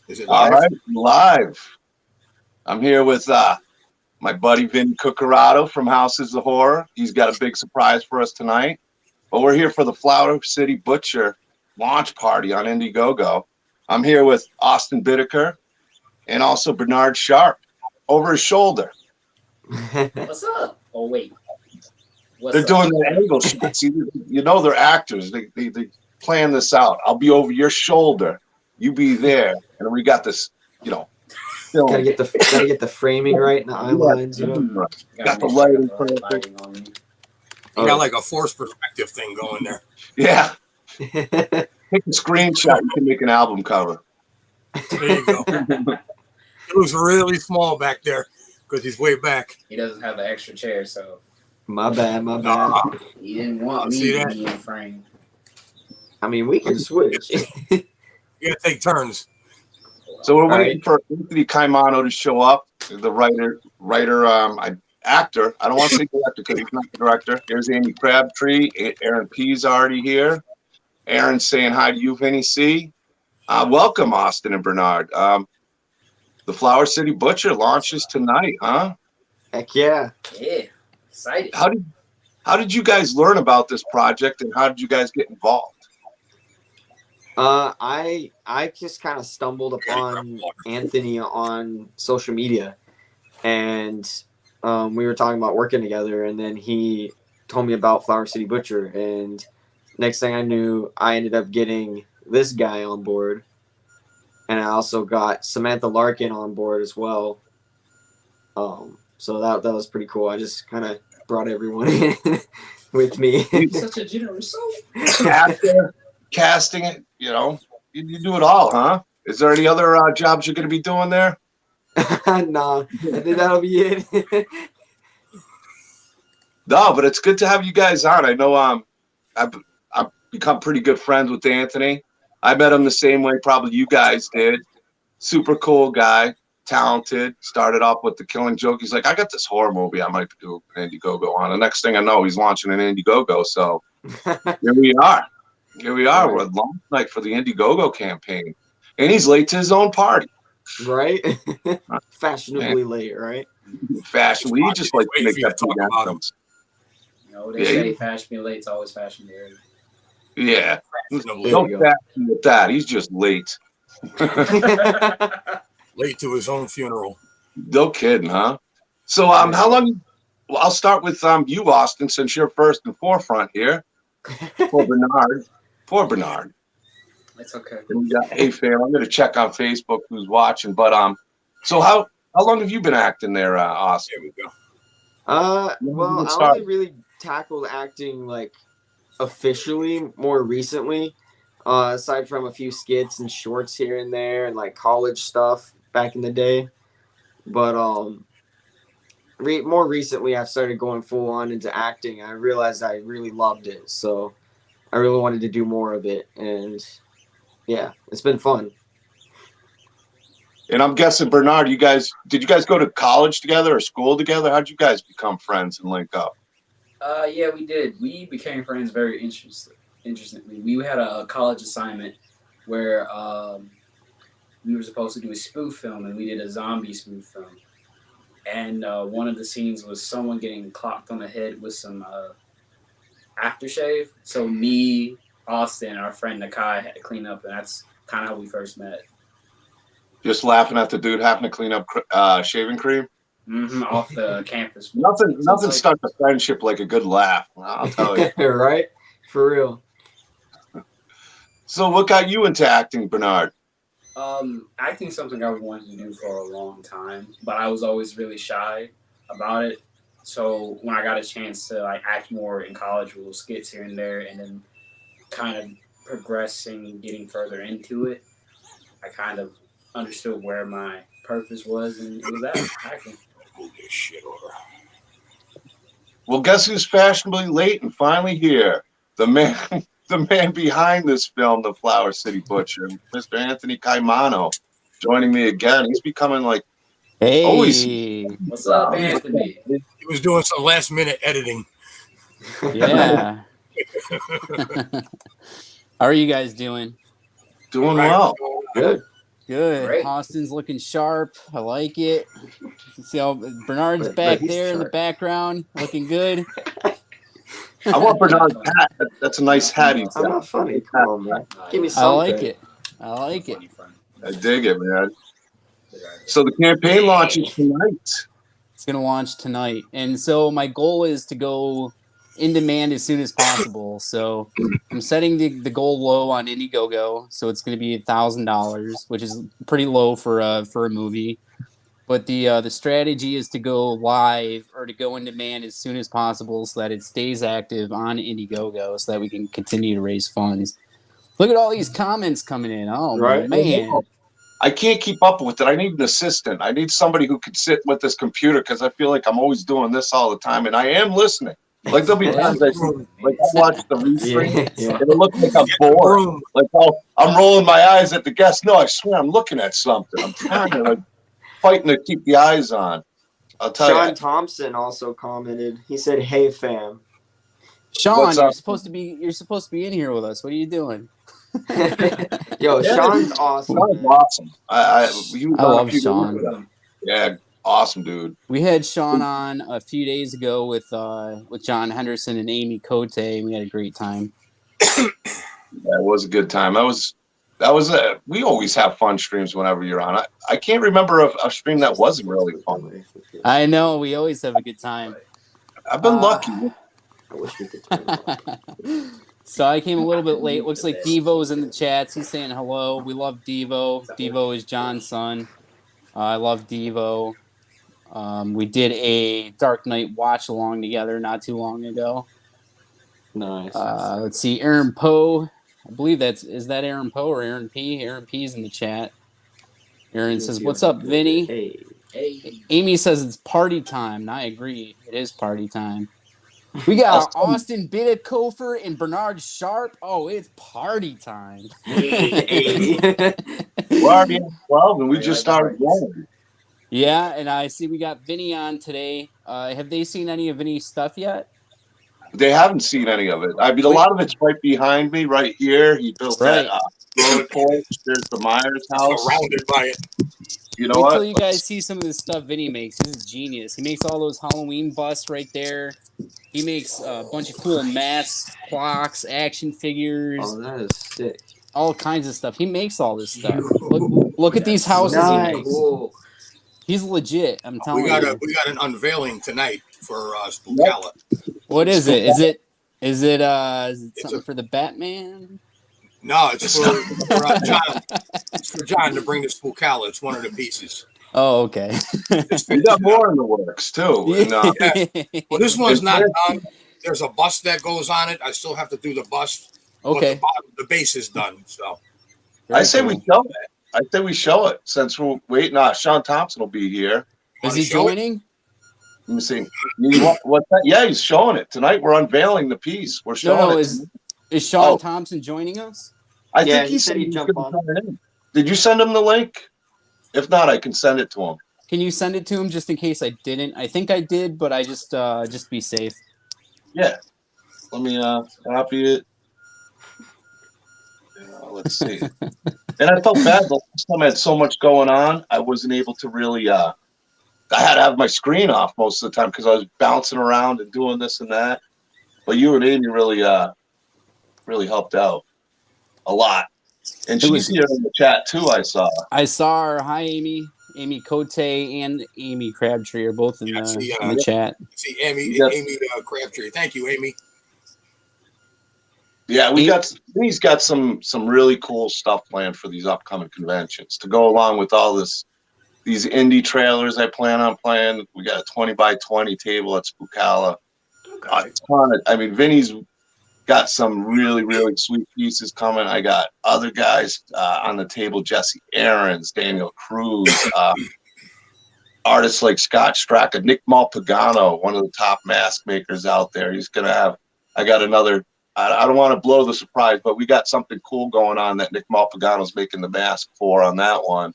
Is it All live? right, live. I'm here with my buddy Vinny Curcurato from Houses of Horror. He's got a big surprise for us tonight. But we're here for the Flower City Butcher launch party on Indiegogo. I'm here with Austin Bittaker and also Bernard Sharp over his shoulder. What's up? Oh, wait. They're doing the angle shot. See, you know they're actors. They plan this out. I'll be over your shoulder. You be there. And we got this, film. Gotta get the framing right and the eye lines, you know. Got the lighting perfect. You got like a forced perspective thing going there. Yeah. Take a screenshot. You can make an album cover. There you go. It looks really small back there because he's way back. He doesn't have the extra chair, so. My bad. He didn't want me to be in frame. I mean, we can switch. You gotta take turns. So we're waiting for Anthony Caimano to show up, the actor. I don't want to say director because he's not the director. Here's Amy Crabtree. Aaron P's already here. Aaron's saying hi to you, Vinny C. Welcome, Austin and Bernard. The Flower City Butcher launches tonight, huh? Heck yeah. Yeah. Excited. How did you guys learn about this project and how did you guys get involved? I just kind of stumbled upon Anthony on social media, and we were talking about working together, and then he told me about Flower City Butcher, and next thing I knew, I ended up getting this guy on board, and I also got Samantha Larkin on board as well. So that was pretty cool. I just kind of brought everyone in with me. Such a generous soul. Casting it, you do it all, huh? Is there any other jobs you're going to be doing there? Nah, I think that'll be it. No, but it's good to have you guys on. I know I've become pretty good friends with Anthony. I met him the same way probably you guys did. Super cool guy, talented. Started off with The Killing Joke. He's like, I got this horror movie I might do an Indiegogo on. The next thing I know, he's launching an Indiegogo. So here we are. We're at launch night for the Indiegogo campaign. And he's late to his own party. Right? Fashionably late, right? Fashionably. You just like to make that talk about him. They say fashionably late is always fashionably early. Yeah. Don't fashion with that. He's just late. Late to his own funeral. No kidding, huh? So how long? Well, I'll start with you, Austin, since you're first and forefront here. Poor Bernard. It's okay. And we got fam. I'm gonna check on Facebook who's watching. But so how long have you been acting there, Austin? There we go. Well, I only really tackled acting like officially more recently. Aside from a few skits and shorts here and there and like college stuff back in the day. But more recently I've started going full on into acting. I realized I really loved it. So I really wanted to do more of it. And yeah, it's been fun. And I'm guessing, Bernard, did you guys go to college together or school together? How'd you guys become friends and link up? Yeah, we did. We became friends very interestingly. We had a college assignment where we were supposed to do a spoof film, and we did a zombie spoof film. And one of the scenes was someone getting clocked on the head with some aftershave. So me, Austin, and our friend Nakai had to clean up, and that's kind of how we first met. Just laughing at the dude having to clean up shaving cream? Mm-hmm, off the campus. Nothing starts a friendship like a good laugh, I'll tell you. Right? For real. So what got you into acting, Bernard? Acting is something I wanted to do for a long time, but I was always really shy about it. So when I got a chance to act more in college with little skits here and there, and then kind of progressing and getting further into it, I kind of understood where my purpose was, and it was acting. Move this shit over. Well, guess who's fashionably late and finally here? The man behind this film, The Flower City Butcher, Mr. Anthony Caimano, joining me again. He's becoming Hey. What's up, Anthony? He was doing some last minute editing. Yeah. How are you guys doing? Doing well. Good. Good. Great. Austin's looking sharp. I like it. See how Bernard's But back he's there in the sharp. background, looking good. I want Bernard's hat. That's a nice hat he's I'm got. not funny. Come on, man. Give me I something. like it. I like it. I dig it, man. So the campaign launches tonight. It's gonna launch tonight, and so my goal is to go in demand as soon as possible. So I'm setting the goal low on Indiegogo, so it's gonna be $1,000, which is pretty low for a movie. But the strategy is to go live or to go in demand as soon as possible, so that it stays active on Indiegogo, so that we can continue to raise funds. Look at all these comments coming in. Oh Right. man. I can't keep up with it. I need an assistant. I need somebody who could sit with this computer because I feel like I'm always doing this all the time, and I am listening. Like there'll be times I watch the restream, Yeah. and it looks like I'm bored. Like I'm rolling my eyes at the guest. No, I swear I'm looking at something. I'm trying to fighting to keep the eyes on. I'll tell Sean you. Thompson also commented. He said, "Hey fam." Sean, What's you're up? supposed to be in here with us. What are you doing? Yo, Yeah, Sean's awesome. Sean's Man. awesome. He was I on a love few days Sean. ago. Yeah, awesome dude. We had Sean on a few days ago with John Henderson and Amy Cote, and we had a great time. Yeah, it was a good time. We always have fun streams whenever you're on. I can't remember a stream that wasn't really fun. I know, we always have a good time. I've been lucky. I wish we could turn So I came a little bit late. Looks like Devo's in the chats. He's saying hello. We love Devo. Devo is John's son. I love Devo. We did a Dark Knight watch along together not too long ago. Nice. Let's see, Aaron Poe. I believe is that Aaron Poe or Aaron P? Aaron P's in the chat. Aaron says, "What's up, Vinny?" Hey. Amy says it's party time, and I agree. It is party time. We got Austin Bittakofer and Bernard Sharp. Oh, it's party time. Hey. We're already at 12 and we just started rolling. Yeah, and I see we got Vinny on today. Have they seen any of Vinny's stuff yet? They haven't seen any of it. I mean, a lot of it's right behind me, right here. He built that road porch. There's the Myers house. Surrounded by it. You know Wait what? till you guys see some of the stuff Vinny makes. This is genius. He makes all those Halloween busts right there. He makes a bunch of cool masks, clocks, action figures. Oh, that is sick. All kinds of stuff. He makes all this stuff. Look at these houses he Nice. makes. Cool. He's legit. I'm telling We got you. an unveiling tonight for Spookala. What is it? Is it something for the Batman? No, it's for John. It's for John to bring the Spookala. It's one of the pieces. Oh, okay. We got more in the works too. And, Well, this one's not done. There's a bust that goes on it. I still have to do the bust. Okay. But the base is done. So I say we show it. I say we show it since we're waiting. Sean Thompson will be here. Is he joining? Let me see. What's that? Yeah, he's showing it tonight. We're unveiling the piece. We're showing it. Is Sean Thompson joining us? I think he said he'd jump on. Did you send him the link? If not, I can send it to him. Can you send it to him just in case I didn't? I think I did, but I just be safe. Yeah. Let me copy it. Let's see. And I felt bad. The last time I had so much going on, I wasn't able to really. I had to have my screen off most of the time because I was bouncing around and doing this and that. But you and Amy really helped out a lot. And she's here in the chat too. I saw her. Hi, Amy. Amy Cote and Amy Crabtree are both in the chat. See Amy Crabtree. Thank you, Amy. Yeah, he's got some really cool stuff planned for these upcoming conventions to go along with all these indie trailers I plan on playing. We got a 20x20 table at Spookala. Vinny's got some really, really sweet pieces coming. I got other guys on the table, Jesse Aarons, Daniel Cruz, artists like Scott Straka, Nick Malpagano, one of the top mask makers out there. He's going to have, I got another, I don't want to blow the surprise, but we got something cool going on that Nick Malpagano's making the mask for on that one.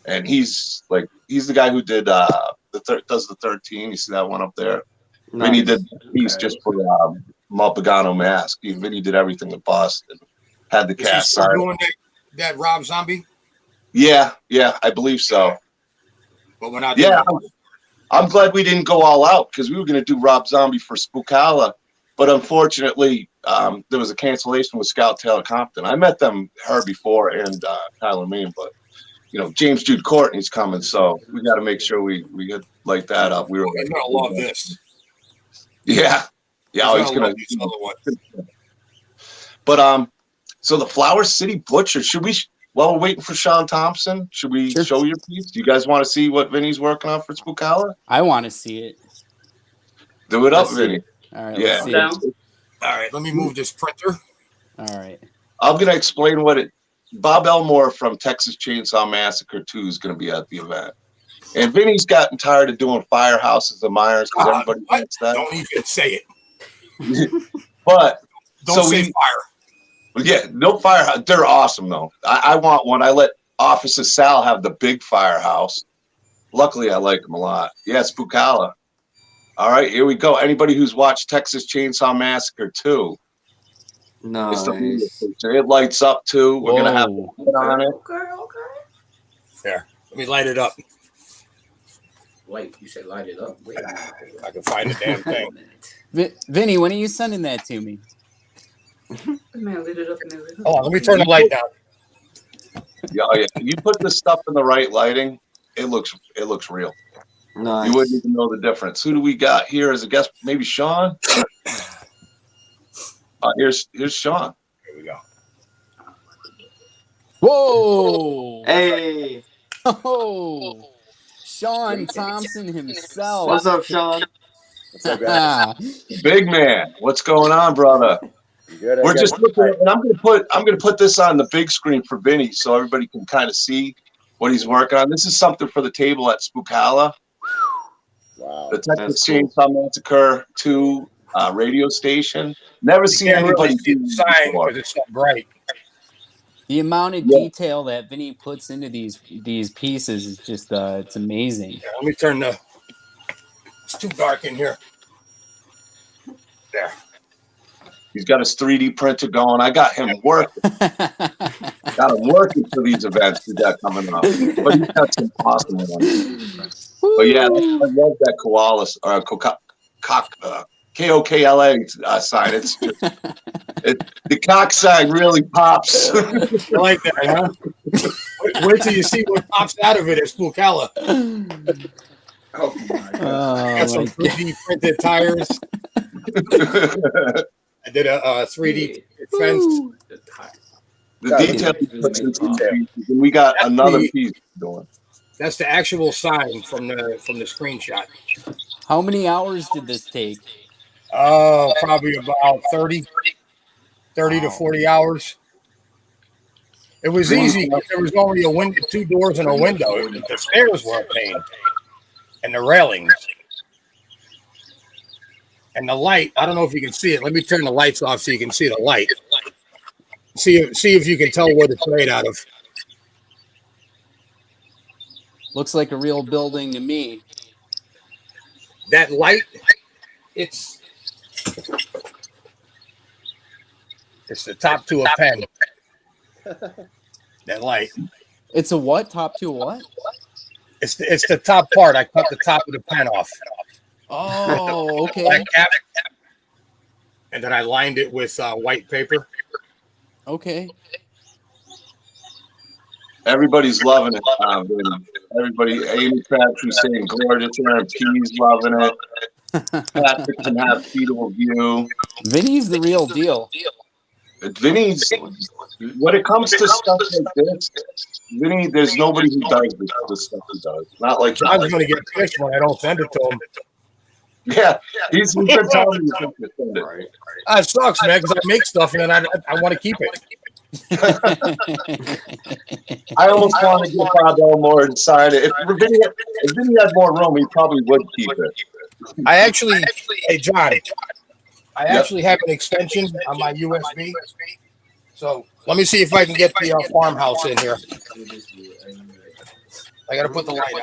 And he's the guy who did does the 13. You see that one up there? Nice. Vinny did the piece just for Malpagano mask. Vinny did everything to bust and had the cast. Doing that Rob Zombie? Yeah, I believe so. But we're not. Yeah, I'm glad we didn't go all out because we were going to do Rob Zombie for Spookala, but unfortunately, there was a cancellation with Scout Taylor Compton. I met her before, and Tyler Main, but James Jude Courtney's coming, so we got to make sure we get light that up. We were He's gonna love this. Yeah, He's gonna love this other one. But so the Flower City Butcher. Should we? While we're waiting for Sean Thompson, should we show your piece? Do you guys want to see what Vinny's working on for Spookala? I want to see it. Do it up, Vinny. All right, Yeah. let's see it. All right, let me move this printer. All right. I'm gonna explain what it. Bob Elmore from Texas Chainsaw Massacre 2 is gonna be at the event, and Vinny's gotten tired of doing firehouses and Myers because everybody likes that. Don't even say it. But Don't say fire. Yeah, no firehouse. They're awesome though. I want one. I let Officer Sal have the big firehouse. Luckily, I like him a lot. Yeah, Spookala. All right, here we go. Anybody who's watched Texas Chainsaw Massacre 2, Nice. it lights up too. We're gonna have to put on it. Okay. There, let me light it up. Wait, you said light it up. Wait a minute. I can find the damn thing. Vinny, when are you sending that to me? Man, lit it up and lit it up. Oh, let me turn the light down. Yeah. You put this stuff in the right lighting, it looks real. Nice. You wouldn't even know the difference. Who do we got here as a guest? Maybe Sean. Here's Sean. Here we go. Whoa! Hey, Oh, Sean Thompson himself. what's up, Sean? What's up, guys? Big man, what's going on, brother? Good. We're just looking, and I'm gonna put this on the big screen for Vinny so everybody can kind of see what he's working on. This is something for the table at Spookala, Wow. the Texas That's cool. Chainsaw Massacre 2 radio station. Never You seen can't anybody really see do the this sign before. because it's so bright. The amount of Yeah. detail that Vinny puts into these pieces is just it's amazing. Yeah, let me turn the. It's too dark in here. There. He's got his 3D printer going. I got him working. Got him working for these events we got coming up. But he's got some awesome ones. But yeah, I love that koala or KOKLA sign. It's just the cock sign really pops. You like that, huh? Wait till you see what pops out of it at Spookala. Oh my god. Got some 3D printed tires. I did a 3D fence. The detail he puts into these pieces, and we got another piece doing. That's the actual sign from the screenshot. How many hours did this take? Probably about 30 to 40 hours. It was easy because there was only a window, 2 doors and a window. The stairs were a pain, and the railings, and the light. I don't know if you can see it. Let me turn the lights off so you can see the light. See if you can tell what it's made out of. Looks like a real building to me. That light, it's the top to a pen. That light. It's a what? Top to a what? It's the top part. I cut the top of the pen off. Oh, okay. Black cap. And then I lined it with white paper. Okay. Everybody's loving it. Everybody, Amy Crabtree's saying gorgeous. Aaron P's loving it. Patrick can have fetal view. Vinny's the real deal. Vinny's, when it comes to stuff like this, Vinny, there's nobody who does this stuff he does. Not like I was going to get pissed when I don't send it to him. yeah, he's been telling me to send it. Right. It sucks, man, because I make stuff and then I want to keep it. I almost want to get Bob Elmore and sign it. If Vinny had more room, he probably would keep it. I actually, hey, John, I actually have an extension on my USB. So let me see if I can get the farmhouse in here. I got to put the light on.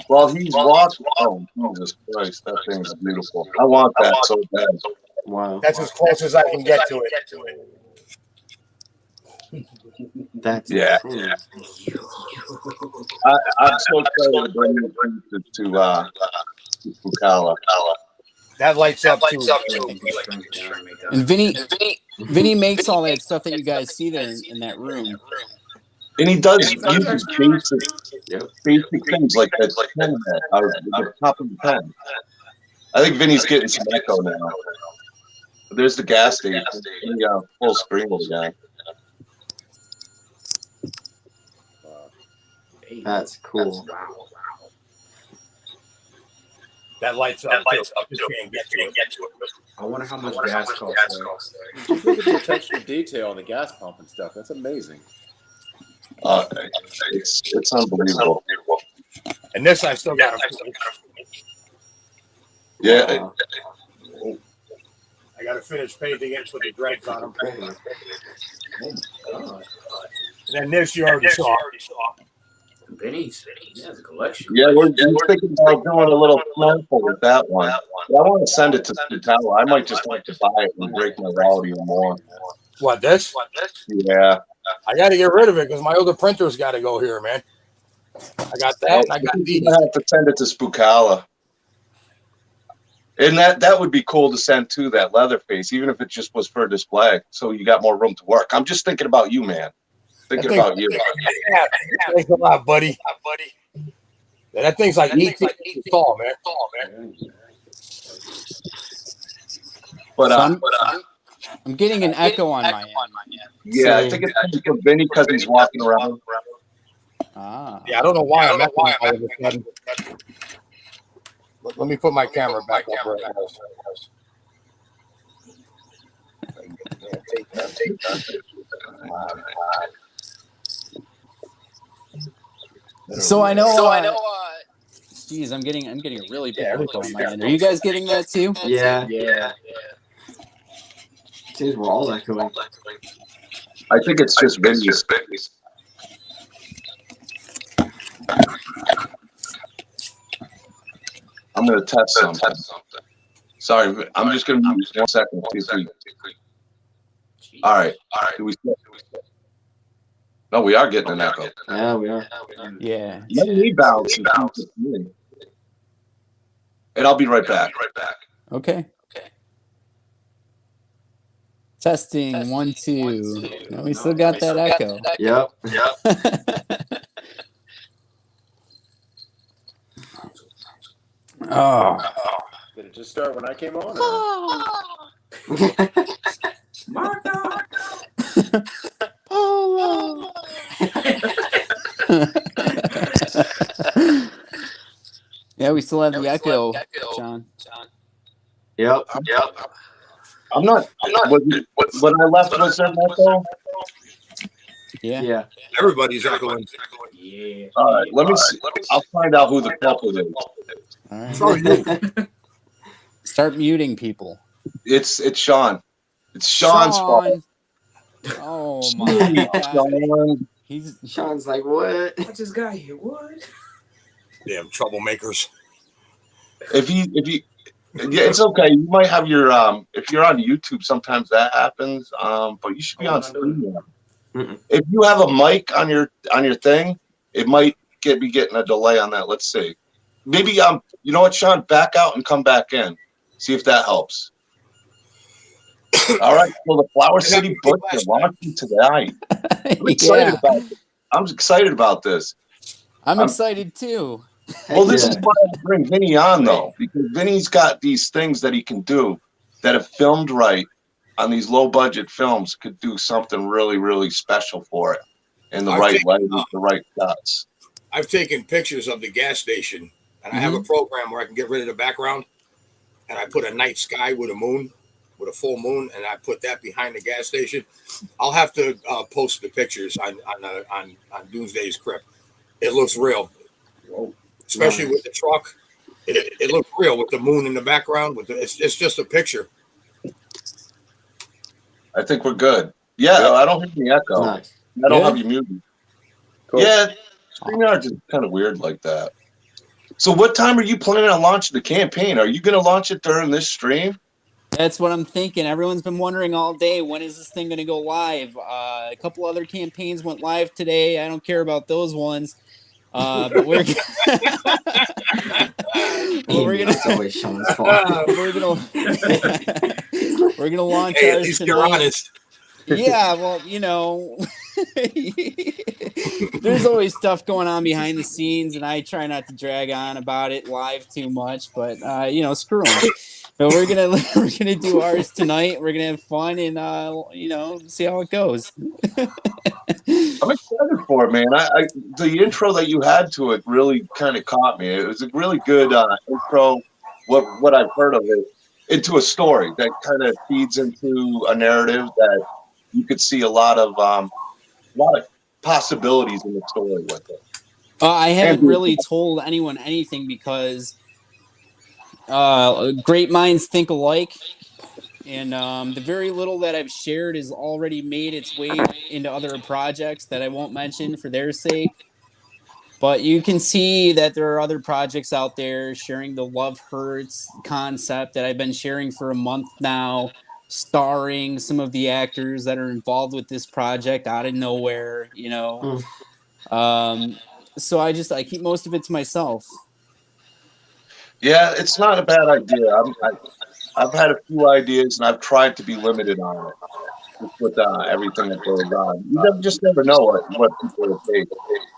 Well, he's walking. Oh, Jesus Christ, that thing's beautiful. I want that so bad. Wow. That's as close as I can get to it. That's Yeah. insane. I'm so excited to bring you to Spookala. That lights up too. And Vinny makes all that stuff that you guys see there in that room. And he does uses Yep. basic things like that pen that are the top of the pen. I think Vinny's getting some echo now. There's the gas station. Full screen again. That's cool. That lights up. Just can't get to it. I wonder how much gas costs. Look at the attention to detail on the gas pump and stuff. That's amazing. It's unbelievable. And this I still got to. Yeah. I got to finish painting it with the dregs on them. And then this you already saw. Vinny's. He has a collection. Yeah, we're thinking about doing a little sample with that one. But I want to send it to Spookala. I might just like to buy it and break my route even more. What, this? Yeah. I got to get rid of it because my other printer's got to go here, man. I got that. And I got these. I have to send it to Spookala. And that would be cool to send to that Leatherface, even if it just was for display, so you got more room to work. I'm just thinking about you, man. Thinking about you. Yeah, thanks a lot, buddy. Yeah, that thing's like 8 feet tall, man. But I'm getting an echo on my end. yeah, I think it's for Vinny because he's walking around. Ah. Yeah, I don't know why I'm echoing all of a sudden. Let me put my camera back up where it was. So I know. Geez, I'm getting a really big echo on my end. Are you guys getting that too? Yeah. Seems we're all echoing. I think it's just Vinny's. I'm going to test something. Sorry, I'm just going to use 1 second. All right. Do we still? No, we are getting an echo. Yeah, we are. Yeah. Let me bounce. And I'll be right back. Okay. Testing 1, 2. No, we still got that echo. Yep. Oh. Did it just start when I came on? Marco. Polo. Yeah, we still have the echo, John. Yep. I'm not. When I left, was there an echo? Yeah. Everybody's echoing. Yeah. All right, let me see. I'll find out who the culprit is. All right. So you. Start muting people. It's Sean. It's Sean's fault. Oh my God. Sean's like, what? I just got here. What? Damn troublemakers. If you, yeah, it's okay. You might have your if you're on YouTube, sometimes that happens. But you should be on StreamYard. If you have a mic on your thing, it might be getting a delay on that. Let's see. Maybe you know what, Sean? Back out and come back in. See if that helps. All right. Well, the Flower City Butcher launching tonight. I'm excited about this. I'm excited about this. I'm excited too. Well, this is why I bring Vinny on, though, because Vinny's got these things that he can do that, if filmed right on these low-budget films, could do something really, really special for it in the right light with the right shots. I've taken pictures of the gas station, and I have a program where I can get rid of the background, and I put a night sky with a moon, with a full moon, and I put that behind the gas station. I'll have to post the pictures on Doomsday's Krypt. It looks real. Whoa. Especially with the truck, it looks real with the moon in the background. It's just a picture. I think we're good. Yeah, I don't hear the echo. Nice. I don't have you muted. Cool. Yeah, StreamYard's kind of weird like that. So what time are you planning on launching the campaign? Are you going to launch it during this stream? That's what I'm thinking. Everyone's been wondering all day, when is this thing going to go live? A couple other campaigns went live today. I don't care about those ones. But we're It's always Sean's fault. we're gonna launch Hey, at ours least tonight. you're honest. Yeah, well, there's always stuff going on behind the scenes, and I try not to drag on about it live too much. But screw them. But we're gonna do ours tonight. We're gonna have fun and see how it goes. I'm excited for it, man. The intro that you had to it really kind of caught me. It was a really good intro. What I've heard of it into a story that kind of feeds into a narrative that you could see a lot of possibilities in the story with it. I haven't really told anyone anything because great minds think alike. And the very little that I've shared has already made its way into other projects that I won't mention for their sake. But you can see that there are other projects out there sharing the Love Hurts concept that I've been sharing for a month now, starring some of the actors that are involved with this project out of nowhere, So I keep most of it to myself. Yeah, it's not a bad idea. I've had a few ideas, and I've tried to be limited on it with everything that goes on. You just never know what people will take,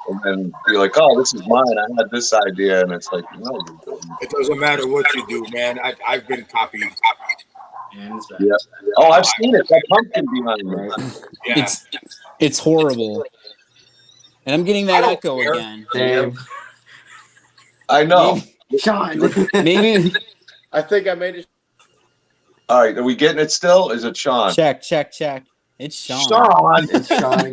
and then be like, "Oh, this is mine. I had this idea," and it's like, "No, you didn't." It doesn't matter what you do, man. I've been copied. Yeah. Oh, I've seen it. That pumpkin behind me. Yeah. It's horrible, and I'm getting that echo care. again. Damn. I know. Sean. Maybe. I think I made it. All right, are we getting it still? Is it Sean? Check. It's Sean. It's Sean.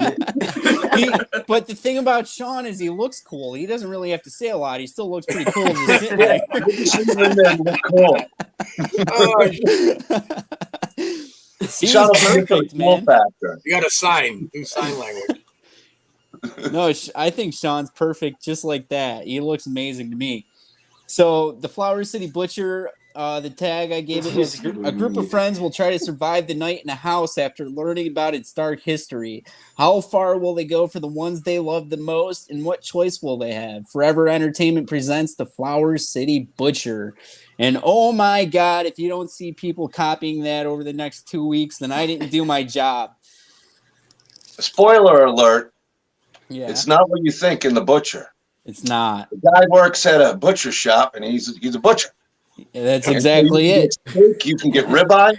But the thing about Sean is he looks cool. He doesn't really have to say a lot. He still looks pretty cool just sitting there. Cool. Sean perfect, man. Factor. You got to do sign language. No, I think Sean's perfect just like that. He looks amazing to me. So the Flower City Butcher, the tag I gave it was a group of friends will try to survive the night in a house after learning about its dark history. How far will they go for the ones they love the most, and what choice will they have? Forever Entertainment presents the Flower City Butcher. And oh my God, if you don't see people copying that over the next 2 weeks, then I didn't do my job. Spoiler alert. Yeah. It's not what you think in the butcher. It's not. The guy works at a butcher shop, and he's a butcher. Yeah, that's exactly it. You can get ribeye.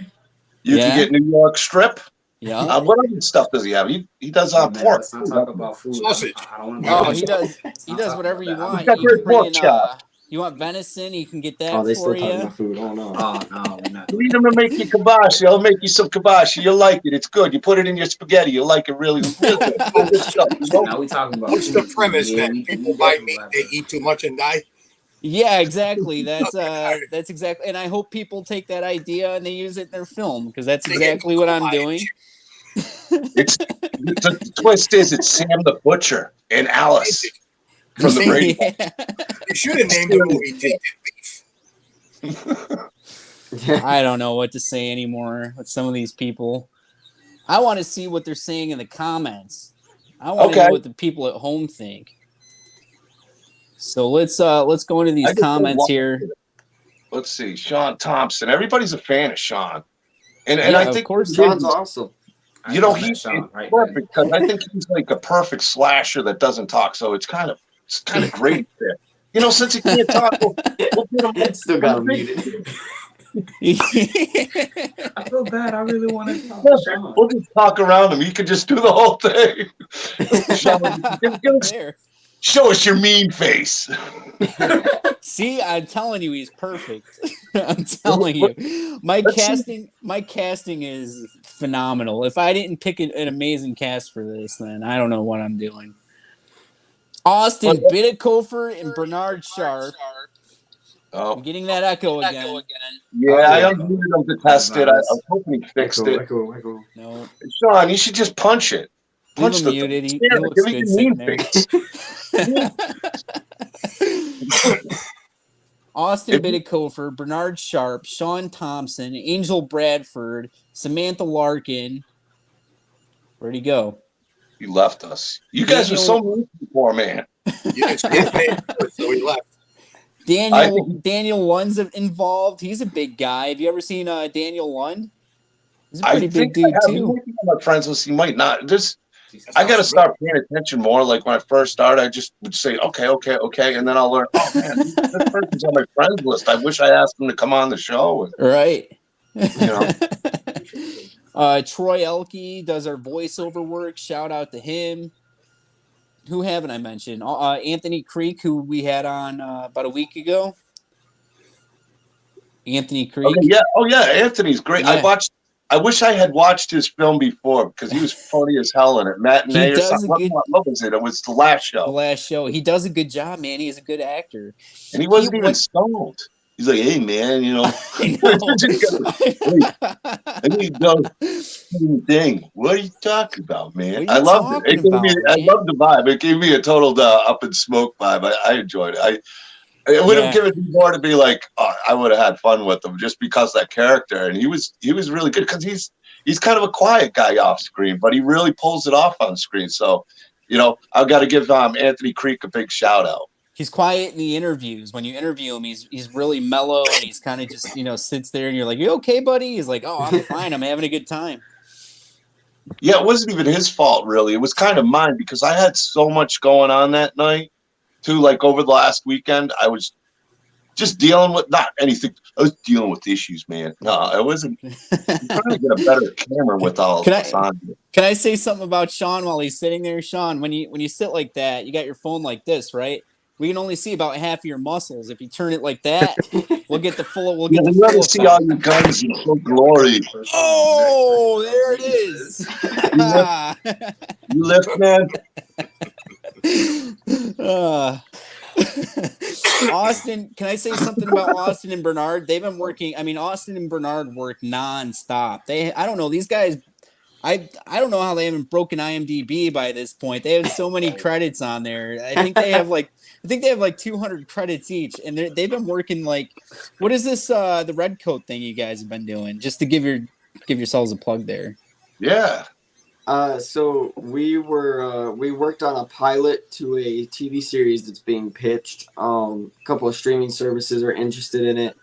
You can get New York strip. Yeah. What other stuff does he have? He does pork. Let's not talk about food. Sausage. I don't Oh, he does. He does whatever you want. He's got You great can bring pork in, chop. you want venison? You can get that Oh, they for still talking you. about food. Oh no. Oh no, we're not. Lead him to make you kibashi. He'll make you some kibashi. You'll like it. It's good. You put it in your spaghetti. You'll like it really, really good. Good stuff, you know? Now we talking about What's food. the premise Yeah, then? we People can buy definitely meat, have they that. eat too much and die? Yeah, exactly. That's exactly. And I hope people take that idea and they use it in their film because that's exactly what I'm doing. The twist is it's Sam the Butcher and Alice from the Brady Bunch. You should have named the movie Tainted Beef. I don't know what to say anymore with some of these people. I want to see what they're saying in the comments. I want to know what the people at home think. So let's go into these comments here. Let's see, Sean Thompson. Everybody's a fan of Sean, and Yeah, I of think course. Sean's awesome. You know, I he's Sean right perfect because I think he's like a perfect slasher that doesn't talk. So it's kind of great there. You know, since he can't talk, we'll get him. Still got him muted. I feel bad. I really want to talk to Sean. We'll just talk around him. You can just do the whole thing. Sean, show us your mean face. See, I'm telling you, he's perfect. I'm telling you, my casting is phenomenal. If I didn't pick an amazing cast for this, then I don't know what I'm doing. Austin Bittakofer and Bernard Sharp. Oh, I'm getting that echo again. Yeah, I unmuted him to test it. I was hoping he fixed it. Echo. No, Sean, you should just punch it. Punch leave him muted. He looks give me good your mean sitting there. face. Austin Bidikofer, Bernard Sharp, Sean Thompson, Angel Bradford, Samantha Larkin. Where'd he go? He left us. You guys were so mean before, man. Yes, so he left. Daniel Lund's involved. He's a big guy. Have you ever seen Daniel Lund? He's a pretty big dude too. My friends will see. Might not. I got to start paying attention more. Like when I first started, I just would say, okay, and then I'll learn. Oh man, this person's on my friends list. I wish I asked him to come on the show. Right. You know. Troy Elke does our voiceover work. Shout out to him. Who haven't I mentioned? Anthony Creek, who we had on about a week ago. Anthony Creek. Okay, yeah. Oh yeah, Anthony's great. Yeah. I wish I had watched his film before because he was funny as hell in it. Matinee or something. What was it? It was the last show. The last show. He does a good job, man. He's a good actor. And he wasn't even stoned. He's like, hey, man, you know. And he goes, dang, what are you talking about, man? I loved it. I loved the vibe. It gave me a total Up in Smoke vibe. I enjoyed it. It would have given me more to be like, I would have had fun with him just because of that character. And he was really good because he's kind of a quiet guy off screen, but he really pulls it off on screen. So, you know, I've got to give Anthony Creek a big shout out. He's quiet in the interviews. When you interview him, he's really mellow and he's kind of just, sits there and you're like, you okay, buddy? He's like, oh, I'm fine. I'm having a good time. Yeah, it wasn't even his fault, really. It was kind of mine because I had so much going on that night. Too, like over the last weekend, I was just dealing with not anything. I was dealing with issues, man. No, I wasn't. I'm trying to get a better camera with all this on. Can I say something about Sean while he's sitting there, Sean? When you sit like that, you got your phone like this, right? We can only see about half of your muscles. If you turn it like that, we'll get the full. We'll get the full. See all your guns in full glory. Oh, there it is. You lift, man. Austin, can I say something about Austin and Bernard? They've been working. I mean, Austin and Bernard work nonstop. I don't know, these guys. I don't know how they haven't broken IMDb by this point. They have so many credits on there. I think they have like 200 credits each, and they've been working like. What is this? The red coat thing you guys have been doing? Just to give yourselves a plug there. Yeah. So we worked on a pilot to a TV series that's being pitched. A couple of streaming services are interested in it.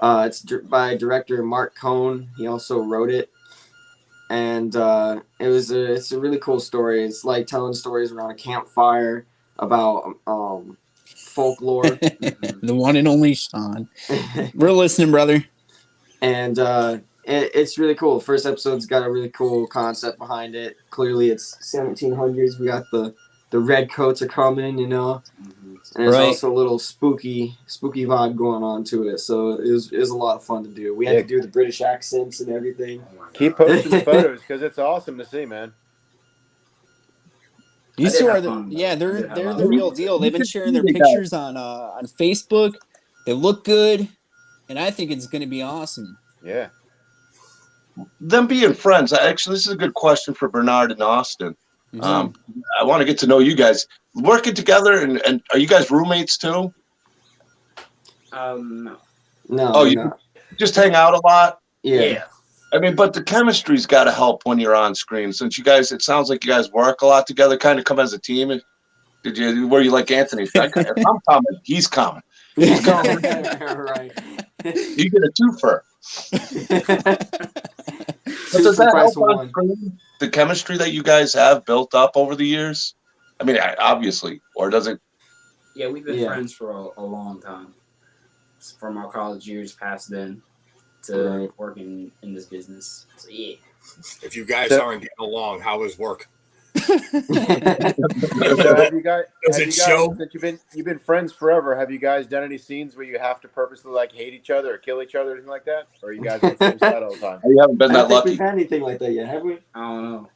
It's by director Mark Cohn. He also wrote it, and it's a really cool story. It's like telling stories around a campfire about folklore. The one and only Sean. We're listening, brother. And it's really cool. First episode's got a really cool concept behind it. Clearly, it's 1700s. We got the red coats are coming, And there's also a little spooky vibe going on to it. So it was a lot of fun to do. We had to do the British accents and everything. Keep posting photos because it's awesome to see, man. These two are they're the real deal. They've been sharing their pictures on Facebook. They look good, and I think it's going to be awesome. Yeah. Them being friends, actually, this is a good question for Bernard and Austin. Mm-hmm. I want to get to know you guys. Working together, and are you guys roommates too? No. No. Oh, you just hang out a lot? Yeah. I mean, but the chemistry's got to help when you're on screen. Since you guys, it sounds like you guys work a lot together, kind of come as a team. Were you like Anthony? If I'm coming, he's coming. He's coming. Right. You get a twofer. But does that help on screen? The chemistry that you guys have built up over the years? I mean, obviously, or does it? Yeah, we've been friends for a long time. From our college years past then to working in this business. So, yeah. If you guys aren't getting along, how is work? So have you guys, show? since you've been friends forever, have you guys done any scenes where you have to purposely like hate each other or kill each other or anything like that? Or are you guys on the same side all the time? You haven't been I that don't think lucky. we've had anything like that yet, have we? I don't know.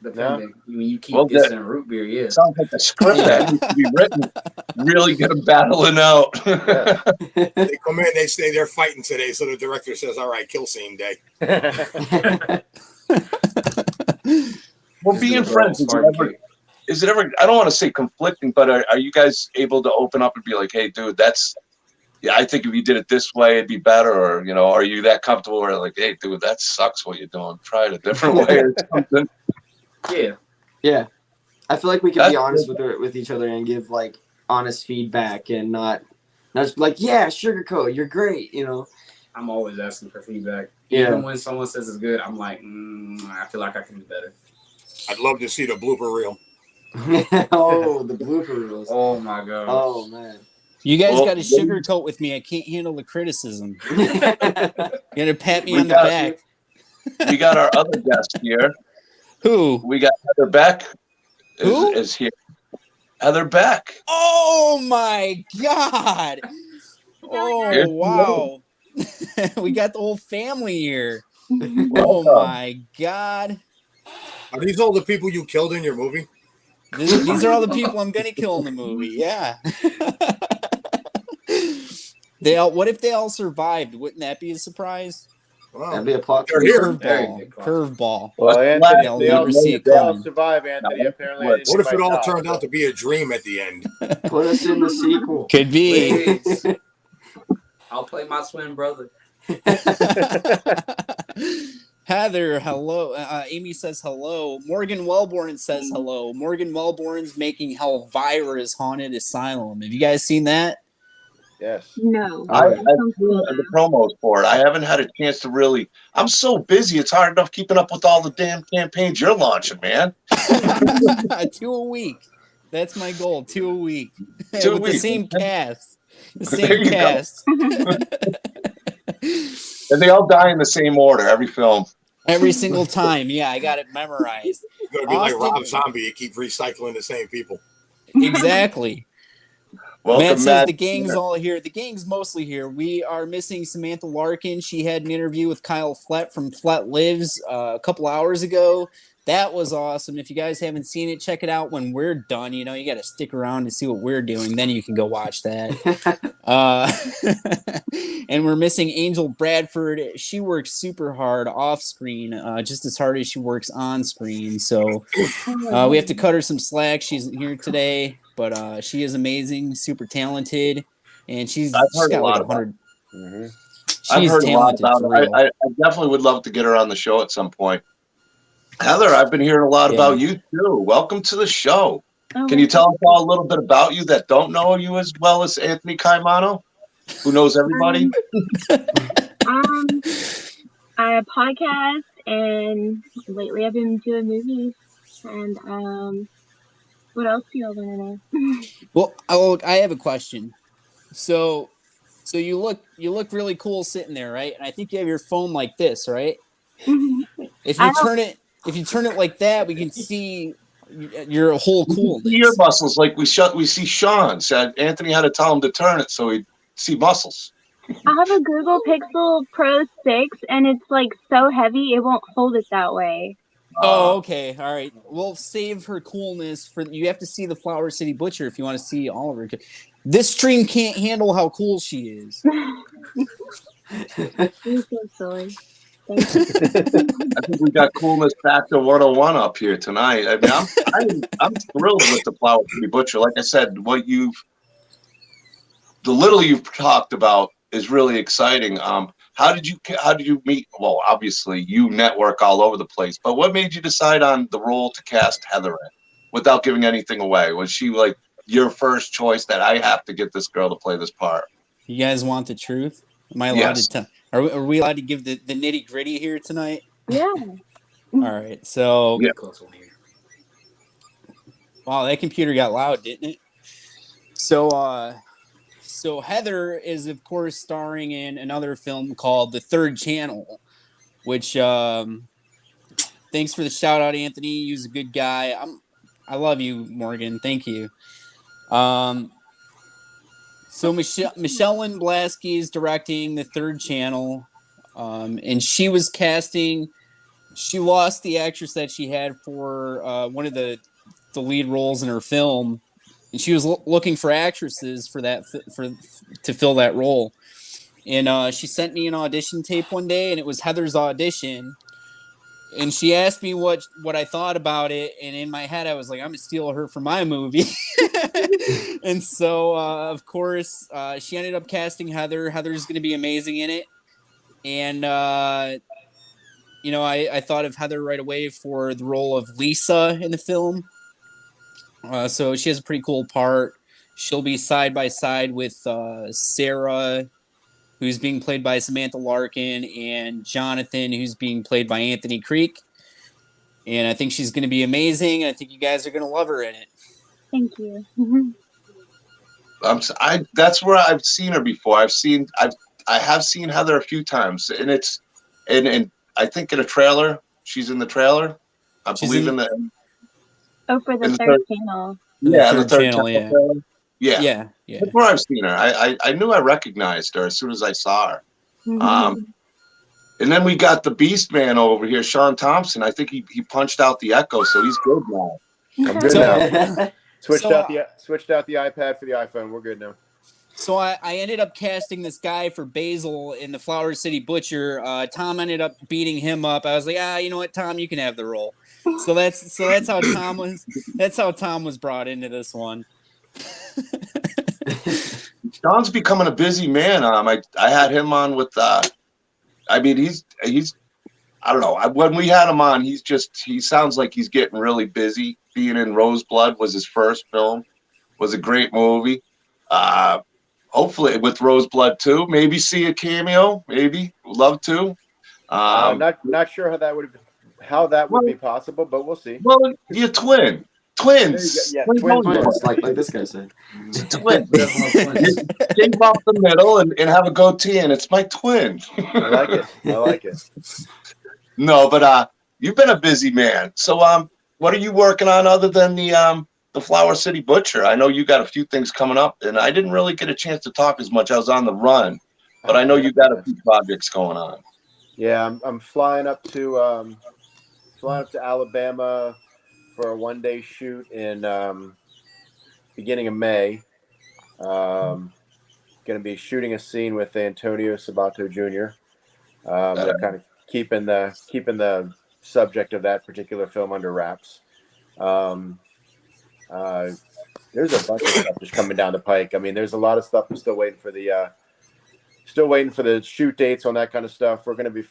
Depending. When you keep Well, this in root beer, yeah. It sounds like the script that needs to be written. Really get them battling out. They come in, they say they're fighting today, so the director says, "All right, kill scene day." Well, being friends, is it ever? I don't want to say conflicting, but are you guys able to open up and be like, "Hey, dude, that's yeah, I think if you did it this way, it'd be better, or are you that comfortable where like, hey, dude, that sucks what you're doing. Try it a different way or something. Yeah. I feel like we can be honest good. with each other and give like honest feedback and not just be like, yeah, sugarcoat, you're great, I'm always asking for feedback. Yeah. Even when someone says it's good, I'm like, I feel like I can do better. I'd love to see the blooper reel. Oh, the blooper reels. Oh my god. Oh man. You guys got to sugarcoat with me. I can't handle the criticism. You got to pat me on the back. We got our other guest here. Who? We got Heather Beck. Who is here? Heather Beck. Oh my god! Oh wow! We got the whole family here. Oh my god! Are these all the people you killed in your movie? These are all the people I'm gonna kill in the movie. Yeah. What if they all survived? Wouldn't that be a surprise? Wow. That'd be a plot. Curveball. Well, Anthony, They'll they all never see it coming. survive, Anthony. Apparently, What if it all turned out to be a dream at the end? Put us in the sequel. Could be. Please. I'll play my twin brother. Heather, hello. Amy says hello. Morgan Wellborn says hello. Morgan Wellborn's making Helvira's Haunted Asylum. Have you guys seen that? Yes. No. I've seen the promos for it. I haven't had a chance to really. I'm so busy. It's hard enough keeping up with all the damn campaigns you're launching, man. 2 a week. That's my goal. 2 a week. 2 a With week. the same cast. The There same you go. cast. And they all die in the same order every film. Every single time. Yeah, I got it memorized. It's going to be like Austin- Rob Zombie. You keep recycling the same people. Exactly. Welcome, Matt says Matt. the gang's all here. The gang's mostly here. We are missing Samantha Larkin. She had an interview with Kyle Flett from Flett Lives a couple hours ago. That was awesome. If you guys haven't seen it, check it out when we're done. You got to stick around to see what we're doing. Then you can go watch that. And we're missing Angel Bradford. She works super hard off screen, just as hard as she works on screen. So we have to cut her some slack. She's here today, but she is amazing, super talented, and she's got like 100. I've heard a lot talented about for her. real. I definitely would love to get her on the show at some point. Heather, I've been hearing a lot about you too. Welcome to the show. Can you tell us all a little bit about you that don't know you as well as Anthony Caimano, who knows everybody? I have a podcast, and lately I've been doing movies. And what else do y'all want to know? Well, I have a question. So you look really cool sitting there, right? And I think you have your phone like this, right? If you turn it like that, we can see your whole coolness. Your muscles, like we see Sean said. Anthony had to tell him to turn it so he'd see muscles. I have a Google Pixel Pro 6, and it's like so heavy it won't hold it that way. Oh, okay, all right. We'll save her coolness for you. Have to see the Flower City Butcher if you want to see all of her. This stream can't handle how cool she is. You're so silly. I think we got coolness factor 101 up here tonight. I mean, I'm thrilled with the Flower City Butcher. Like I said, the little you've talked about is really exciting. How did you meet? Well, obviously you network all over the place, but what made you decide on the role to cast Heather in without giving anything away? Was she like your first choice that I have to get this girl to play this part? You guys want the truth? Am I allowed to tell? Are we allowed to give the nitty gritty here tonight? Yeah. All right. So, Close one here. Wow, that computer got loud, didn't it? So Heather is, of course, starring in another film called The Third Channel, which thanks for the shout out, Anthony. You're a good guy. I love you, Morgan. Thank you. So Michelle Lynn Blasky is directing The Third Channel, and she was casting. She lost the actress that she had for one of the lead roles in her film, and she was looking for actresses to fill that role. And she sent me an audition tape one day, and it was Heather's audition. and she asked me what I thought about it, and in my head I was like, I'm gonna steal her for my movie. And so of course she ended up casting Heather. Heather's gonna be amazing in it, and I thought of Heather right away for the role of Lisa in the film. So she has a pretty cool part. She'll be side by side with Sarah, who's being played by Samantha Larkin, and Jonathan, who's being played by Anthony Creek. And I think she's going to be amazing. I think you guys are going to love her in it. Thank you. That's where I've seen her before. I have seen Heather a few times, and and I think in a trailer. She's in the trailer. I believe in the. Oh, for the third channel. Yeah, the third channel. channel. Yeah. Yeah. That's where I've seen her. I knew I recognized her as soon as I saw her. And then we got the Beast Man over here, Sean Thompson. I think he punched out the Echo, so he's good now. I'm good now. Switched out the iPad for the iPhone. We're good now. So I ended up casting this guy for Basil in the Flower City Butcher. Tom ended up beating him up. I was like, you know what, Tom, you can have the role. So that's how Tom was. That's how Tom was brought into this one. Sean's becoming a busy man. I had him on with. I mean, he's. I don't know. When we had him on, he sounds like he's getting really busy. Being in Roseblood was his first film. Was a great movie. Hopefully with Roseblood too. Maybe see a cameo. Maybe would love to. Not sure how that would be possible, but we'll see. Well, you're twins. Yeah, twins. Like this guy said. Twins. Shave off the middle and have a goatee, and it's my twin. I like it. No, but you've been a busy man. So what are you working on other than the Flower City Butcher? I know you got a few things coming up, and I didn't really get a chance to talk as much. I was on the run, but I know you got a few projects going on. Yeah, I'm flying up to Alabama for a one-day shoot in beginning of May. Going to be shooting a scene with Antonio Sabato Jr. They're kind of keeping the subject of that particular film under wraps. There's a bunch of stuff just coming down the pike. I mean, there's a lot of stuff. I'm still waiting for the shoot dates on that kind of stuff. We're going to be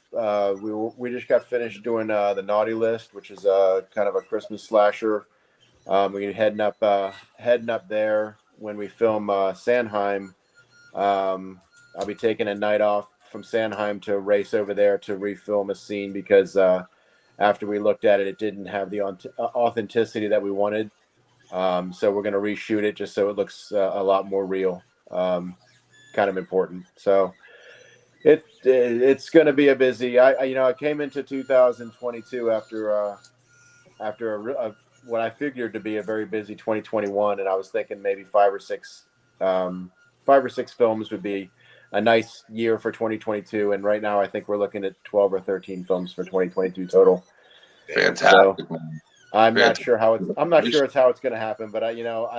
we just got finished doing the Naughty List, which is kind of a Christmas slasher. We're heading up there when we film Sandheim. I'll be taking a night off from Sandheim to race over there to refilm a scene because after we looked at it, it didn't have the authenticity that we wanted. So we're going to reshoot it just so it looks a lot more real. Kind of important. So it's going to be a busy. I came into 2022 after what I figured to be a very busy 2021, and I was thinking maybe five or six films would be a nice year for 2022. And right now, I think we're looking at 12 or 13 films for 2022 total. Fantastic. So, I'm not sure it's how it's going to happen, but I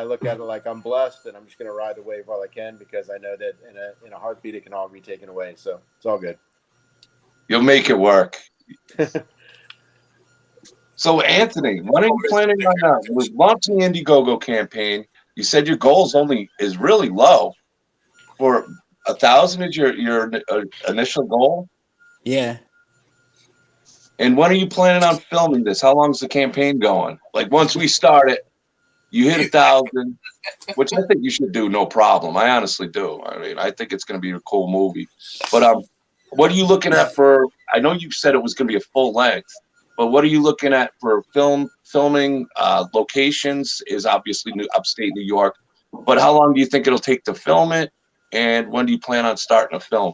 look at it like I'm blessed, and I'm just going to ride the wave while I can because I know that in a heartbeat it can all be taken away. So it's all good. You'll make it work. So Anthony, what are you planning on with launching the Indiegogo campaign? You said your goals is really low. For 1,000 is your initial goal? Yeah. And when are you planning on filming this? How long is the campaign going? Like once we start it, you hit 1,000, which I think you should do no problem. I honestly do. I mean, I think it's going to be a cool movie. But what are you looking at for? I know you said it was going to be a full length, but what are you looking at for filming? Locations is obviously upstate New York, but how long do you think it'll take to film it? And when do you plan on starting to film?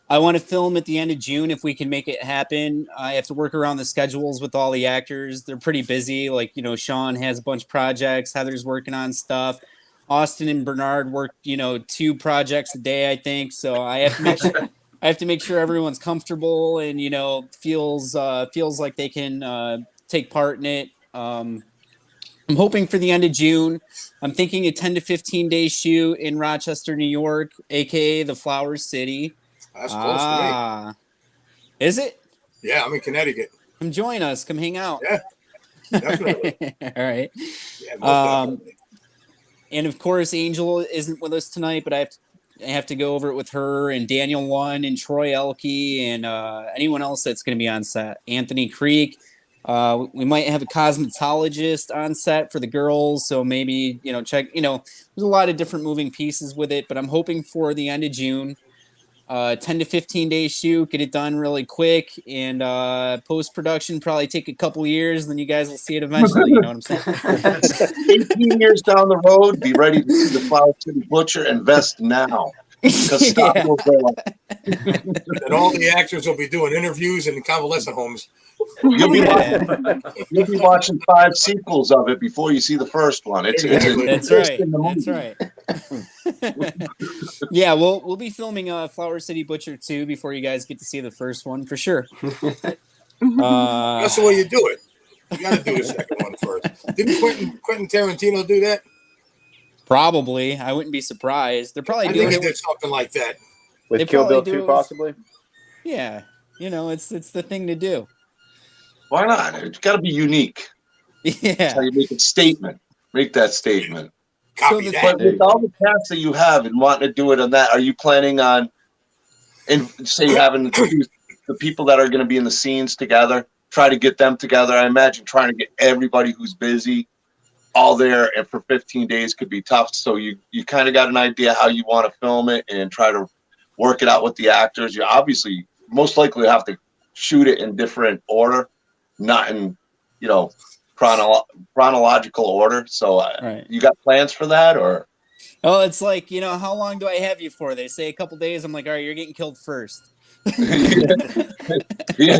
I want to film at the end of June if we can make it happen. I have to work around the schedules with all the actors. They're pretty busy. Like, Sean has a bunch of projects. Heather's working on stuff. Austin and Bernard work, 2 projects a day, I think. So I have to make sure everyone's comfortable and, feels like they can take part in it. I'm hoping for the end of June. I'm thinking a 10 to 15 day shoot in Rochester, New York, aka the Flower City. That's close to me. Is it? Yeah, I'm in Connecticut. Come join us. Come hang out. Yeah, definitely. All right. Yeah, most definitely. And of course, Angel isn't with us tonight, but I have to go over it with her and Daniel One and Troy Elke and anyone else that's going to be on set. Anthony Creek. We might have a cosmetologist on set for the girls, so maybe check. There's a lot of different moving pieces with it, but I'm hoping for the end of June. 10 to 15 day shoot, get it done really quick, and post-production probably take a couple years, then you guys will see it eventually. You know what I'm saying? 18 years down the road, be ready to see the Flower City Butcher. Invest now. Because stock will go up. And all the actors will be doing interviews in convalescent homes. You'll be watching 5 sequels of it before you see the first one. That's right. That's right. Yeah, we'll be filming Flower City Butcher 2 before you guys get to see the first one for sure. That's the way you do it. You got to do the second one first. Didn't Quentin Tarantino do that? Probably. I wouldn't be surprised. They're probably doing he did something like that. With Kill Bill 2, possibly? Yeah. It's the thing to do. Why not? It's got to be unique. Yeah. That's how you make a statement. Make that statement. Copy that. But with all the cast that you have and wanting to do it on that, are you planning on, and say having the people that are going to be in the scenes together, try to get them together? I imagine trying to get everybody who's busy all there and for 15 days could be tough. So you kind of got an idea how you want to film it and try to work it out with the actors. You obviously most likely have to shoot it in different order, not in, chronological order. So right. You got plans for that, or? Oh, it's like, how long do I have you for? They say a couple days. I'm like, all right, you're getting killed first. Yeah.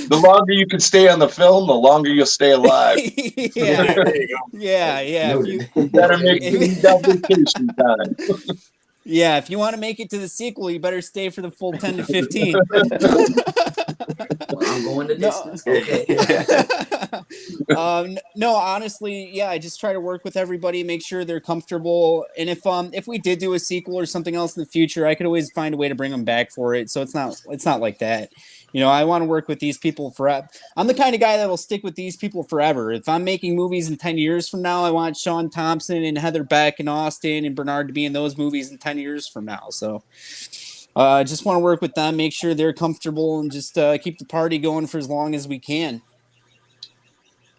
The longer you can stay on the film, the longer you'll stay alive. Yeah. There you go. Yeah. You better make vacation time. Yeah, if you want to make it to the sequel, you better stay for the full 10 to 15. I'm going the distance. Okay. No, honestly, yeah, I just try to work with everybody, make sure they're comfortable. And if we did do a sequel or something else in the future, I could always find a way to bring them back for it. So it's not like that. I want to work with these people forever. I'm the kind of guy that will stick with these people forever. If I'm making movies in 10 years from now, I want Sean Thompson and Heather Beck and Austin and Bernard to be in those movies in 10 years from now. So I just want to work with them, make sure they're comfortable, and just keep the party going for as long as we can.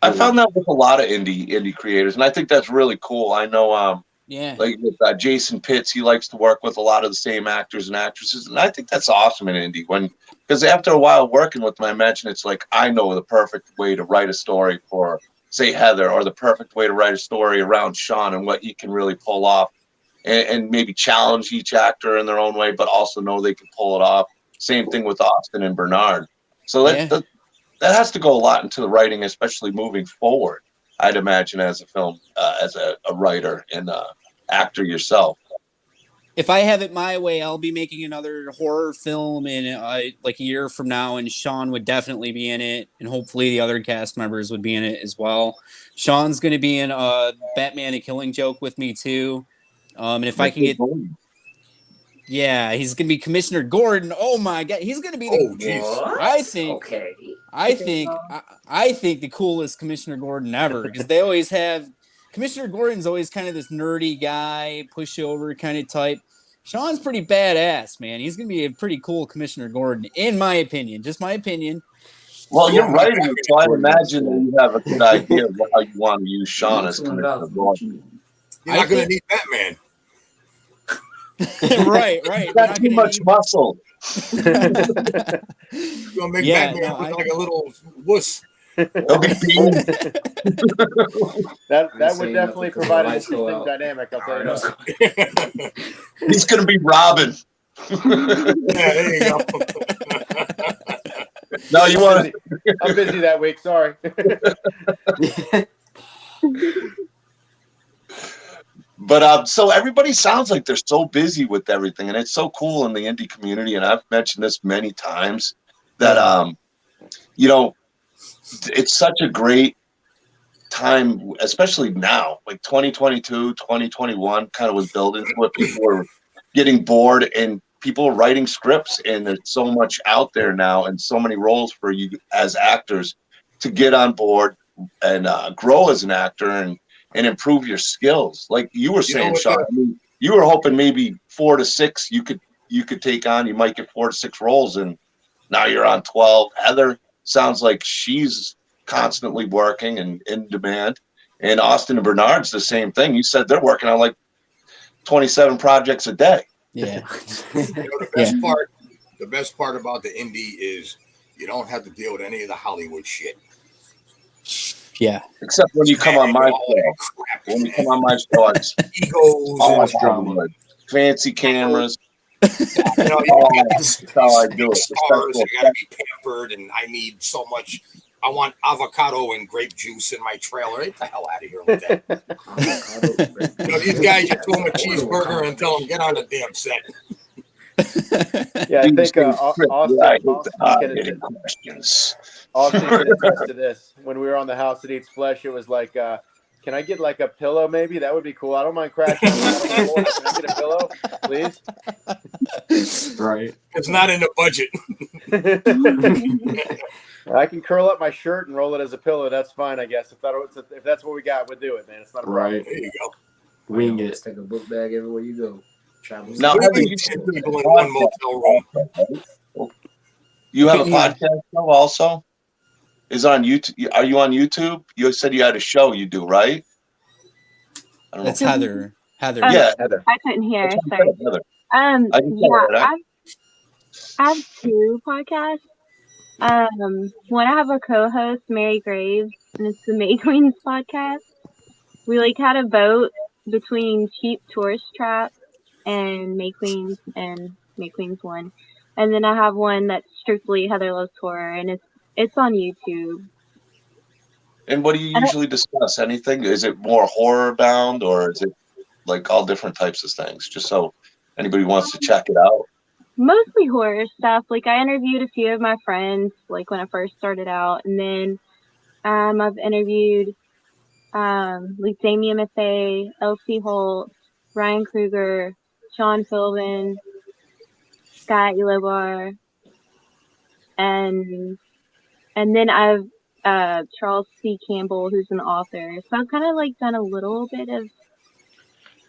I found that with a lot of indie creators, and I think that's really cool. I know, like with Jason Pitts, he likes to work with a lot of the same actors and actresses, and I think that's awesome in indie. Because after a while working with them, I imagine it's like I know the perfect way to write a story for, say, Heather, or the perfect way to write a story around Sean and what he can really pull off, and maybe challenge each actor in their own way, but also know they can pull it off. Same thing with Austin and Bernard. So that has to go a lot into the writing, especially moving forward, I'd imagine, as a film, as a writer and actor yourself. If I have it my way, I'll be making another horror film in like a year from now, and Sean would definitely be in it, and hopefully the other cast members would be in it as well. Sean's going to be in Batman: A Killing Joke with me too, and if I can get, he's going to be Commissioner Gordon. Oh my God, he's going to be I think the coolest Commissioner Gordon ever, because they always have. Commissioner Gordon's always kind of this nerdy guy, pushover kind of type. Sean's pretty badass, man. He's going to be a pretty cool Commissioner Gordon, in my opinion. Just my opinion. Well, you're writing, so I imagine that you have a good idea of how you want to use Sean as Commissioner Gordon. You're not going to need Batman. Right. Got too much muscle. You're going to make Batman look like a little wuss. He'll be being. that would definitely provide an interesting dynamic. I'll tell you that. He's going to be Robin. There you go. No, you want to. I'm busy that week. Sorry. But so everybody sounds like they're so busy with everything, and it's so cool in the indie community. And I've mentioned this many times that it's such a great time, especially now, like 2022, 2021 kind of was building to it. People were getting bored and people are writing scripts, and there's so much out there now and so many roles for you as actors to get on board and grow as an actor and improve your skills. Like you were saying, Sean, I mean, you were hoping maybe 4 to 6 you could take on. You might get 4 to 6 roles, and now you're on 12. Heather sounds like she's constantly working and in demand. And Austin and Bernard's the same thing. You said they're working on like 27 projects a day. Yeah. The best part about the indie is you don't have to deal with any of the Hollywood shit. Yeah. Except when you come on my show. When you come on my show, it's egos all drama. Fancy cameras. That's how I do it. Stars, I gotta be pampered, and I need so much. I want avocado and grape juice in my trailer. Get the hell out of here with that. These guys, you throw them a cheeseburger and tell them get on the damn set. Yeah, I think Austin can attest to this. When we were on The House That Eats Flesh, it was like, can I get like a pillow maybe? That would be cool. I don't mind crashing. Can I get a pillow, please? Right. It's not in the budget. I can curl up my shirt and roll it as a pillow. That's fine, I guess. If that's what we got, we'll do it, man. It's not a problem. Right. There you go. Wing it. Take a book bag everywhere you go. Now, you see people in one motel room. You have a podcast show also? Is on YouTube? Are you on YouTube? You said you had a show you do, right? I don't know. That's Heather. Heather. Yeah, Heather. I couldn't hear. Sorry. Heather. I have 2 podcasts. One I have a co-host, Mary Graves, and it's the May Queens podcast. We like had a vote between Cheap Tourist Trap and May Queens, and May Queens won. And then I have one that's strictly Heather Loves Horror, and it's on YouTube. And what do you usually discuss? Anything? Is it more horror bound, or is it like all different types of things? Just so anybody wants to check it out. Mostly horror stuff. Like I interviewed a few of my friends, like when I first started out, and then I've interviewed like Damien Mathey, Elsie Holt, Ryan Kruger, Sean Philbin, Scott Elobar, and then I've Charles C. Campbell, who's an author. So I've kind of like done a little bit of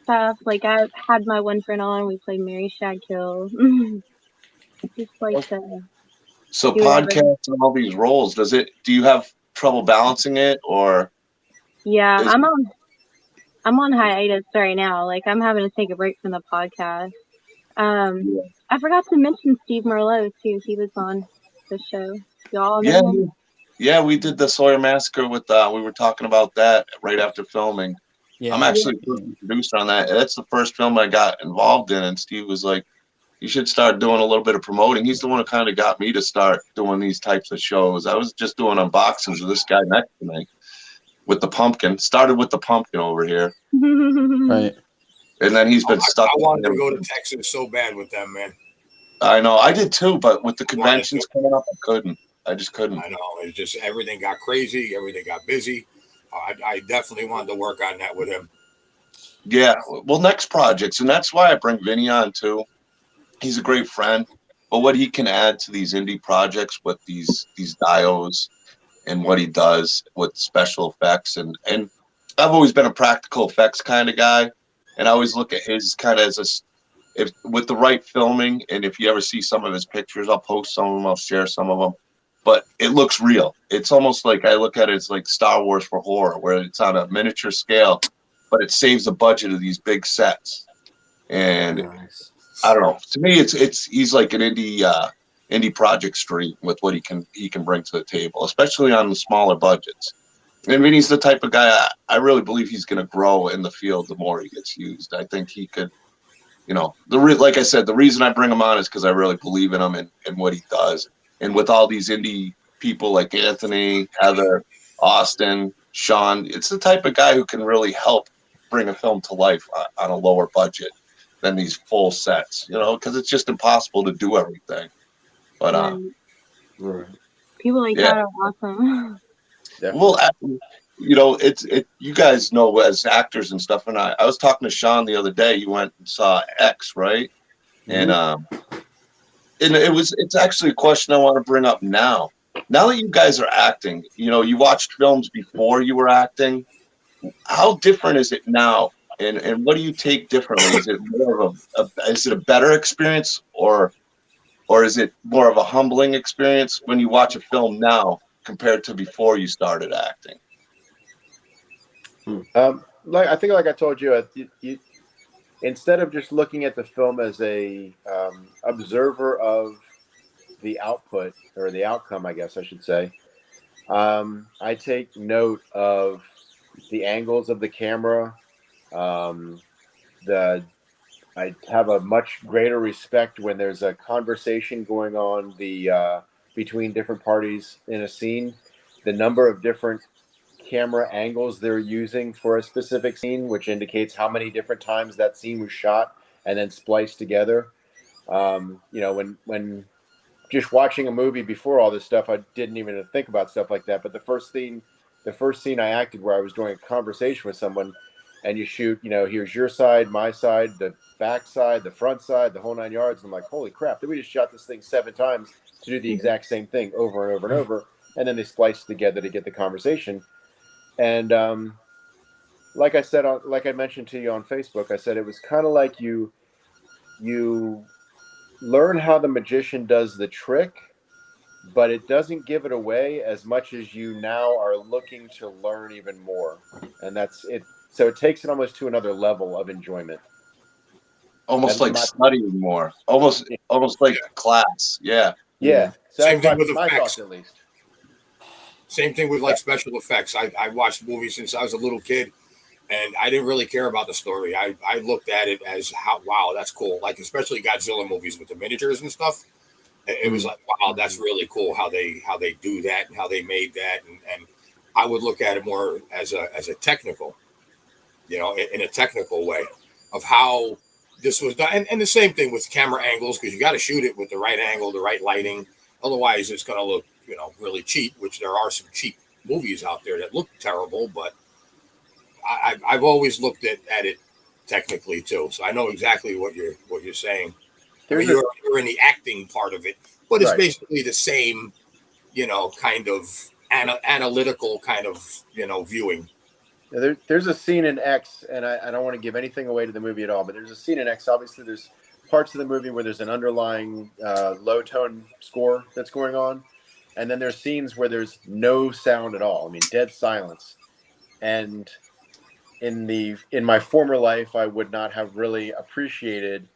stuff. Like I had my one friend on. We played Mary Shadkill. Just like so podcasts and all these roles. Do you have trouble balancing it, or? Yeah, I'm on hiatus right now. Like I'm having to take a break from the podcast. I forgot to mention Steve Merlot too. He was on the show. Y'all know him? Yeah, we did the Sawyer Massacre with. We were talking about that right after filming. Yeah. I'm actually a producer on that. That's the first film I got involved in, and Steve was like, "You should start doing a little bit of promoting." He's the one who kind of got me to start doing these types of shows. I was just doing unboxings of this guy next to me with the pumpkin. Started with the pumpkin over here, right? And then he's been stuck. I wanted to go to Texas so bad with them, man. I know, I did too, but with the conventions coming up, I just couldn't. I know, it's just everything got crazy, everything got busy. I definitely wanted to work on that with him. Yeah, well, next projects, and that's why I bring Vinny on too. He's a great friend, but what he can add to these indie projects with these dios and what he does with special effects, and I've always been a practical effects kind of guy, and I always look at his kind of as if with the right filming, and if you ever see some of his pictures, I'll post some of them, I'll share some of them. But it looks real. It's almost like I look at it as like Star Wars for horror, where it's on a miniature scale, but it saves the budget of these big sets. And nice. I don't know. To me, he's like an indie project street with what he can bring to the table, especially on the smaller budgets. I mean, he's the type of guy I really believe he's going to grow in the field the more he gets used. I think he could, like I said, the reason I bring him on is because I really believe in him and what he does. And with all these indie people like Anthony, Heather, Austin, Sean, it's the type of guy who can really help bring a film to life on a lower budget than these full sets, because it's just impossible to do everything. But people like that are awesome. Well, you guys know as actors and stuff, and I was talking to Sean the other day. You went and saw X, right? Mm-hmm. And it's actually a question I want to bring up now. Now that you guys are acting, you watched films before you were acting. How different is it now? And what do you take differently? Is it more of is it a better experience, or is it more of a humbling experience when you watch a film now compared to before you started acting? Like I told you, instead of just looking at the film as a observer of the output or the outcome, I guess I should say, I take note of the angles of the camera. I have a much greater respect when there's a conversation going on between different parties in a scene. The number of different camera angles they're using for a specific scene, which indicates how many different times that scene was shot and then spliced together. When just watching a movie before all this stuff, I didn't even think about stuff like that. But the first scene I acted where I was doing a conversation with someone, and you shoot, here's your side, my side, the back side, the front side, the whole 9 yards. And I'm like, holy crap, we just shot this thing 7 times to do the exact same thing over and over and over. And then they spliced together to get the conversation. And like I mentioned to you on Facebook, I said it was kind of like you learn how the magician does the trick, but it doesn't give it away as much as you now are looking to learn even more. And that's it. So it takes it almost to another level of enjoyment. Almost like studying more. Almost like a class. Yeah. Yeah. So Same thing with my effects. thoughts, at least. Same thing with like special effects. I watched movies since I was a little kid, and I didn't really care about the story. I looked at it as wow, that's cool. Like especially Godzilla movies with the miniatures and stuff. It was like, wow, that's really cool how they do that and how they made that. And I would look at it more as a technical, in a technical way of how this was done. And the same thing with camera angles, because you got to shoot it with the right angle, the right lighting. Otherwise, it's going to look, really cheap, which there are some cheap movies out there that look terrible. But I've always looked at it technically, too. So I know exactly what you're saying. I mean, you're in the acting part of it, but it's basically the same, kind of analytical kind of, viewing. Yeah, there's a scene in X, and I don't want to give anything away to the movie at all, but there's a scene in X. Obviously, there's parts of the movie where there's an underlying low tone score that's going on, and then there's scenes where there's no sound at all. I mean, dead silence. And in my former life, I would not have really appreciated.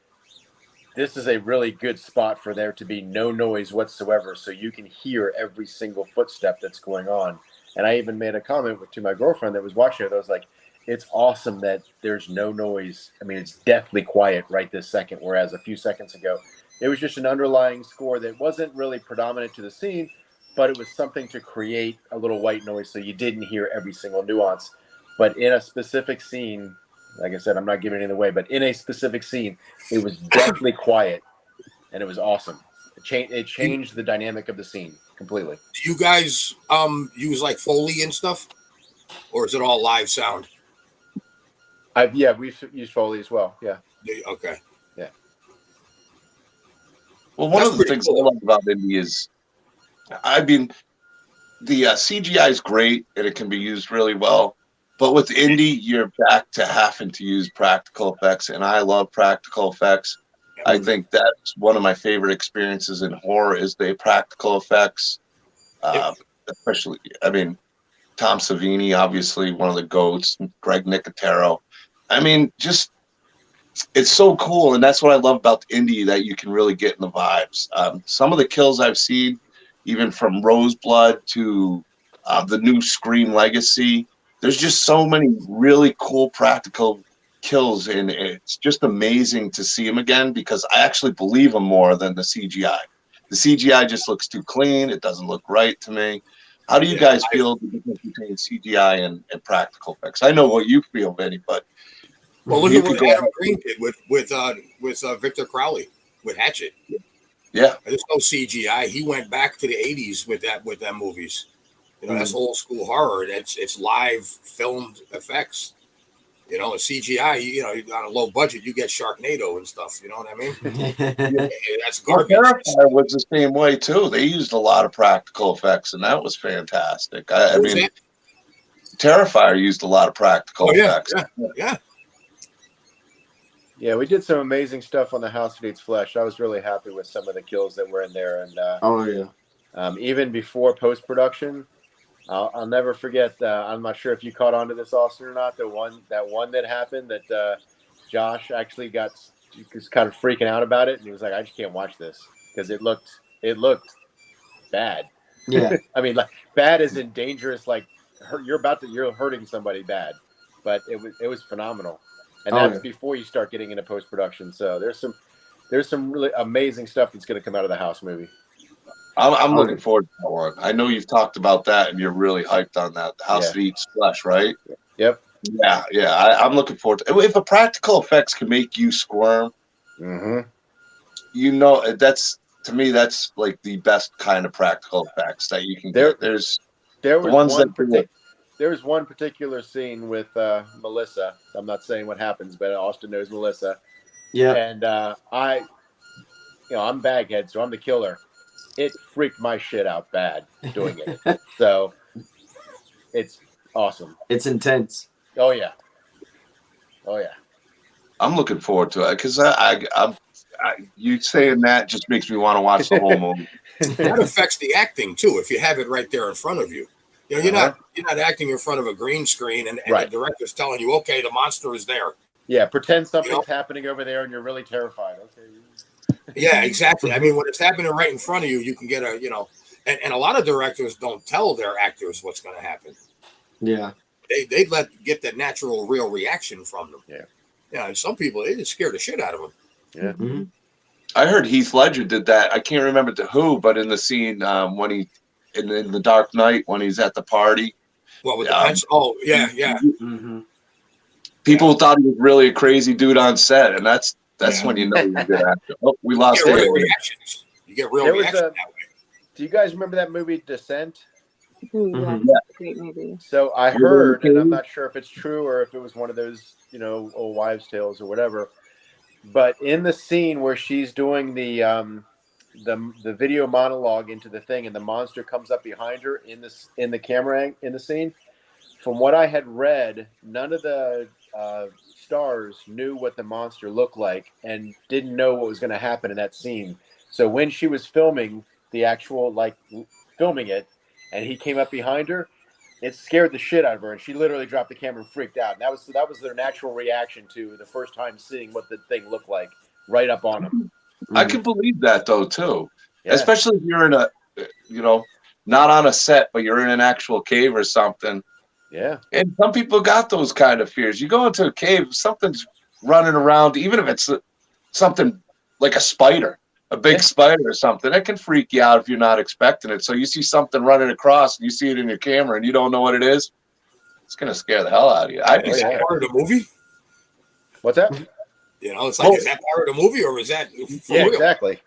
This is a really good spot for there to be no noise whatsoever, so you can hear every single footstep that's going on. And I even made a comment to my girlfriend that was watching it. I was like, it's awesome that there's no noise. I mean, it's deathly quiet right this second, whereas a few seconds ago, it was just an underlying score that wasn't really predominant to the scene, but it was something to create a little white noise so you didn't hear every single nuance. But in a specific scene, like I said, I'm not giving it away, but in a specific scene, it was deathly quiet, and it was awesome. It changed the dynamic of the scene completely. Do you guys use like Foley and stuff, or is it all live sound? We've used Foley as well. Yeah. Okay. Yeah. Well, one of the things I love about indie is, I mean, the CGI is great and it can be used really well. But with indie, you're back to having to use practical effects, and I love practical effects. I think that's one of my favorite experiences in horror is the practical effects. Especially, I mean, Tom Savini, obviously one of the GOATs, Greg Nicotero. I mean, just it's so cool, and that's what I love about the indie, that you can really get in the vibes. Some of the kills I've seen, even from Roseblood to the new Scream Legacy, there's just so many really cool practical kills, and it's just amazing to see them again because I actually believe them more than the CGI. The CGI just looks too clean. It doesn't look right to me. How do you guys feel the difference between CGI and practical effects? I know what you feel, Vinny, but look at what Adam Green did with Victor Crowley with Hatchet. Yeah, there's no CGI. He went back to the '80s with them movies. That's old school horror. It's live filmed effects. You know, a CGI, you know, on a low budget, you get Sharknado and stuff. You know what I mean? That's Well, garbage. Terrifier was the same way too. They used a lot of practical effects, and that was fantastic. I What was mean, that? Terrifier used a lot of practical Oh yeah, effects. yeah. Yeah, we did some amazing stuff on the House That Eats Flesh. I was really happy with some of the kills that were in there, and Oh yeah. even before post production, I'll never forget. I'm not sure if you caught on to this, Austin, or not. That one that happened that Josh actually was kind of freaking out about it, and he was like, "I just can't watch this because it looked bad." Yeah. I mean, like bad is in dangerous. Like you're hurting somebody bad, but it was phenomenal, and Oh, that's yeah. before you start getting into post production. So there's some really amazing stuff that's going to come out of the House movie. I'm looking forward to that one. I know you've talked about that, and you're really hyped on that. The House That Eats Flesh, right? Yep. Yeah. I'm looking forward to it. If the practical effects can make you squirm, you know, to me, that's like the best kind of practical effects that you can get. There was one particular scene with Melissa. I'm not saying what happens, but Austin knows Melissa. Yeah. And I'm Baghead, so I'm the killer. It freaked my shit out bad doing it. So it's awesome. It's intense. Oh yeah. I'm looking forward to it because you saying that just makes me want to watch the whole movie. That affects the acting too. If you have it right there in front of you, you know, you're not acting in front of a green screen, and the director's telling you, okay, the monster is there. Yeah, pretend something's happening over there, and you're really terrified. Okay. Yeah, exactly. I mean, when it's happening right in front of you, you can get and a lot of directors don't tell their actors what's going to happen. Yeah. They get that natural, real reaction from them. Yeah. Yeah, and some people, they just scare the shit out of them. Yeah. Mm-hmm. I heard Heath Ledger did that. I can't remember to who, but in the scene when he in the Dark Knight when he's at the party. Well, with the pencil. Oh, yeah. Mm-hmm. People thought he was really a crazy dude on set, and that's when you know he's a good actor. Oh, we lost You get real reactions. You get real reactions that way. Do you guys remember that movie Descent? Yeah, that's a great movie. So I heard, and I'm not sure if it's true or if it was one of those, old wives' tales or whatever. But in the scene where she's doing the video monologue into the thing, and the monster comes up behind her in the camera in the scene, from what I had read, none of the stars knew what the monster looked like and didn't know what was going to happen in that scene. So when she was filming the actual filming it, and he came up behind her, it scared the shit out of her, and she literally dropped the camera and freaked out. And that was their natural reaction to the first time seeing what the thing looked like right up on them. I can believe that though too, Yeah. especially if you're in a, not on a set, but you're in an actual cave or something. Yeah. And some people got those kind of fears. You go into a cave, something's running around, even if it's something like a spider, a big spider or something, it can freak you out if you're not expecting it. So you see something running across and you see it in your camera and you don't know what it is, it's going to scare the hell out of you. Is that part of the movie? What's that? It's like, is that part of the movie or is that for real? Exactly.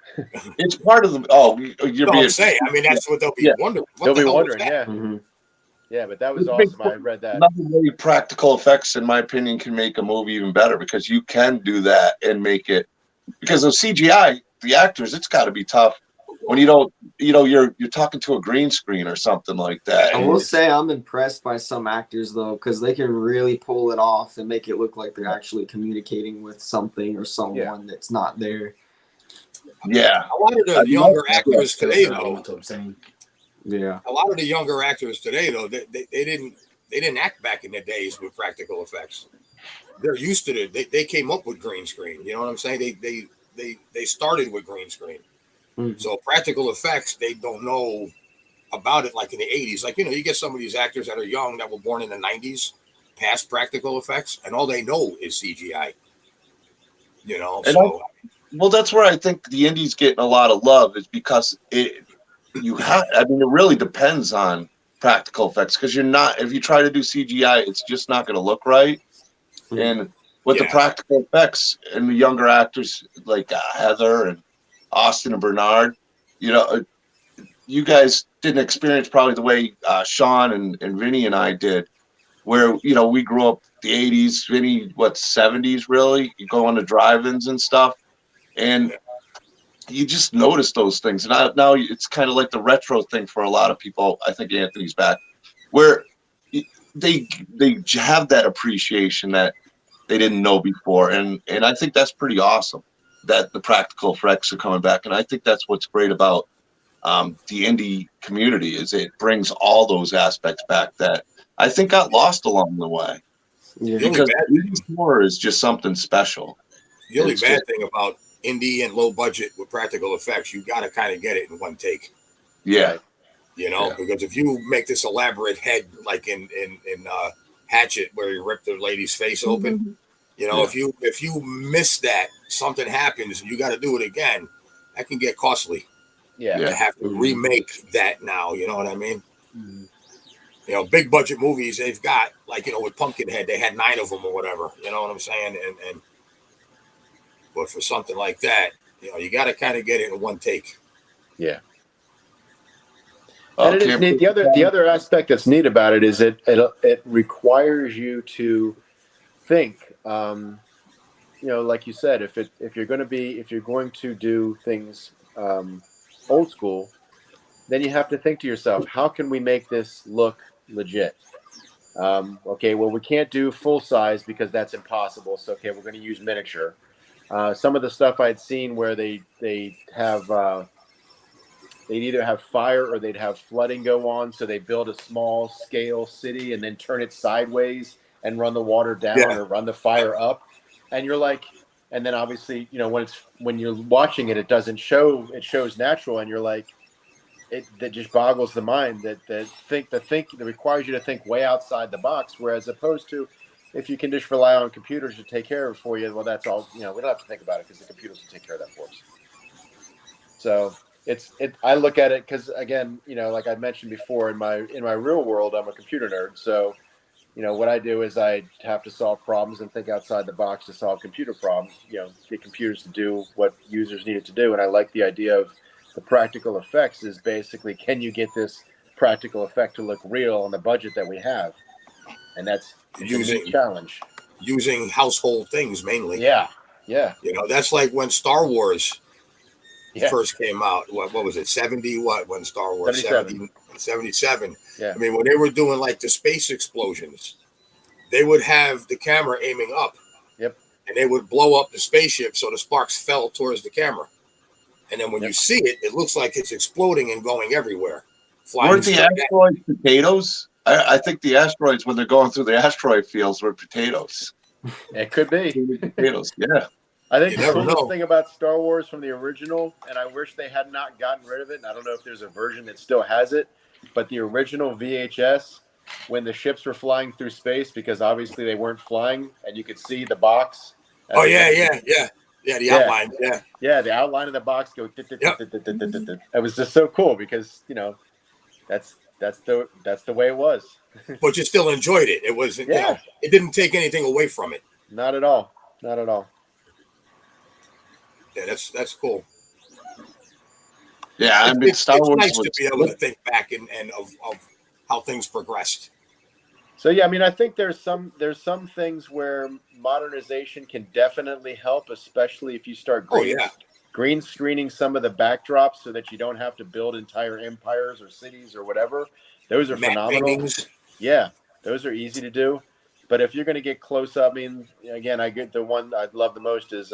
It's part of the, you're being saying. I mean, that's what they'll be wondering. They'll be wondering, that? Mm-hmm. Yeah, but that was awesome. I read that. Nothing really practical effects, in my opinion, can make a movie even better because you can do that and make it, because of CGI, the actors, it's got to be tough when you don't, you're talking to a green screen or something like that. I will say I'm impressed by some actors though, because they can really pull it off and make it look like they're actually communicating with something or someone that's not there. Yeah, a lot of the younger actors today, though. That's what I'm saying. Yeah, a lot of the younger actors today, though, they didn't act back in the days with practical effects. They're used to it. They came up with green screen. You know what I'm saying? They started with green screen. Mm-hmm. So practical effects, they don't know about it like in the 80s. Like, you get some of these actors that are young that were born in the 90s, past practical effects, and all they know is CGI. Well, that's where I think the indie's getting a lot of love is because it really depends on practical effects because if you try to do CGI, it's just not going to look right. Mm-hmm. And with the practical effects and the younger actors like Heather and Austin and Bernard, you guys didn't experience probably the way Sean and Vinny and I did where, you know, we grew up the 80s, Vinny, 70s really? You go on the drive-ins and stuff, and you just notice those things. And now it's kind of like the retro thing for a lot of people. I think Anthony's back, where they have that appreciation that they didn't know before. And I think that's pretty awesome that the practical effects are coming back. And I think that's what's great about the indie community is it brings all those aspects back that I think got lost along the way. Yeah. Because horror is just something special. The only bad thing about indie and low budget with practical effects, you got to kind of get it in one take. Yeah. You know, because if you make this elaborate head like in Hatchet where you rip the lady's face open, you know, if you miss that, something happens and you got to do it again, that can get costly. Yeah. To have to remake that now, you know what I mean? You know, big budget movies, they've got, like, you know, with Pumpkinhead, they had 9 of them or whatever, you know what I'm saying? And but for something like that, you know, you got to kind of get it in one take. Yeah. And it is neat. The other aspect that's neat about it is it requires you to think. You know, like you said, if you're going to do things old school, then you have to think to yourself, how can we make this look legit? Okay, well, we can't do full size because that's impossible. So okay, we're going to use miniature. Some of the stuff I'd seen where they'd either have fire or they'd have flooding go on. So they build a small scale city and then turn it sideways and run the water down or run the fire up. And you're like, and then obviously, you know, when you're watching it, it doesn't show, it shows natural. And you're like, that just boggles the mind that requires you to think way outside the box. Whereas opposed to, if you can just rely on computers to take care of it for you, well, that's all, you know, we don't have to think about it because the computers will take care of that for us. So I look at it because, again, you know, like I mentioned before, in my real world, I'm a computer nerd. So, you know, what I do is I have to solve problems and think outside the box to solve computer problems, you know, get computers to do what users need it to do. And I like the idea of the practical effects is basically, can you get this practical effect to look real on the budget that we have? And that's using challenge. Using household things mainly. Yeah. Yeah. You know, that's like when Star Wars first came out. What was it? 70 what when Star Wars 77. Yeah. I mean, when they were doing like the space explosions, they would have the camera aiming up. Yep. And they would blow up the spaceship so the sparks fell towards the camera. And then when you see it, it looks like it's exploding and going everywhere. Weren't the asteroids potatoes? I think the asteroids, when they're going through the asteroid fields, were potatoes. It could be. Potatoes, yeah. I think the coolest thing about Star Wars from the original, and I wish they had not gotten rid of it, and I don't know if there's a version that still has it, but the original VHS, when the ships were flying through space, because obviously they weren't flying, and you could see the box. Oh, yeah, the outline, Yeah, the outline of the box go. It was just so cool because, you know, that's the way it was. But you still enjoyed it. It wasn't. You know, it didn't take anything away from it. Not at all. Not at all. Yeah, that's cool. Yeah, I mean, Star Wars. It's nice to be able to think back and of how things progressed. So yeah, I mean, I think there's some things where modernization can definitely help, especially if you start green screening some of the backdrops so that you don't have to build entire empires or cities or whatever. Those are phenomenal. Paintings. Yeah, those are easy to do. But if you're going to get close up, I mean, again, I get the one I love the most is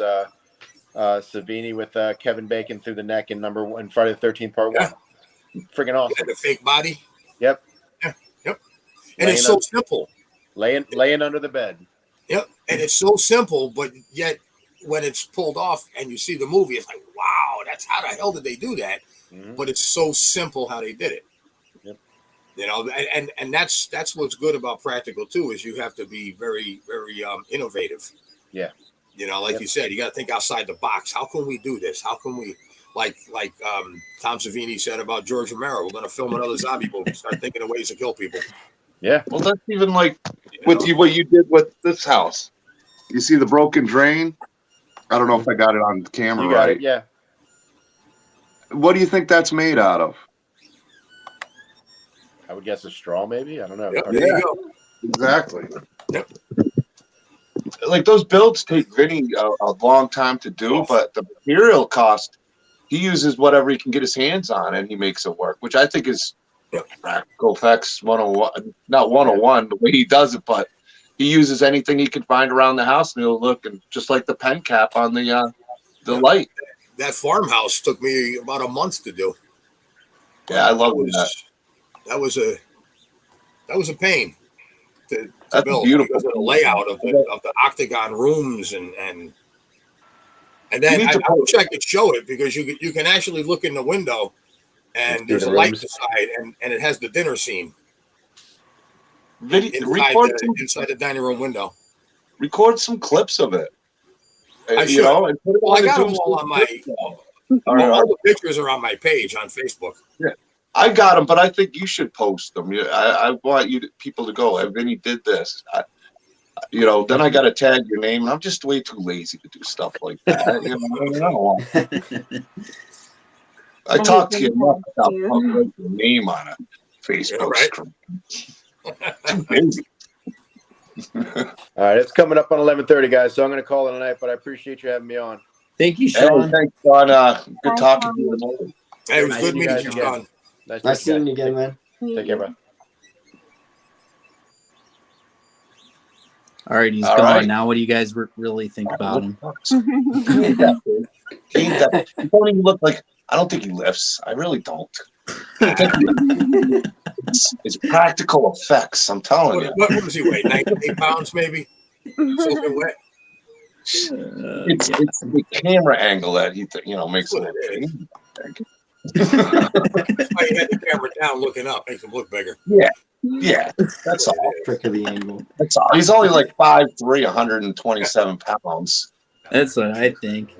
Savini with Kevin Bacon through the neck in Friday the 13th Part 1. Friggin' awesome. Yeah, the fake body. Yep. Yep. And it's so simple. Laying under the bed. Yep. And it's so simple, but yet when it's pulled off and you see the movie, it's like, wow, that's how the hell did they do that? Mm-hmm. But it's so simple how they did it. Yep. You know, and that's what's good about practical too, is you have to be very, very innovative. Yeah. You know, like you said, you got to think outside the box. How can we do this? How can we, like Tom Savini said about George Romero, we're going to film another zombie movie. Start thinking of ways to kill people. Yeah. Well, that's even like what you did with this house. You see the broken drain? I don't know if I got it on camera you got right. It, yeah. What do you think that's made out of? I would guess a straw, maybe. I don't know. Yep, there you go. Exactly. Yep. Like those builds take Vinny a long time to do, but the material cost, he uses whatever he can get his hands on, and he makes it work, which I think is practical effects 101. Not 101 the way he does it, but he uses anything he can find around the house, and he'll look, and just like the pen cap on the light. That farmhouse took me about a month to do. Yeah, I love that. That was a pain to That's build beautiful. because of the layout of the octagon rooms and then I wish I could show it because you can actually look in the window and there's a light beside and it has the dinner scene inside the dining room window. Record some clips of it. I should. And put it I got them all on my. All the pictures are on my page on Facebook. Yeah, I got them, but I think you should post them. I want people to go. Vinny did this. Then I got to tag your name, and I'm just way too lazy to do stuff like that. I talked to you enough about putting your name on a Facebook screen. Too busy. All right, it's coming up on 11:30, guys. So I'm going to call it a night, but I appreciate you having me on. Thank you, Sean. Hey, thanks, Sean. Good talking to you. Hey, it was good meeting you, Sean. Nice seeing you again, man. Take care, bro. All right, he's gone. Now, what do you guys really think about him? He don't even look like. I don't think he lifts. I really don't. It's practical effects. I'm telling you. What does he weigh? 98 pounds, maybe. Soaking wet. It's the camera angle that he makes it. That's why you had the camera down, looking up, makes him look bigger. Yeah. That's all. Trick of the angle. That's all. He's only like 5'3", 127 pounds. That's what I think.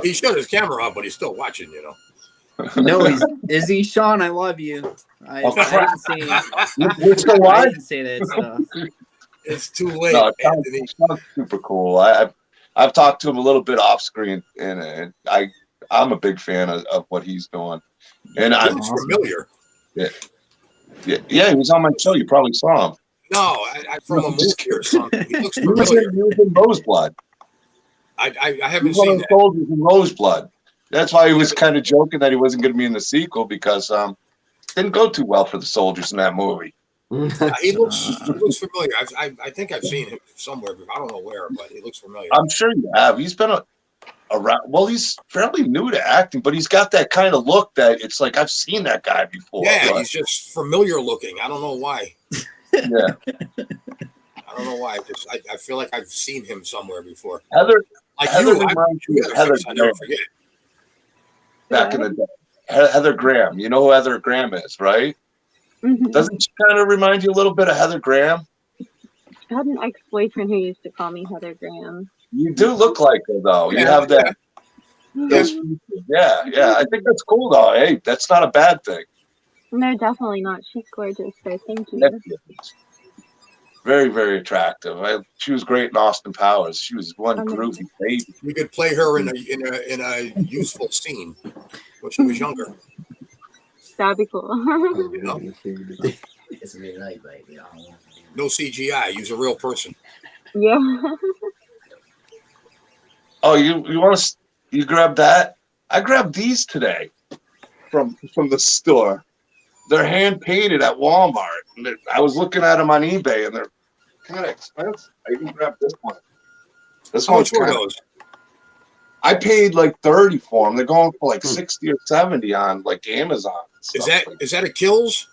He shut his camera off, but he's still watching. No, is he, Sean? I love you. I didn't say. I didn't say that stuff. It's too late. No, it sounds super cool. I've talked to him a little bit off screen, and I'm a big fan of what he's doing. And I'm familiar. Yeah, he was on my show. You probably saw him. No, I from a movie or something. He looks familiar. He was in Roseblood. I haven't seen that. Soldiers in Roseblood. That's why he was kind of joking that he wasn't going to be in the sequel because it didn't go too well for the soldiers in that movie. He looks familiar. I think I've seen him somewhere. I don't know where, but he looks familiar. I'm sure you have. He's been around. Well, he's fairly new to acting, but he's got that kind of look that it's like I've seen that guy before. Yeah, he's just familiar looking. I don't know why. Yeah. I don't know why. I feel like I've seen him somewhere before. Heather I never forget. Back in the day. Heather Graham. You know who Heather Graham is, right? Mm-hmm. Doesn't she kind of remind you a little bit of Heather Graham? I had an ex-boyfriend who used to call me Heather Graham. You do look like her, though. You have that. Yeah. I think that's cool, though. Hey, that's not a bad thing. No, definitely not. She's gorgeous, so thank you. Very, very attractive. She was great in Austin Powers. She was one groovy baby. We could play her in a useful scene when she was younger. That'd be cool. No CGI. Use a real person. Yeah. Oh, you want to? You grab that? I grabbed these today from the store. They're hand painted at Walmart. I was looking at them on eBay, and they're kind of expensive. I even grabbed this one. This one's kind of. I paid like $30 for them. They're going for like $60 or $70 on like Amazon. Is that a Kills?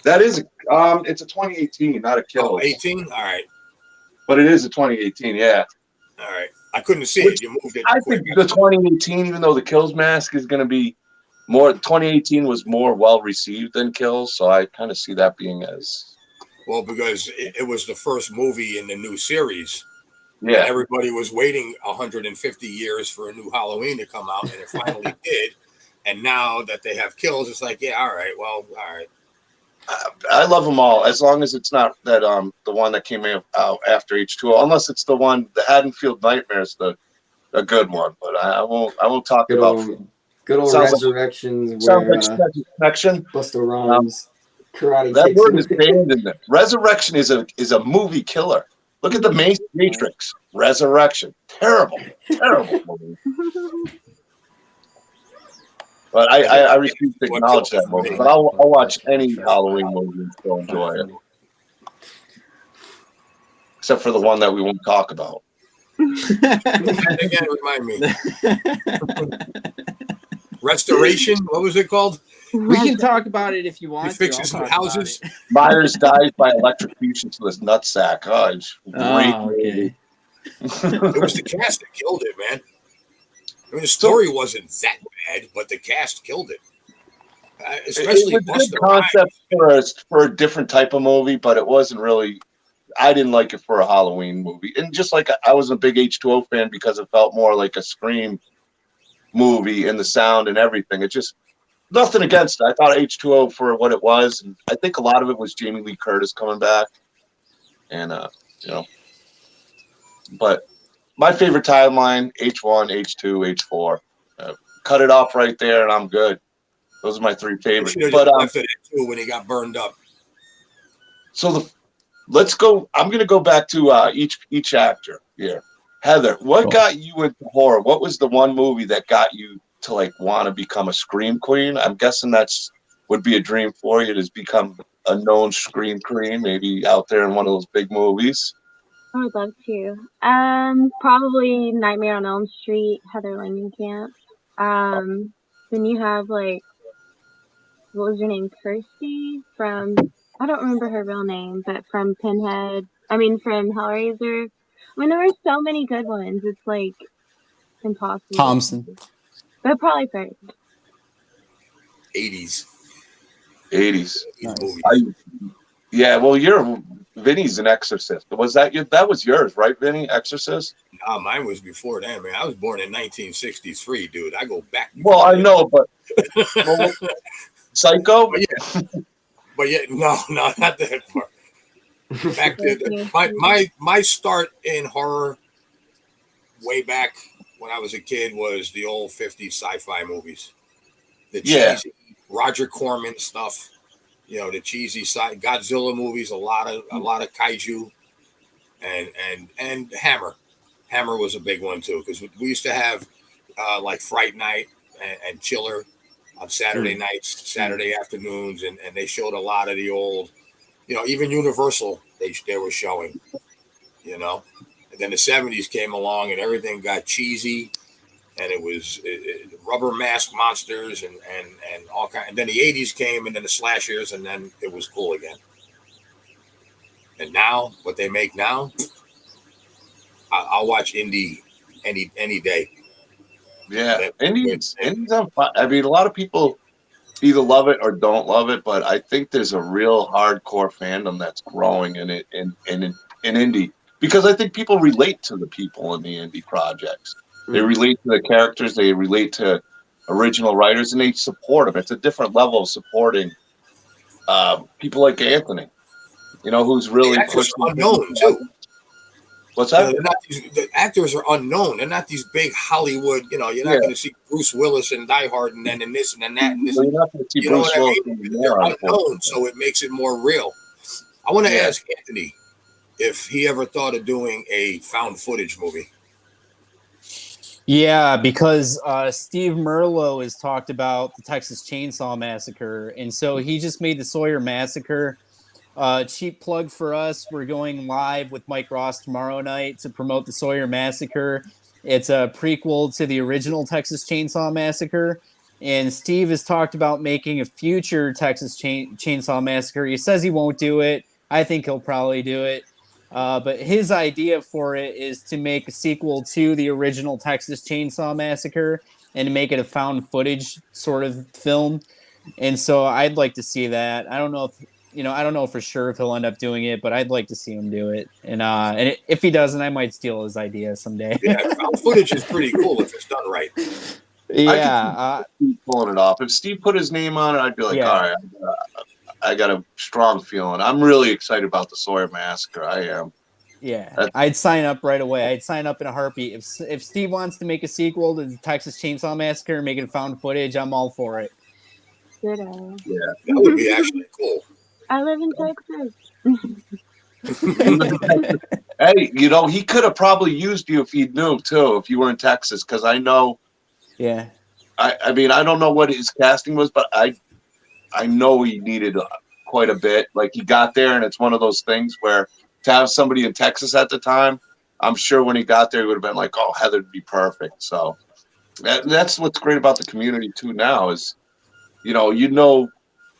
That is it's a 2018, not a Kills. Oh, 18? All right. But it is a 2018, yeah. All right. I couldn't see it. You moved it. I think the 2018, even though the Kills mask is going to be more, 2018 was more well received than Kills, so I kind of see that being as well because it was the first movie in the new series. Yeah, everybody was waiting 150 years for a new Halloween to come out, and it finally did. And now that they have Kills, it's like, yeah, all right, well, all right. I love them all, as long as it's not that the one that came out after H2O, unless it's the one, the Haddonfield Nightmares, a good one. But I won't talk good about old Resurrections. Sounds like Connection. Busta Rhymes. Karate That kicks word in. is banned in there. Resurrection is a movie killer. Look at the Matrix. Resurrection. Terrible. Terrible movie. But I refuse to acknowledge that movie. But I'll watch any Halloween movie and still enjoy it. Except for the one that we won't talk about. Again, remind me. Restoration? What was it called? We can talk about it if you He want. fixes some houses. Myers dies by electrocution to his nutsack. Oh, it's great movie. It was the cast that killed it, man. I mean, the story wasn't that bad, but the cast killed it. Especially it was a good concept for a different type of movie, but it wasn't really. I didn't like it for a Halloween movie, and just like I was a big H2O fan because it felt more like a Scream movie in the sound and everything. It just nothing against it. I thought H2O for what it was, and I think a lot of it was Jamie Lee Curtis coming back, and But my favorite timeline: H1, H2, H4. Cut it off right there, and I'm good. Those are my three favorites. But left it too when he got burned up. So let's go. I'm going to go back to each actor here. Heather, what got you into horror? What was the one movie that got you to want to become a scream queen? I'm guessing would be a dream for you to become a known scream queen, maybe out there in one of those big movies. I would love to. Probably Nightmare on Elm Street, Heather Langenkamp. Then you have what was her name? Kirsty from, I don't remember her real name, but from from Hellraiser. I mean, there were so many good ones. It's impossible. Thompson. But probably first. 80s. Nice. Yeah, well, Vinny's an Exorcist. Was that you? That was yours, right, Vinny? Exorcist? No, mine was before that, man. I was born in 1963, dude. I go back. Well, I know, but Psycho? But yeah, no, not that far. Back then, my start in horror way back when I was a kid was the old 50s sci-fi movies. The cheesy Roger Corman stuff. The cheesy side Godzilla movies, a lot of kaiju, and Hammer. Hammer was a big one too because we used to have Fright Night and Chiller on Saturday nights, Saturday afternoons, and they showed a lot of the old, even Universal they were showing, and then the 70s came along and everything got cheesy. And it was rubber mask monsters and all kind. And then the 80s came, and then the slashers, and then it was cool again. And now, what they make now, I'll watch indie any day. Yeah, Indies on fire. I mean, a lot of people either love it or don't love it, but I think there's a real hardcore fandom that's growing in it in indie because I think people relate to the people in the indie projects. They relate to the characters. They relate to original writers, and they support them. It's a different level of supporting people like Anthony, who's really pushing. Unknown too. What's that? The actors are unknown. They're not these big Hollywood. You're not going to see Bruce Willis in Die Hard, and then in this and then that and this. Well, you're not going to see Bruce Willis anymore, they're unknown, so it makes it more real. I want to ask Anthony if he ever thought of doing a found footage movie. Yeah, because Steve Merlo has talked about the Texas Chainsaw Massacre, and so he just made the Sawyer Massacre. Cheap plug for us. We're going live with Mike Ross tomorrow night to promote the Sawyer Massacre. It's a prequel to the original Texas Chainsaw Massacre, and Steve has talked about making a future Texas Chainsaw Massacre. He says he won't do it. I think he'll probably do it. But his idea for it is to make a sequel to the original Texas Chainsaw Massacre and to make it a found footage sort of film. And so I'd like to see that. I don't know for sure if he'll end up doing it, but I'd like to see him do it. And if he doesn't, I might steal his idea someday. Yeah, found footage is pretty cool if it's done right. Yeah. Pulling it off. If Steve put his name on it, I'd be like, all right, I got a strong feeling. I'm really excited about the Sawyer Massacre. I am. Yeah, I'd sign up right away. I'd sign up in a heartbeat. If Steve wants to make a sequel to the Texas Chainsaw Massacre, make it found footage, I'm all for it. Good. Yeah, that would be actually cool. I live in Texas. Hey, you know, he could have probably used you if he knew too, if you were in Texas, because I know. Yeah. I mean, I don't know what his casting was, but I know he needed quite a bit. Like he got there, and it's one of those things where to have somebody in Texas at the time, I'm sure when he got there, he would have been like, "Oh, Heather'd be perfect." So that's what's great about the community too. Now is,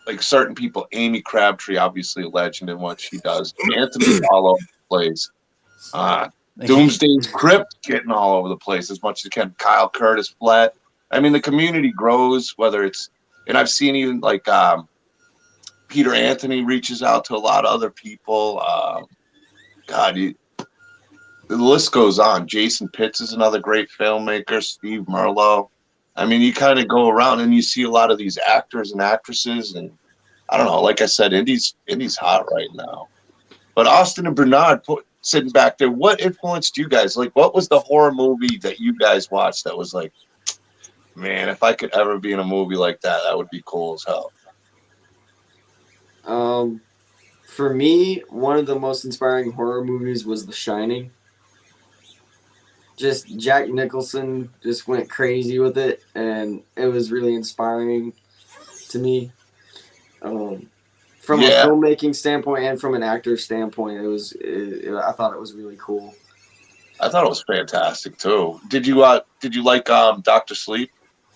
like certain people. Amy Crabtree, obviously a legend in what she does. Anthony's all over the place. Doomsday's Krypt getting all over the place as much as can. Kyle Curtis Flat. I mean, the community grows, whether it's, and I've seen even like Peter Anthony reaches out to a lot of other people. The list goes on. Jason Pitts is another great filmmaker. Steve Merlo. I mean, you kind of go around and you see a lot of these actors and actresses, and I don't know. Like I said, Indy's hot right now. But Austin and Bernard sitting back there, what influenced you guys? Like, what was the horror movie that you guys watched that was like, man, if I could ever be in a movie like that, that would be cool as hell? For me, one of the most inspiring horror movies was The Shining. Just Jack Nicholson just went crazy with it, and it was really inspiring to me. From a filmmaking standpoint and from an actor standpoint, I thought it was really cool. I thought it was fantastic too. Did you like Dr. Sleep?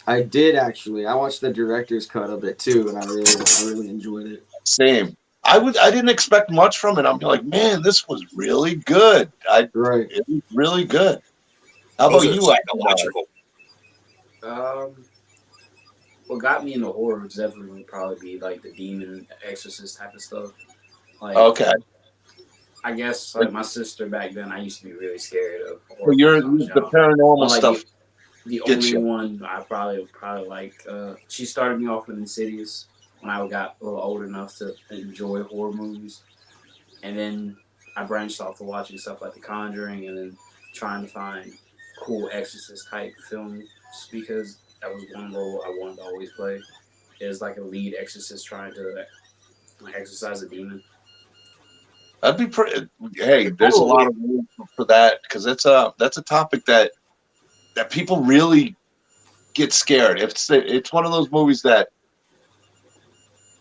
I did actually. I watched the director's cut of it too, and I really enjoyed it. Same. I didn't expect much from it. I'm like, man, this was really good. It was really good. How about you? Psychological. What got me into horror would definitely probably be like the demon exorcist type of stuff. Like, okay. I guess like my sister back then, I used to be really scared of horror. Well, you're the paranormal stuff. The only one I probably like. She started me off with Insidious when I got a little old enough to enjoy horror movies, and then I branched off to watching stuff like The Conjuring, and then trying to find cool exorcist type films because that was one role I wanted to always play. Is like a lead exorcist trying to exorcise a demon. That'd be pretty. Hey, there's a lot of room for that because that's a topic that people really get scared. It's one of those movies that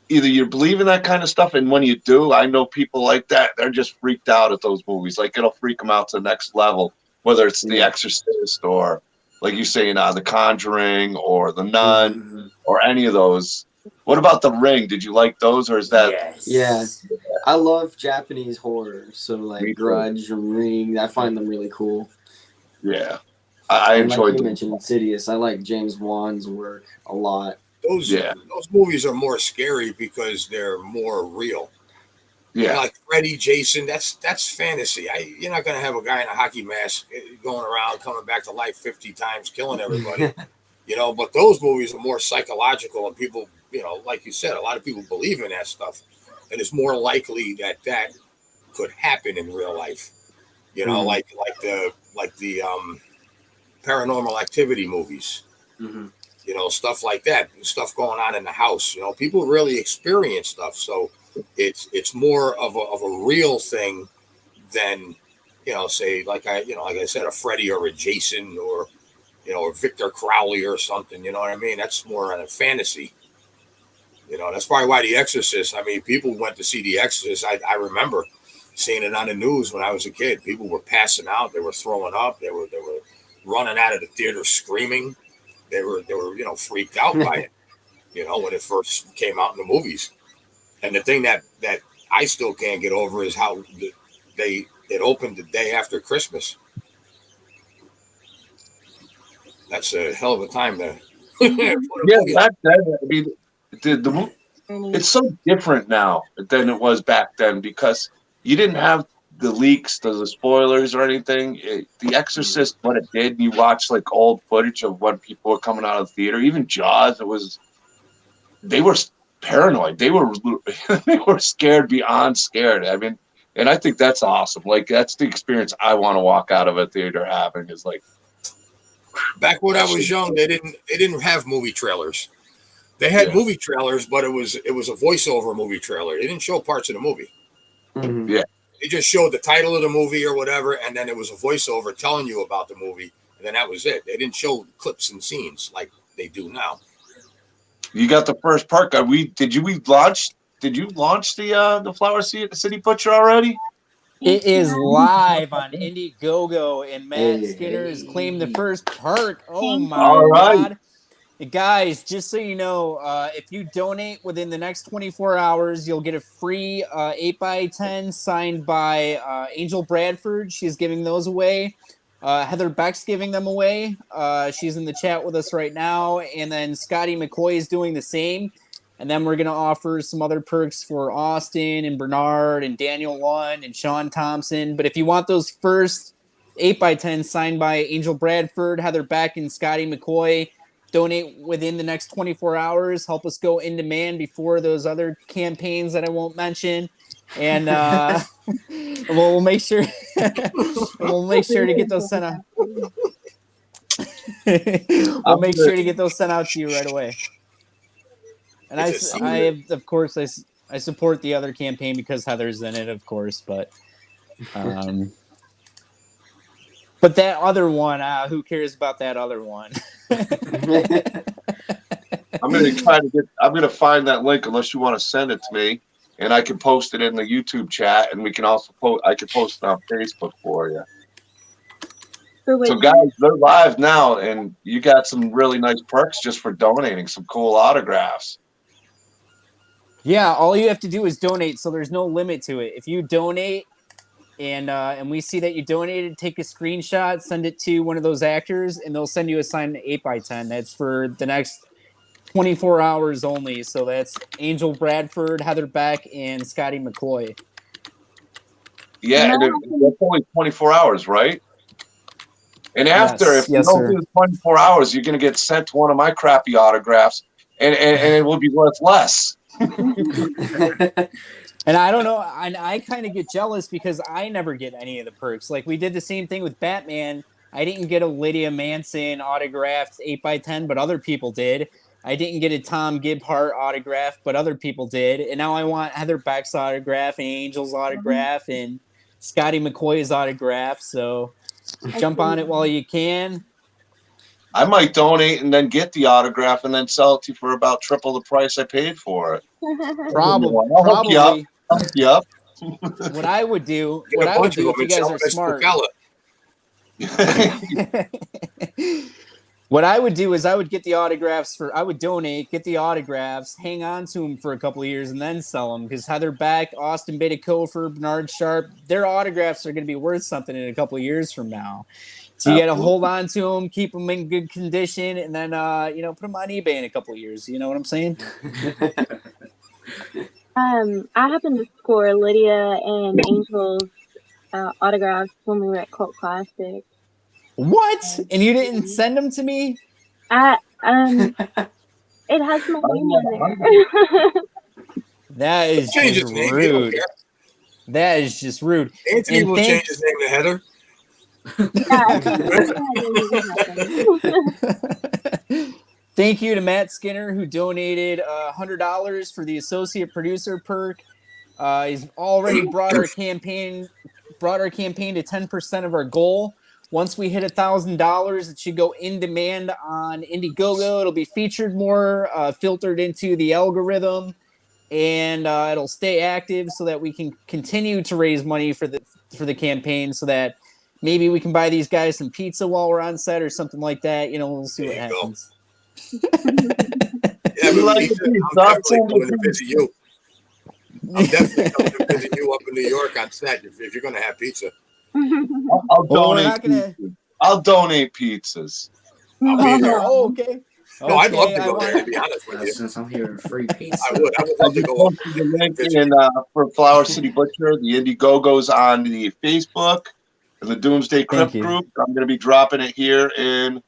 either you believe in that kind of stuff, and when you do, I know people like that. They're just freaked out at those movies. Like it'll freak them out to the next level, whether it's The Exorcist or, like you say, The Conjuring or The Nun or any of those. What about The Ring? Did you like those, or is that? Yes. Yeah, I love Japanese horror, so like Grudge and Ring, I find them really cool. Yeah, I enjoyed like you mentioned Insidious. I like James Wan's work a lot. Those movies are more scary because they're more real. Yeah, like Freddy, Jason, that's fantasy. You're not gonna have a guy in a hockey mask going around coming back to life 50 times, killing everybody. But those movies are more psychological, and people, like you said, a lot of people believe in that stuff, and it's more likely that could happen in real life. Like the Paranormal Activity movies. Mm-hmm. Stuff like that, stuff going on in the house. People really experience stuff, so it's more of a real thing than say like I said, a Freddy or a Jason or or Victor Crowley or something. You know what I mean? That's more a fantasy. That's probably why The Exorcist. I mean, people went to see The Exorcist. I remember seeing it on the news when I was a kid. People were passing out. They were throwing up. They were running out of the theater screaming. They were freaked out by it. When it first came out in the movies. And the thing that I still can't get over is how it opened the day after Christmas. That's a hell of a time to. It's so different now than it was back then because you didn't have the leaks, the spoilers, or anything. The Exorcist, what it did, you watch like old footage of when people were coming out of the theater. Even Jaws, they were paranoid. They were scared beyond scared. I mean, and I think that's awesome. Like that's the experience I want to walk out of a theater having is like. Back when I was young, they didn't have movie trailers. They had movie trailers, but it was a voiceover movie trailer. They didn't show parts of the movie. Mhm. Yeah. They just showed the title of the movie or whatever, and then it was a voiceover telling you about the movie, and then that was it. They didn't show clips and scenes like they do now. You got the first part. Did you launch the Flower City Butcher already? It is live on Indiegogo, and Matt Hey, Skinner has hey. claimed the first perk. Oh Thank my All right. God. Guys, just so you know, if you donate within the next 24 hours, you'll get a free 8x10 signed by Angel Bradford. She's giving those away. Heather Beck's giving them away. She's in the chat with us right now. And then Scotty McCoy is doing the same. And then we're going to offer some other perks for Austin and Bernard and Daniel Lund and Sean Thompson. But if you want those first 8x10 signed by Angel Bradford, Heather Beck, and Scotty McCoy, donate within the next 24 hours. Help us go in demand before those other campaigns that I won't mention. And we'll make sure to get those sent out. We'll make sure to get those sent out to you right away. And I of course, I support the other campaign because Heather's in it, of course. But that other one, who cares about that other one? I'm gonna find that link unless you want to send it to me, and I can post it in the YouTube chat, and we can also I can post it on Facebook for you. So guys, they're live now, and you got some really nice perks just for donating, some cool autographs. Yeah, all you have to do is donate, so there's no limit to it. If you donate and we see that you donated, take a screenshot, send it to one of those actors, and they'll send you a signed 8x10. That's for the next 24 hours only. So that's Angel Bradford, Heather Beck, and Scotty McCoy. Yeah, and that's only 24 hours, right? And after, if you don't do 24 hours, you're going to get sent to one of my crappy autographs, and it will be worth less. And I don't know, I kind of get jealous because I never get any of the perks. Like, we did the same thing with Batman. I didn't get a Lydia Manson autographed 8x10, but other people did. I didn't get a Tom Gibhart autograph, but other people did. And now I want Heather Beck's autograph and Angel's autograph and Scotty McCoy's autograph. So jump on it while you can. I might donate and then get the autograph and then sell it to you for about triple the price I paid for it. Probably. I'll hook you up. What I would do if you guys are smart. What I would do is I would get the autographs I would donate, get the autographs, hang on to them for a couple of years, and then sell them. Because Heather Beck, Austin Beta-Kofer, Bernard Sharp, their autographs are going to be worth something in a couple of years from now. So you got to hold on to them, keep them in good condition, and then put them on eBay in a couple of years. You know what I'm saying? I happened to score Lydia and Angel's autographs when we were at Cult Classic. What? And you didn't send them to me? It has my name on there. That is just rude. That is just rude. Anthony will change his name to Heather. Thank you to Matt Skinner, who donated $100 for the associate producer perk. He's already brought our campaign to 10% of our goal. Once we hit $1,000, it should go in demand on Indiegogo. It'll be featured more, filtered into the algorithm, and it'll stay active so that we can continue to raise money for the campaign, so that maybe we can buy these guys some pizza while we're on set or something like that. We'll see what happens. Yeah, but I'm definitely coming to visit you. I'm definitely coming to visit you up in New York on set if you're going to have pizza. I'll donate pizzas. I'll be there. Oh, okay. No, I'd love to go there, to be honest with you. Since I'm hearing free pizza. I would love to go up. For Flower City Butcher, the Indiegogo's on the Facebook and the Doomsday Krypt group. I'm going to be dropping it here in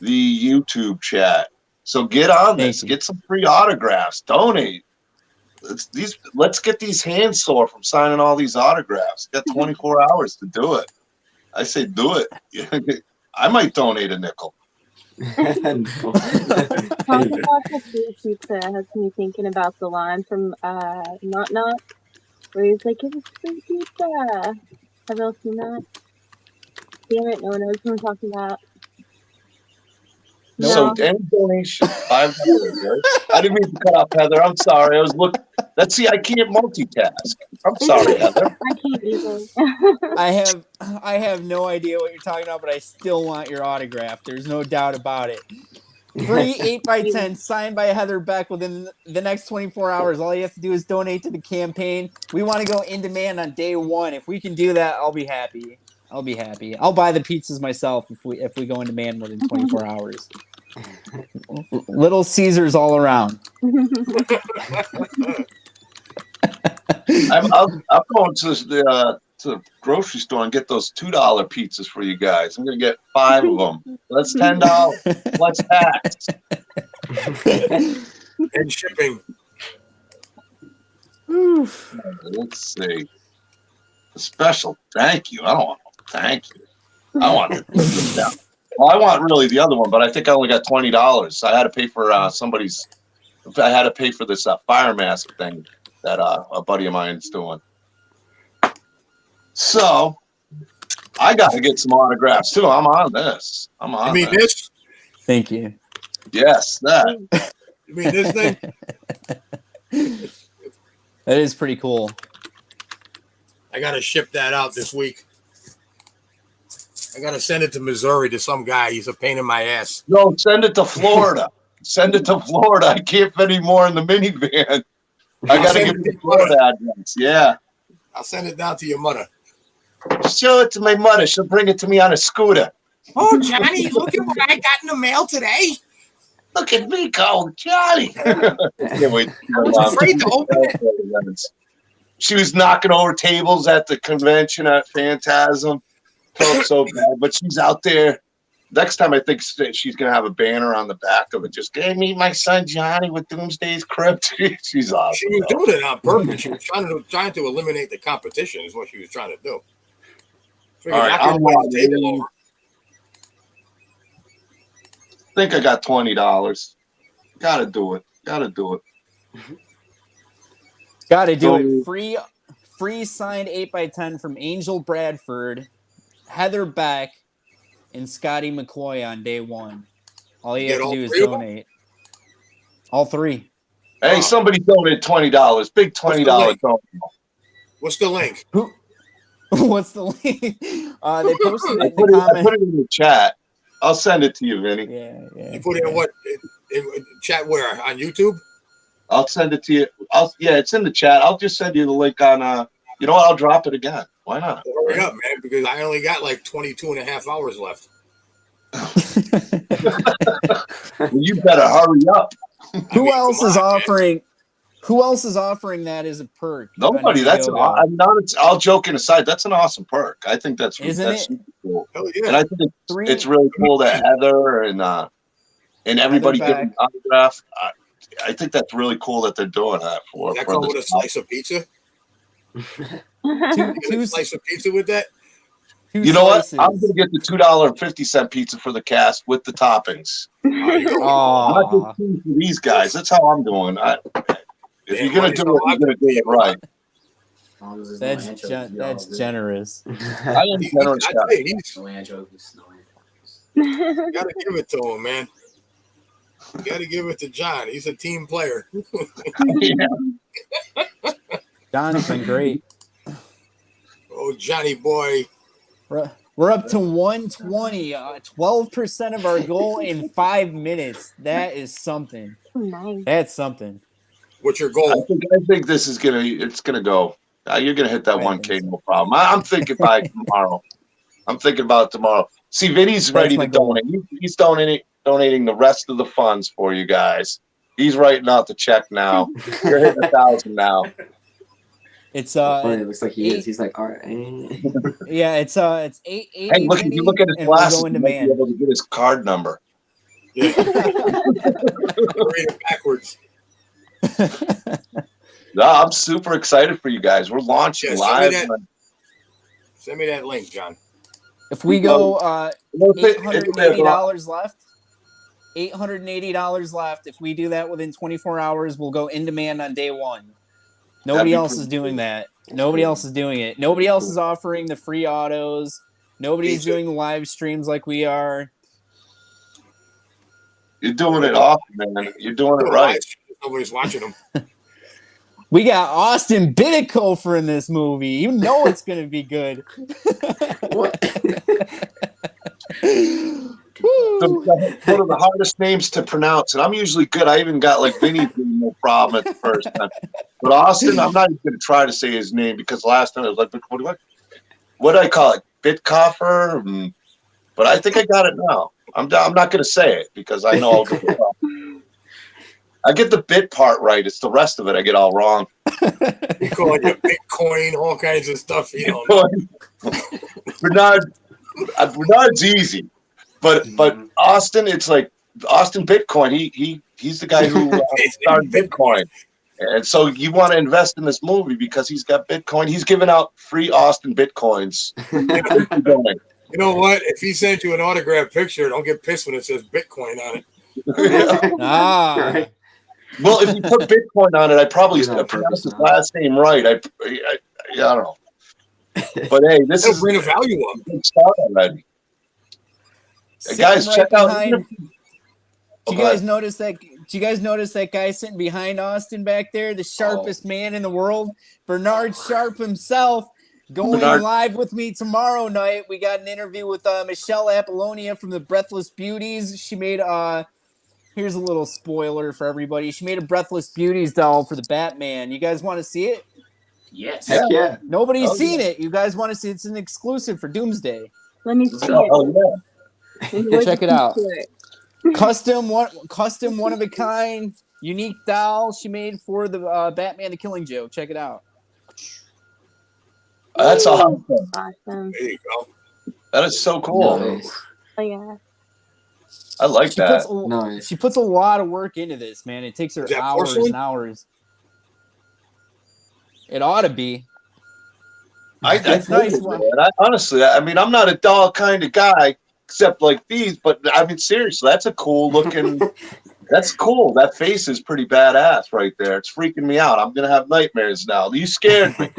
the YouTube chat. So get on this. Get some free autographs. Donate. Let's get these hands sore from signing all these autographs. Got 24 hours to do it. I say do it. I might donate a nickel. Talking about the free pizza has me thinking about the line from Not Not, where he's like, "It was free pizza." Have y'all seen that? Damn it, no one knows what I'm talking about. So No, any donation, $5. Right? I didn't mean to cut off Heather. I'm sorry. I was looking. Let's see. I can't multitask. I'm sorry, Heather. I can't either. I have no idea what you're talking about, but I still want your autograph. There's no doubt about it. Free 8x10 signed by Heather Beck within the next 24 hours. All you have to do is donate to the campaign. We want to go in demand on day one. If we can do that, I'll be happy. I'll buy the pizzas myself if we go in demand within 24 hours. Little Caesars all around. I'm going to the grocery store and get those $2 pizzas for you guys. I'm going to get 5 of them. That's $10. Plus tax. And shipping. Let's see. A special thank you. I don't want no thank you. I want to put them down. Well, I want really the other one, but I think I only got $20. I had to pay for I had to pay for this fire mask thing that a buddy of mine is doing. So I got to get some autographs too. I'm on this. You mean this? Thank you. Yes, that. You mean this thing? That is pretty cool. I got to ship that out this week. I got to send it to Missouri to some guy. He's a pain in my ass. No, send it to Florida. Send it to Florida. I can't fit any more in the minivan. I got to give you the Florida address. Yeah. I'll send it down to your mother. Show it to my mother. She'll bring it to me on a scooter. Oh, Johnny, look at what I got in the mail today. Look at me go, Johnny. Can't wait. I was afraid to open it. She was knocking over tables at the convention at Phantasm. Felt so bad, but she's out there. Next time, I think she's gonna have a banner on the back of it. Just hey, meet my son Johnny with Doomsday's Krypt. She's awesome. She was doing it on purpose. She was trying to eliminate the competition. Is what she was trying to do. All right, I'm the table over. I think I got $20. Gotta do it. Gotta do it. Free signed 8x10 from Angel Bradford, Heather Beck, and Scotty McCloy on day one. All you have to do is donate. All 3. Hey, somebody donated $20. Big $20 donation. What's the link? What's the link? They posted it in the comment. I put it in the chat. I'll send it to you, Vinny. Yeah. You put it in what? In chat where? On YouTube? I'll send it to you. It's in the chat. I'll just send you the link on. You know what? I'll drop it again. Why not? Hurry up, man, because I only got like 22 and a half hours left. Well, you better hurry up. Who else is offering that as a perk? Nobody. It's all joking aside. That's an awesome perk. I think that's super cool. Hell yeah. And I think it's really cool that Heather and everybody getting an autograph. I think that's really cool that they're doing that for. Does that come with a slice of pizza? Two slice of pizza with that? You know what? I'm going to get the $2.50 pizza for the cast with the toppings. Not just two for these guys. That's how I'm doing. If you're going to do it, you're going to do it right. That's generous. I am generous. No anchovies. Gotta give it to him, man. You gotta give it to John. He's a team player. John's been great. Oh, Johnny boy. We're up to 120, 12% of our goal in 5 minutes. That is something. Nice. That's something. What's your goal? I think this is gonna go. You're gonna hit that 1K, no problem. I'm thinking by tomorrow. I'm thinking about it tomorrow. See, Vinny's ready to donate. He's donating the rest of the funds for you guys. He's writing out the check now. You're hitting 1,000 now. It's it looks like he is. He's like, all right. Yeah, it's 880. Hey, look! If you look at his glasses, you might be able to get his card number. Yeah. Read it backwards. No, I'm super excited for you guys. We're launching live. Send me that link, John. If we go $880 left. $880 left. If we do that within 24 hours, we'll go in demand on day one. Nobody else is doing that. Nobody else is doing it. Nobody else is offering the free autos. Nobody's doing live streams like we are. You're doing it awesome, man. You're doing it right. Nobody's watching them. We got Austin Bidikofer in this movie. You know it's going to be good. One of the hardest names to pronounce, and I'm usually good. I even got like Vinny, no problem at the first time. But Austin, I'm not even going to try to say his name because last time I was like, what do I call it? Bitcoffer? But I think I got it now. I'm not going to say it because I know I'll get it wrong. I get the bit part right. It's the rest of it I get all wrong. You call it Bitcoin, all kinds of stuff. You know, Bernard's easy, but Austin, it's like Austin Bitcoin. He's the guy who started Bitcoin, and so you want to invest in this movie because he's got Bitcoin. He's giving out free Austin Bitcoins. You know what? If he sends you an autographed picture, don't get pissed when it says Bitcoin on it. Right. Well, if you put Bitcoin on it, I probably pronounced his last name right. I don't know. But hey, this is bring a value up. Good start already. Guys, right check out. Do you guys notice that? Do you guys notice that guy sitting behind Austin back there, the sharpest man in the world, Bernard Sharp himself? Going live with me tomorrow night. We got an interview with Michelle Apollonia from the Breathless Beauties. She made here's a little spoiler for everybody. She made a Breathless Beauties doll for the Batman. You guys want to see it? Yes. Heck yeah. Nobody's seen it. You guys want to see it? It's an exclusive for Doomsday. Let me see it. Oh yeah. Check it out. Custom one of a kind, unique doll she made for the Batman the Killing Joke. Check it out. That's awesome. Awesome. There you go. That is so cool. Nice. Oh, yeah. I like that. Nice. She puts a lot of work into this, man. It takes her Is that hours porcelain? and hours. It ought to be. It's nice. Honestly, I mean, I'm not a doll kind of guy, except like these. But I mean, seriously, that's a cool looking. That's cool. That face is pretty badass right there. It's freaking me out. I'm gonna have nightmares now. You scared me.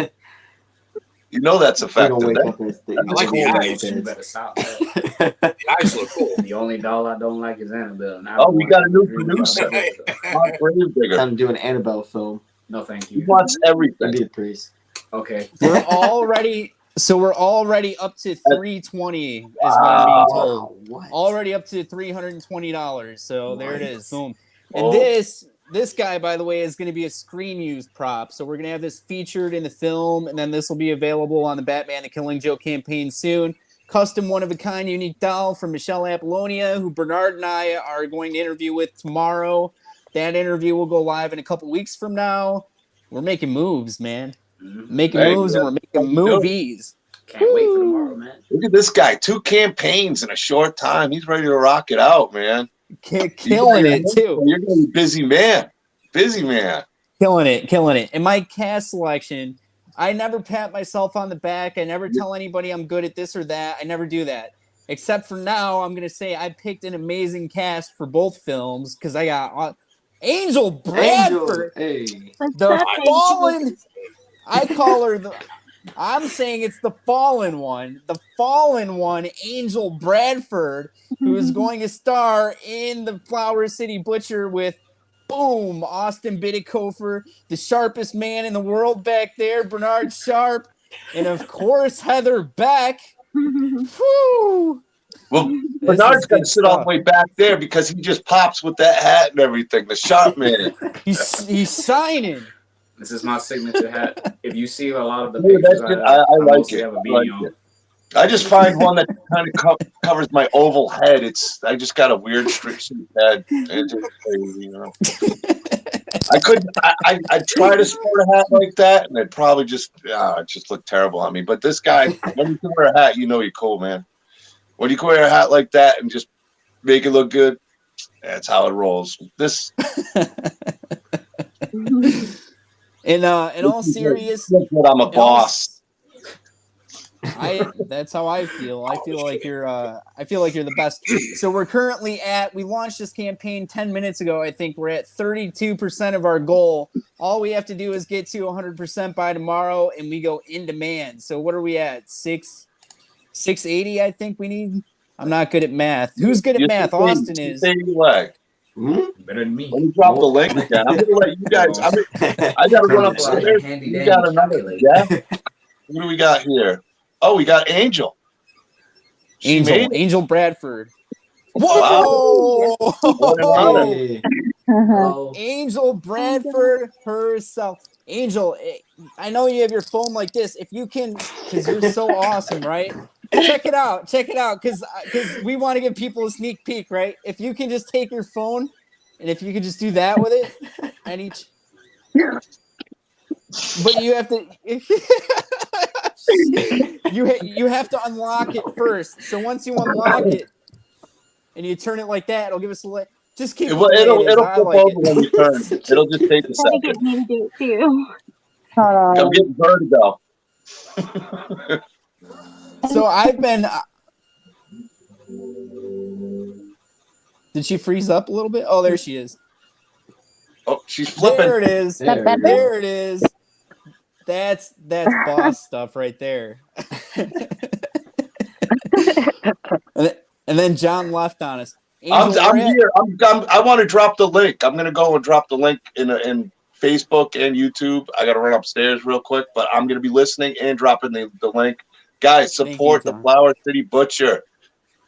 You know that's effective. I like the eyes. You better stop that. The eyes look cool. The only doll I don't like is Annabelle. Oh, we got a new producer. Time to do an Annabelle film. No, thank He you. wants everything. Be a priest. Okay. We're already up to $320 is what I'm being told. What? Already up to $320. So there it is. Boom. And Oh. this guy, by the way, is going to be a screen used prop. So we're going to have this featured in the film, and then this will be available on the Batman the Killing Joke campaign soon. Custom one-of-a-kind unique doll from Michelle Apollonia, who Bernard and I are going to interview with tomorrow. That interview will go live in a couple weeks from now. We're making moves, man. Making moves, and we're making movies. Can't wait for tomorrow, man. Look at this guy. 2 campaigns in a short time. He's ready to rock it out, man. Killing it, too. You're going to be busy man. Busy man. Killing it. In my cast selection, I never pat myself on the back. I never tell anybody I'm good at this or that. I never do that. Except for now, I'm going to say I picked an amazing cast for both films because I got Angel Bradford. Hey. The fallen. I call her the. I'm saying it's the fallen one. The fallen one, Angel Bradford, who is going to star in the Flower City Butcher with, boom, Austin Bidikofer, the sharpest man in the world back there, Bernard Sharp, and of course Heather Beck. Whew. Well, Bernard's got to sit all the way back there because he just pops with that hat and everything. The sharp man. He's shining. This is my signature hat. If you see a lot of the pictures, I like mostly it. have a beanie on. I just find one that kind of covers my oval head. I just got a weird strict head. It's just crazy, you know. I'd try to sport a hat like that, and it'd probably just look terrible on me. But this guy, when you can wear a hat, you know you're cool, man. When you can wear a hat like that and just make it look good, that's how it rolls. This. In all seriousness, I'm a boss. That's how I feel. I feel like you're the best. So we're currently we launched this campaign 10 minutes ago. I think we're at 32% of our goal. All we have to do is get to 100% by tomorrow, and we go in demand. So what are we at? 680, I think we need. I'm not good at math. Who's good at math? Austin is. Better than me. Let me drop the link again. I'm gonna let you guys. I gotta run upstairs. We got another. Yeah. What do we got here? Oh, we got Angel. Angel Bradford. Whoa! Whoa! Hey. Angel Bradford herself. Angel, I know you have your phone like this. If you can, because you're so awesome, right? Check it out, because we want to give people a sneak peek, right? If you can just take your phone, and if you can just do that with it, but you have to. You have to unlock it first. So once you unlock it and you turn it like that, it'll give us a just keep it'll flip over when you turn. It'll just take a second. Get me to do it too. I'm getting vertigo. So I've been. Did she freeze up a little bit? Oh, there she is. Oh, she's flipping. There it is. There it is. That's boss stuff right there. and then John left on us. Angel, I'm here. I want to drop the link. I'm gonna go and drop the link in Facebook and YouTube. I gotta run upstairs real quick, but I'm gonna be listening and dropping the link. Guys, support the Flower City Butcher.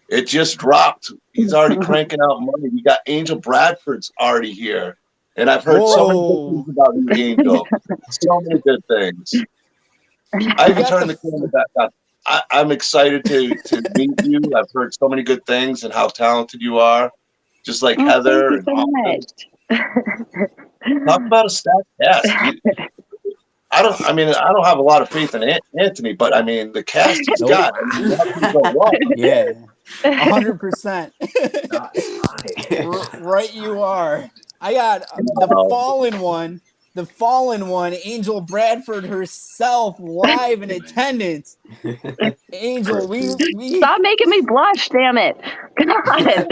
It just dropped. He's already cranking out money. We got Angel Bradford's already here. And I've heard so many good things about you, Angel. So many good things. I can turn the camera back on. I'm excited to meet you. I've heard so many good things and how talented you are. Just like Heather. Thank you so much. Talk about a stacked cast. I don't have a lot of faith in Anthony, but I mean the cast he's got. Yeah. 100%. Right you are. I got the fallen one, Angel Bradford herself, live in attendance. Angel, we Stop making me blush, damn it. God.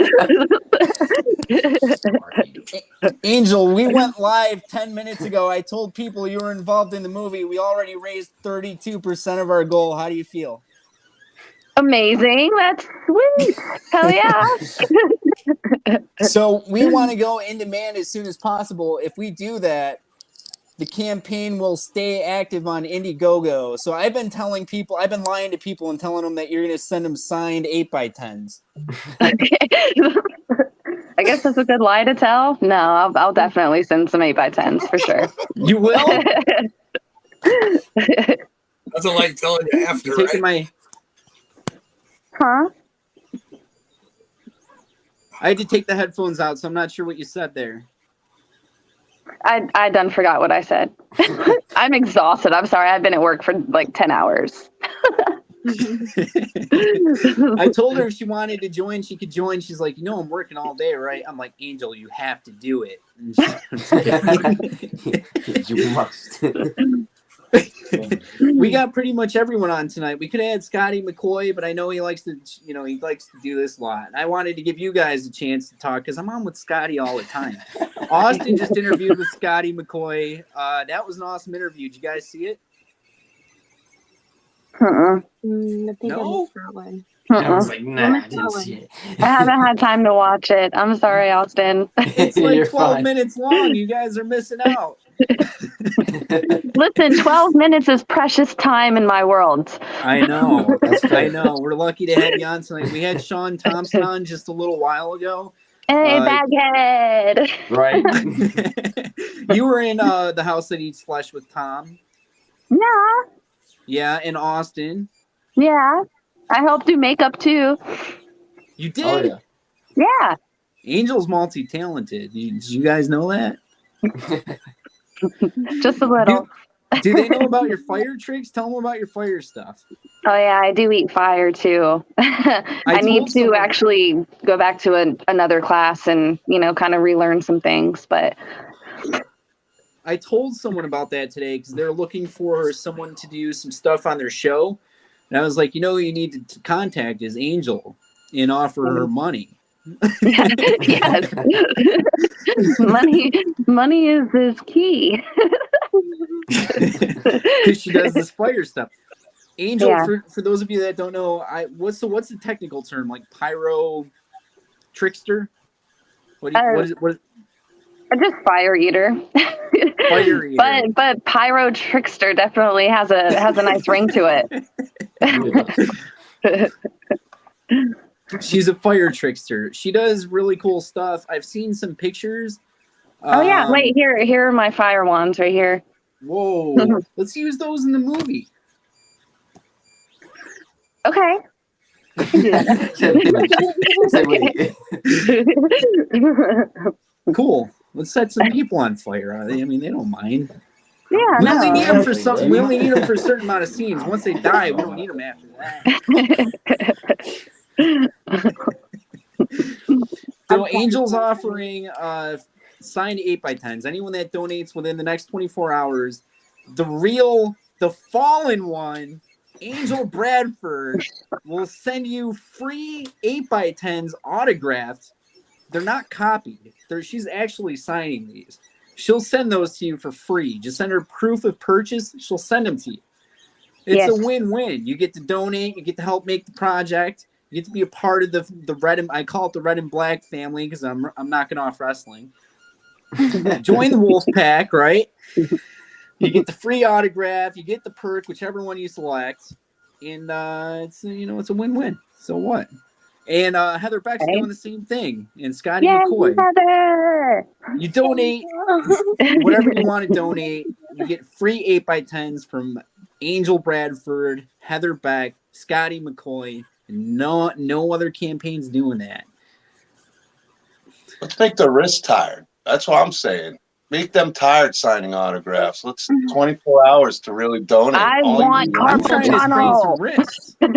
Angel, we went live 10 minutes ago. I told people you were involved in the movie. We already raised 32% of our goal. How do you feel? Amazing. That's sweet. Hell yeah. So we want to go in demand as soon as possible. If we do that, the campaign will stay active on Indiegogo. So I've been lying to people and telling them that you're going to send them signed 8x10s. I guess that's a good lie to tell. No, I'll definitely send some 8x10s for sure. You will? That's a lie telling you after, right? Huh? I had to take the headphones out, so I'm not sure what you said there. I done forgot what I said. I'm exhausted. I'm sorry. I've been at work for like 10 hours. I told her if she wanted to join, she could join. She's like, I'm working all day, right? I'm like, Angel, you have to do it. You must. We got pretty much everyone on tonight. We could have had Scotty McCoy, but I know he likes to do this a lot. And I wanted to give you guys a chance to talk because I'm on with Scotty all the time. Austin just interviewed with Scotty McCoy. That was an awesome interview. Did you guys see it? Uh-uh. No? I was like, nah, I didn't see it. I haven't had time to watch it. I'm sorry, Austin. It's like 12 minutes long. You guys are missing out. Listen, 12 minutes is precious time in my world. I know. I know. We're lucky to have you on tonight. We had Sean Thompson on just a little while ago. Hey, baghead. Right. You were in The House That Eats Flesh with Tom. Yeah. Yeah, in Austin. Yeah. I helped do makeup too. You did? Oh, yeah. Yeah. Angel's multi-talented. Did you guys know that? Just a little. Do they know about your fire tricks? Tell them about your fire stuff. Oh yeah, I do eat fire too. I need to actually go back to another class and, kind of relearn some things, but I told someone about that today because they're looking for someone to do some stuff on their show. And I was like, who you need to contact is Angel and offer her money. Yes. money is key. Because she does this fire stuff. Angel, Yeah. for those of you that don't know, what's the technical term? Like pyro trickster? What is Just fire eater. Fire eater. But pyro trickster definitely has a nice ring to it. She's a fire trickster. She does really cool stuff. I've seen some pictures. Oh yeah, wait, here are my fire wands right here. Whoa. Let's use those in the movie. Okay. Cool. Let's set some people on fire. I mean, they don't mind. Yeah, we only need them for something. We only need them for a certain amount of scenes. Once they die, we don't need them after that. So Angel's offering signed 8x10s. Anyone that donates within the next 24 hours, the fallen one, Angel Bradford, will send you free 8x10s autographed. They're not copied. She's actually signing these. She'll send those to you for free. Just send her proof of purchase. She'll send them to you. It's a win-win. You get to donate. You get to help make the project. You get to be a part of the red and I call it the red and black family because I'm knocking off wrestling. Join the Wolf Pack, right? You get the free autograph. You get the perk, whichever one you select, and it's a win-win. So what? And Heather Beck's doing the same thing. And Scotty McCoy. Heather! You donate whatever you want to donate. You get free 8x10s from Angel Bradford, Heather Beck, Scotty McCoy. No other campaign's doing that. Let's make their wrists tired. That's what I'm saying. Make them tired signing autographs. Let's 24 hours to really donate. I want I'm trying to sprain some wrists. I'm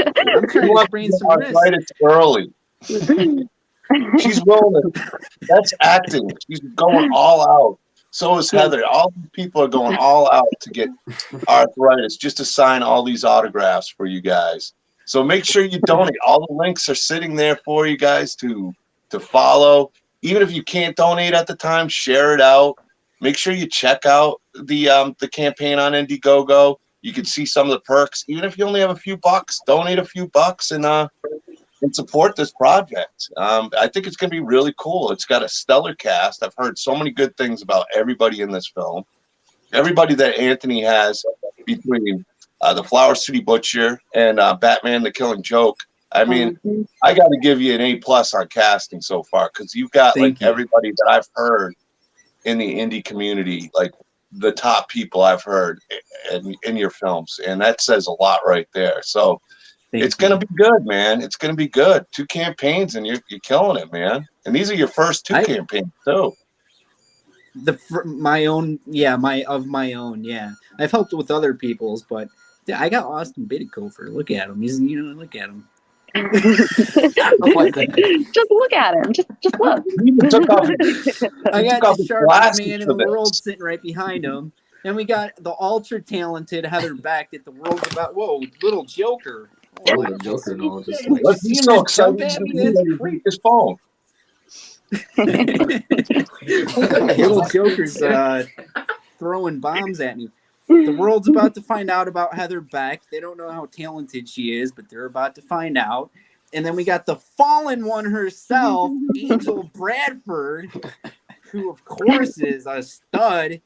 trying to sprain some wrists. It's early. She's willing to. That's acting. She's going all out. So is Heather. All these people are going all out to get arthritis just to sign all these autographs for you guys. So make sure you donate. All the links are sitting there for you guys to follow. Even if you can't donate at the time, share it out. Make sure you check out the campaign on Indiegogo. You can see some of the perks. Even if you only have a few bucks, donate a few bucks and support this project. I think it's going to be really cool. It's got a stellar cast. I've heard so many good things about everybody in this film. Everybody that Anthony has between the Flower City Butcher and Batman the Killing Joke. I mean, I got to give you an A+ on casting so far because you've got everybody that I've heard in the indie community, like the top people I've heard in your films. And that says a lot right there. So it's going to be good, man. It's going to be good. 2 campaigns and you're killing it, man. And these are your first 2 campaigns too. My own. Yeah. I've helped with other people's, but yeah, I got Austin Bidikofer. Look at him. He's, look at him. Just look at him. Just look. I got the sharpest man in the world sitting right behind him. And we got the ultra talented Heather Beck that the world's about. Whoa, little Joker. Little Joker, no, just like, let's see so excited his phone. Little Joker's throwing bombs at me. The world's about to find out about Heather Beck. They don't know how talented she is, but they're about to find out. And then we got the fallen one herself, Angel Bradford, who, of course, is a stud.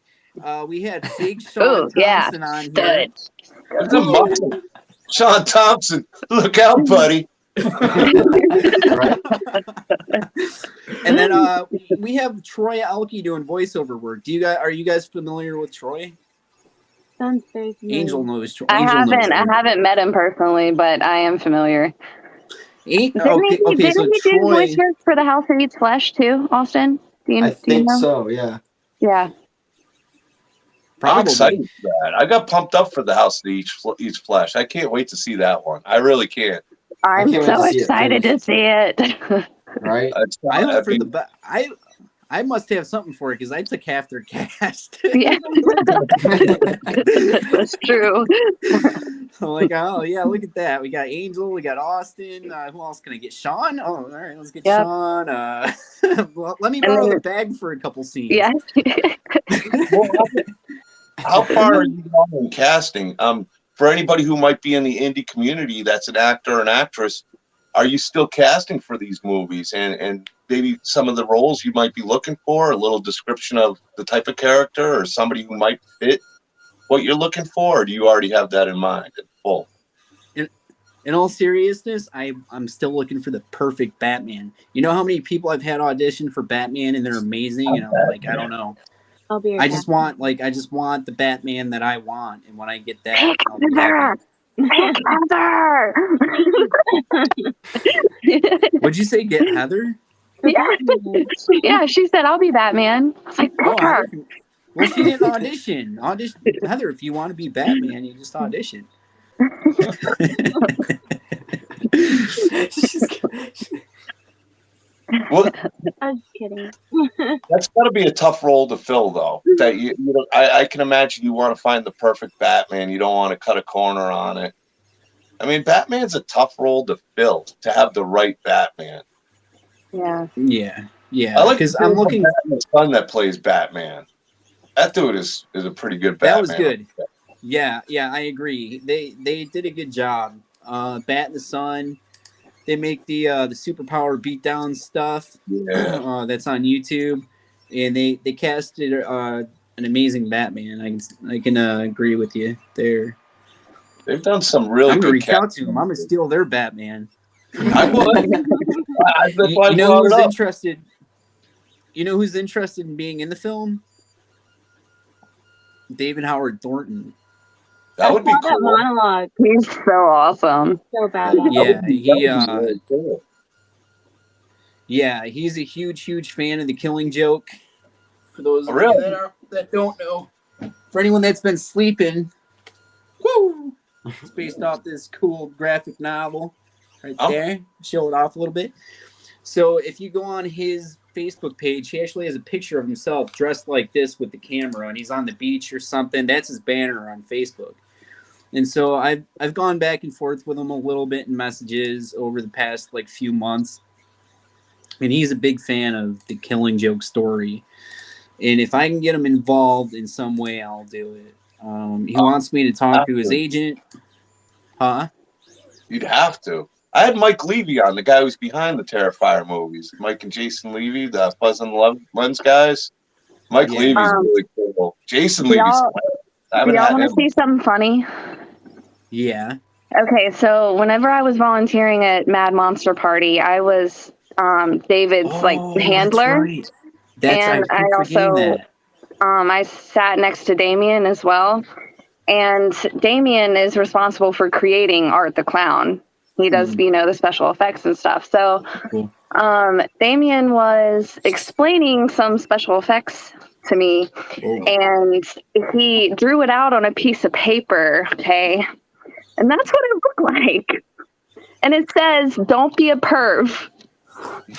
We had Big Sean Thompson on here. That's a muscle. Sean Thompson, look out, buddy. And then we have Troy Elke doing voiceover work. Are you guys familiar with Troy? Sounds very familiar. Angel knows Troy. I haven't met him personally, but I am familiar. Didn't he do voice work for The House That Eats Flesh too, Austin? I think so, yeah. Yeah. I'm excited for that. I got pumped up for The House That Eats Flesh. I can't wait to see that one. I really can't. I'm so excited to see it. Right? I must have something for it because I took half their cast. Yeah. That's true. I'm like, oh yeah, look at that. We got Angel, we got Austin. Who else can I get? Sean. Oh, all right, let's get Sean. Well, let me borrow the bag for a couple scenes. Yeah. Well, how far are you on in casting? For anybody who might be in the indie community that's an actor or an actress, are you still casting for these movies? And maybe some of the roles you might be looking for, a little description of the type of character or somebody who might fit what you're looking for, or do you already have that in mind in full? In all seriousness, I'm still looking for the perfect Batman. You know how many people I've had audition for Batman and they're amazing, and I'm like, I don't know. I just want the Batman that I want, and when I get that, I'll be happy. Heather! What'd you say? Get Heather? Yeah, she said I'll be Batman. It's like, Heather. Well, she didn't audition. Heather, if you want to be Batman, you just audition. Well, I was kidding. that's got to be a tough role to fill, though. That I can imagine you want to find the perfect Batman. You don't want to cut a corner on it. I mean, Batman's a tough role to fill, to have the right Batman. Yeah. I like because I'm looking at the son that plays Batman. That dude is a pretty good Batman. That was good. Yeah, I agree. They did a good job. Bat and the Sun. They make the superpower beatdown stuff. Yeah. That's on YouTube, and they casted an amazing Batman. I can agree with you there. They've done some really I'm good. gonna reach out to them. I'm gonna steal their Batman. I would. You know who's interested? You know who's interested in being in the film? David Howard Thornton. That would be cool. That monologue. He's so awesome. So bad. Yeah, he's a huge fan of The Killing Joke. For those that don't know, for anyone that's been sleeping, woo! It's based off this cool graphic novel right there. Show it off a little bit. So if you go on his Facebook page, he actually has a picture of himself dressed like this with the camera, and he's on the beach or something. That's his banner on Facebook. And so I've gone back and forth with him a little bit in messages over the past few months. And he's a big fan of The Killing Joke story. And if I can get him involved in some way, I'll do it. He wants me to talk to his agent. Huh? You'd have to. I had Mike Levy on, the guy who's behind the Terrifier movies. Mike and Jason Levy, the Fuzz and Lens guys. Mike Levy's really cool. Jason Levy's Do y'all want to see something funny? Yeah. Okay, so whenever I was volunteering at Mad Monster Party, I was David's handler. That's right. And I also I sat next to Damien as well. And Damien is responsible for creating Art the Clown. He does, the special effects and stuff. So cool. Damien was explaining some special effects to me, and he drew it out on a piece of paper, okay? And that's what it looked like. And it says, "Don't be a perv." My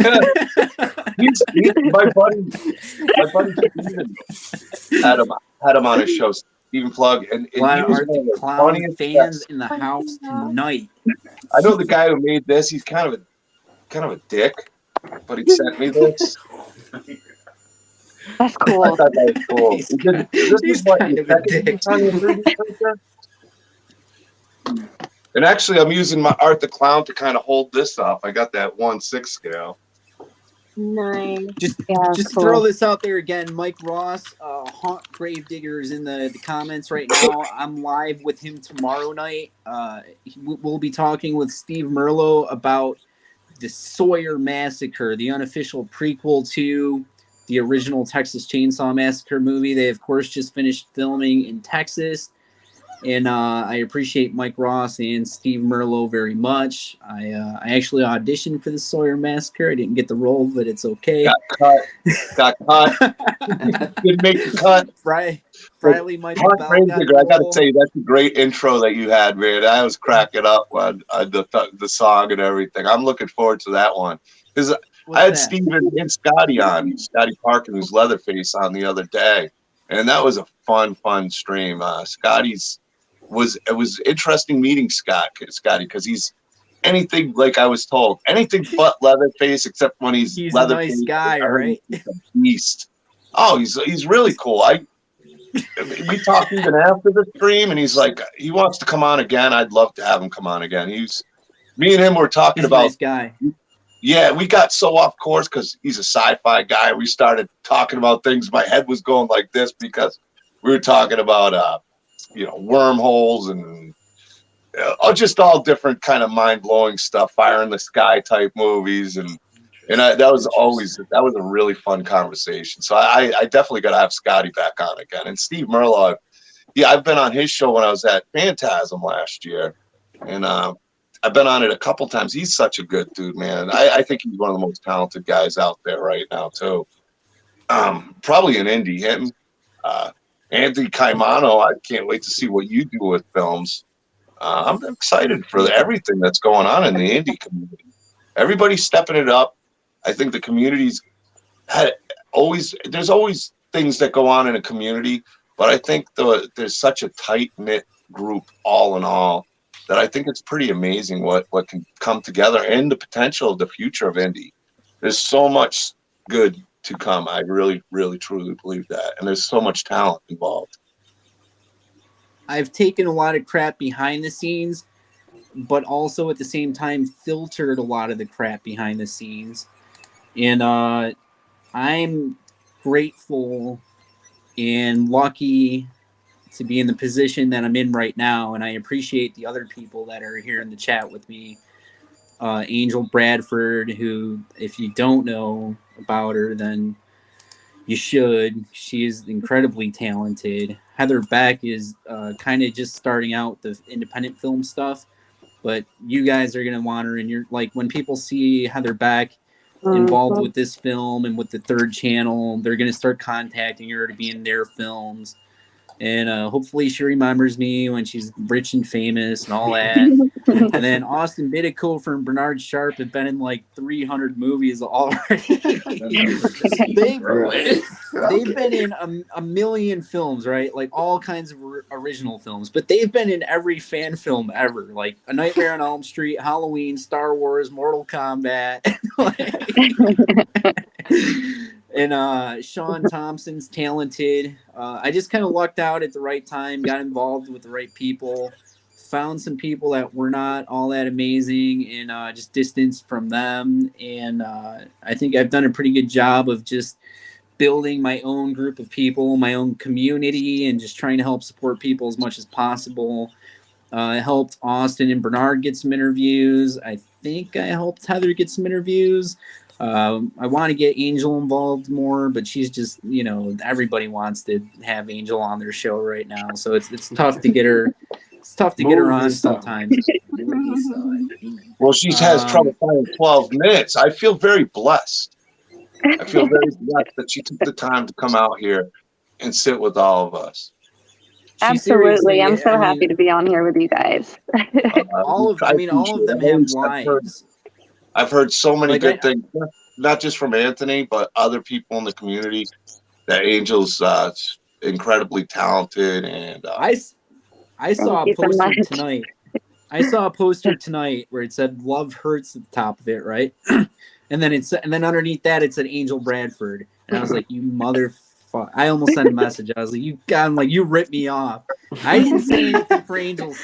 buddy Steven had him on his show, Steven Plug, and he was one of the funniest fans in the house tonight. I know the guy who made this. He's kind of a dick, but he sent me this. That's cool. I thought that was cool. He's kind of a dick. And actually, I'm using my Art the Clown to kind of hold this up. I got that 1/6 scale. Nice. Just cool. throw this out there again. Mike Ross, Haunt Gravedigger is in the comments right now. I'm live with him tomorrow night. We'll be talking with Steve Merlo about the Sawyer Massacre, the unofficial prequel to the original Texas Chainsaw Massacre movie. They, of course, just finished filming in Texas. And I appreciate Mike Ross and Steve Merlo very much. I actually auditioned for the Sawyer Massacre. I didn't get the role, but it's okay. Got caught. Didn't make the cut. Bradley Michael Bell got I got to tell you, that's a great intro that you had, man. I was cracking up on the song and everything. I'm looking forward to that one. Because I had Steven and Scotty on, Scotty Parkin, who's Leatherface, on the other day. And that was a fun stream. Scotty's it was interesting meeting Scotty, because he's anything, like I was told, anything but Leatherface, except when he's a Leatherface. nice guy, right? He's a beast. Oh, he's really cool. We talked even after the stream, and he's like, he wants to come on again. I'd love to have him come on again. Me and him were talking He's about. a nice guy. Yeah, we got so off course because he's a sci-fi guy. We started talking about things. My head was going like this because we were talking about, wormholes and just all different kind of mind-blowing stuff, fire in the sky type movies, that was a really fun conversation. So I definitely got to have Scotty back on again. And Steve Merlo, I've been on his show when I was at Phantasm last year, and I've been on it a couple times. He's such a good dude, man. I think he's one of the most talented guys out there right now too. Probably an indie. Him, Anthony Caimano. I can't wait to see what you do with films. I'm excited for everything that's going on in the indie community. Everybody's stepping it up. I think the community's there's always things that go on in a community, but I think there's such a tight-knit group all in all that I think it's pretty amazing what can come together and the potential of the future of indie. There's so much good to come. I really, really, truly believe that. And there's so much talent involved. I've taken a lot of crap behind the scenes, but also at the same time filtered a lot of the crap behind the scenes. And I'm grateful and lucky to be in the position that I'm in right now. And I appreciate the other people that are here in the chat with me. Angel Bradford, who, if you don't know about her, then you should. She is incredibly talented. Heather Beck is kind of just starting out the independent film stuff, but you guys are going to want her. And you're like, when people see Heather Beck involved with this film and with the Third Channel, they're going to start contacting her to be in their films. And hopefully she remembers me when she's rich and famous and all that. And then Austin Biddico from Bernard Sharp have been in like 300 movies already. They've been in a million films, right? Like all kinds of original films. But they've been in every fan film ever. Like A Nightmare on Elm Street, Halloween, Star Wars, Mortal Kombat. And Sean Thompson's talented. I just kind of lucked out at the right time, got involved with the right people, found some people that were not all that amazing, and just distanced from them. And I think I've done a pretty good job of just building my own group of people, my own community, and just trying to help support people as much as possible. I helped Austin and Bernard get some interviews. I think I helped Heather get some interviews. I want to get Angel involved more, but she's just, everybody wants to have Angel on their show right now. So it's tough to get her. It's tough to get her on sometimes. Well, she has trouble finding 12 minutes. I feel very blessed. I feel very blessed that she took the time to come out here and sit with all of us. Absolutely. I'm so happy to be on here with you guys. all of them have lives. I've heard so many good things, not just from Anthony, but other people in the community, that Angel's incredibly talented. And I saw a poster tonight. I saw a poster tonight where it said "Love Hurts" at the top of it, right? and then underneath that it said Angel Bradford, and I was like, "You motherfucker!" I almost sent a message. I was like, you ripped me off." I didn't say anything for Angel's